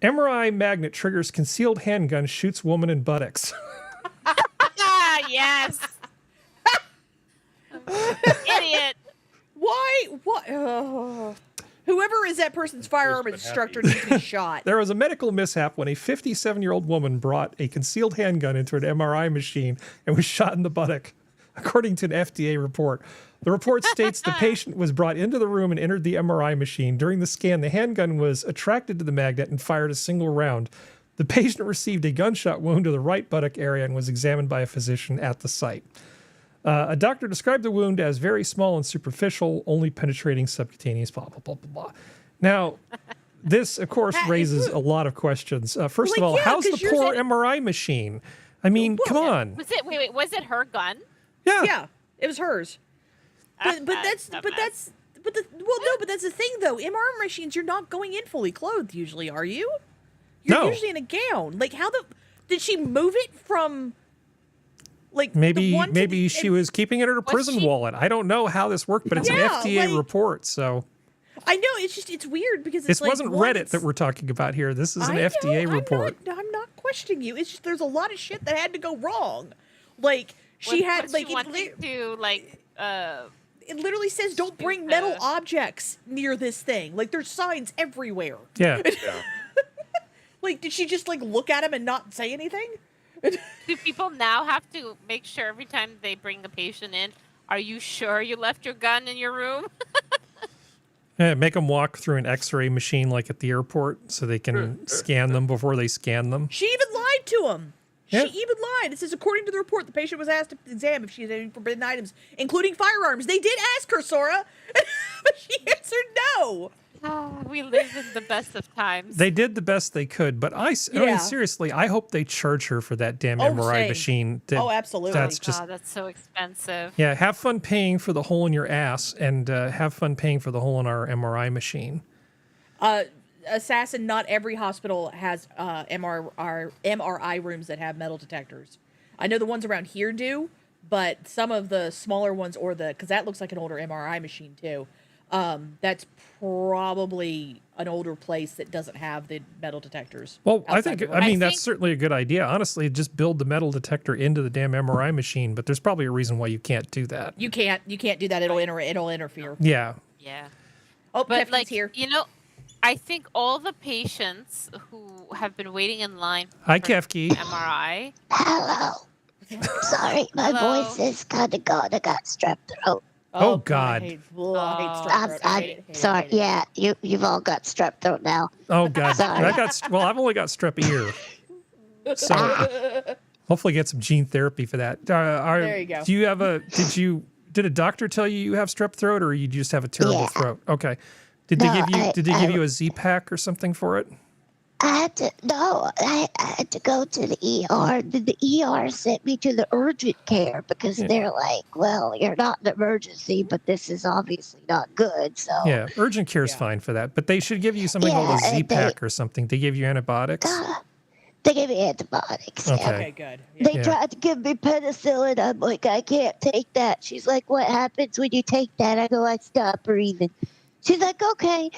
MRI magnet triggers concealed handgun, shoots woman in buttocks. Yes. Idiot. Why? What? Whoever is that person's firearm been instructor happy. needs to be shot. There was a medical mishap when a 57-year-old woman brought a concealed handgun into an MRI machine and was shot in the buttock, according to an FDA report. The report states the patient was brought into the room and entered the MRI machine. During the scan, the handgun was attracted to the magnet and fired a single round. The patient received a gunshot wound to the right buttock area and was examined by a physician at the site. A doctor described the wound as very small and superficial, only penetrating subcutaneous, blah, blah, blah, blah, blah. Now, this, of course, raises a lot of questions. First of all, how's the poor MRI machine? I mean, come on. Was it? Wait. Was it her gun? Yeah, it was hers. But that's the thing though. MRI machines, you're not going in fully clothed usually, are you? You're usually in a gown. Like, how did she move it from? Like maybe she was keeping it in her prison wallet. I don't know how this worked, but it's an FDA report, so. I know, it's weird because this wasn't Reddit that we're talking about here. This is an FDA report. I'm not questioning you. It's just there's a lot of shit that had to go wrong. Like she had like it literally says don't bring metal objects near this thing. Like there's signs everywhere. Yeah. Like did she just like look at him and not say anything? Do people now have to make sure every time they bring a patient in, are you sure you left your gun in your room? Yeah, make them walk through an X-ray machine like at the airport so they can scan them before they scan them. She even lied to him. Yeah. She even lied. It says, according to the report, the patient was asked to examine if she had any forbidden items, including firearms. They did ask her, Sora, but she answered no. Oh, we live in the best of times. They did the best they could, but I mean, seriously, I hope they charge her for that damn MRI machine. Absolutely. That's just that's so expensive. Yeah, have fun paying for the hole in your ass, and have fun paying for the hole in our MRI machine. Assassin, not every hospital has MRI rooms that have metal detectors. I know the ones around here do, but some of the smaller ones, because that looks like an older MRI machine too. That's probably an older place that doesn't have the metal detectors. Well, I mean, that's certainly a good idea. Honestly, just build the metal detector into the damn MRI machine, but there's probably a reason why you can't do that. You can't do that. It'll interfere. Yeah. Yeah. Oh, but Kefki's here. You know, I think all the patients who have been waiting in line Hi, for Kefki. MRI. Hello. Sorry, my voice is kind of gone. I got strep throat. Oh, God. I hate strep throat. I hate it. Sorry. Yeah, you've all got strep throat now. Oh, God. Sorry. I've only got strep ear. So hopefully get some gene therapy for that. There you go. Do you have did a doctor tell you have strep throat, or you just have a terrible throat? Okay. Did they give you a Z-Pack or something for it? I had to go to the ER. The ER sent me to the urgent care because they're like, well, you're not an emergency, but this is obviously not good. So yeah, urgent care is fine for that, but they should give you something called a Z-Pack or something. They give you antibiotics. They gave me antibiotics. Okay, good. They tried to give me penicillin. I'm like, I can't take that. She's like, what happens when you take that? I go, I stop breathing. She's like, okay,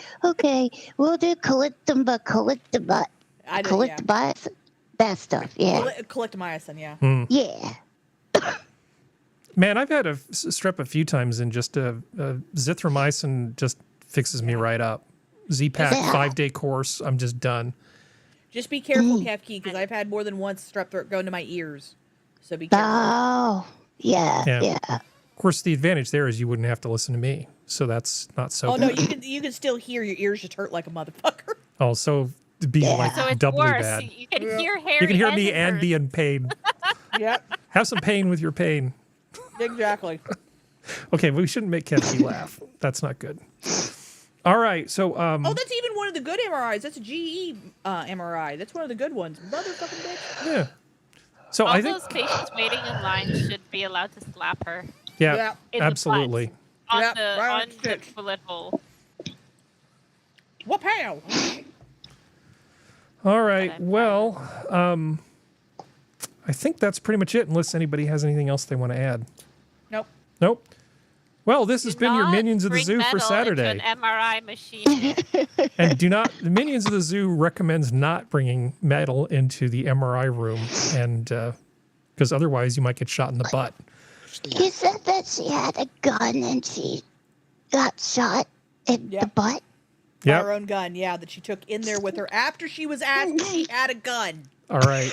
we'll do calictomycin, that stuff, yeah. Calictomycin, yeah. Yeah. Man, I've had a strep a few times, and just zithromycin just fixes me right up. Z-Pack 5-day course, I'm just done. Just be careful, Kefki, because I've had more than once strep throat go into my ears. So be careful. Oh, yeah. Of course, the advantage there is you wouldn't have to listen to me, so that's not so. Oh no, you can still hear your ears just hurt like a motherfucker. Oh, so it'd be like So it's doubly worse. bad. You can hear Harry. You can hear me and be in pain. Yep, Have some pain with your pain. exactly. Okay, we shouldn't make Kefki laugh. That's not good. All right, so Oh, that's even one of the good MRIs. That's a GE MRI. That's one of the good ones. Motherfucking bitch. yeah. So All I think, those patients waiting in line should be allowed to slap her yeah, in the absolutely. butt, on Yep, the right on on the the stick. bullet hole. Whoop-pow! All right. I Well, I think that's pretty much it, unless anybody has anything else they want to add. Nope. Nope. Well, this has Do been your not Minions of the bring Zoo for metal Saturday. into an MRI machine. And the Minions of the Zoo recommends not bringing metal into the MRI room, and because otherwise you might get shot in the butt. You said that she had a gun and she got shot in the butt. By Yep. her own gun, yeah, that she took in there with her after she was asked if she had a gun. All right.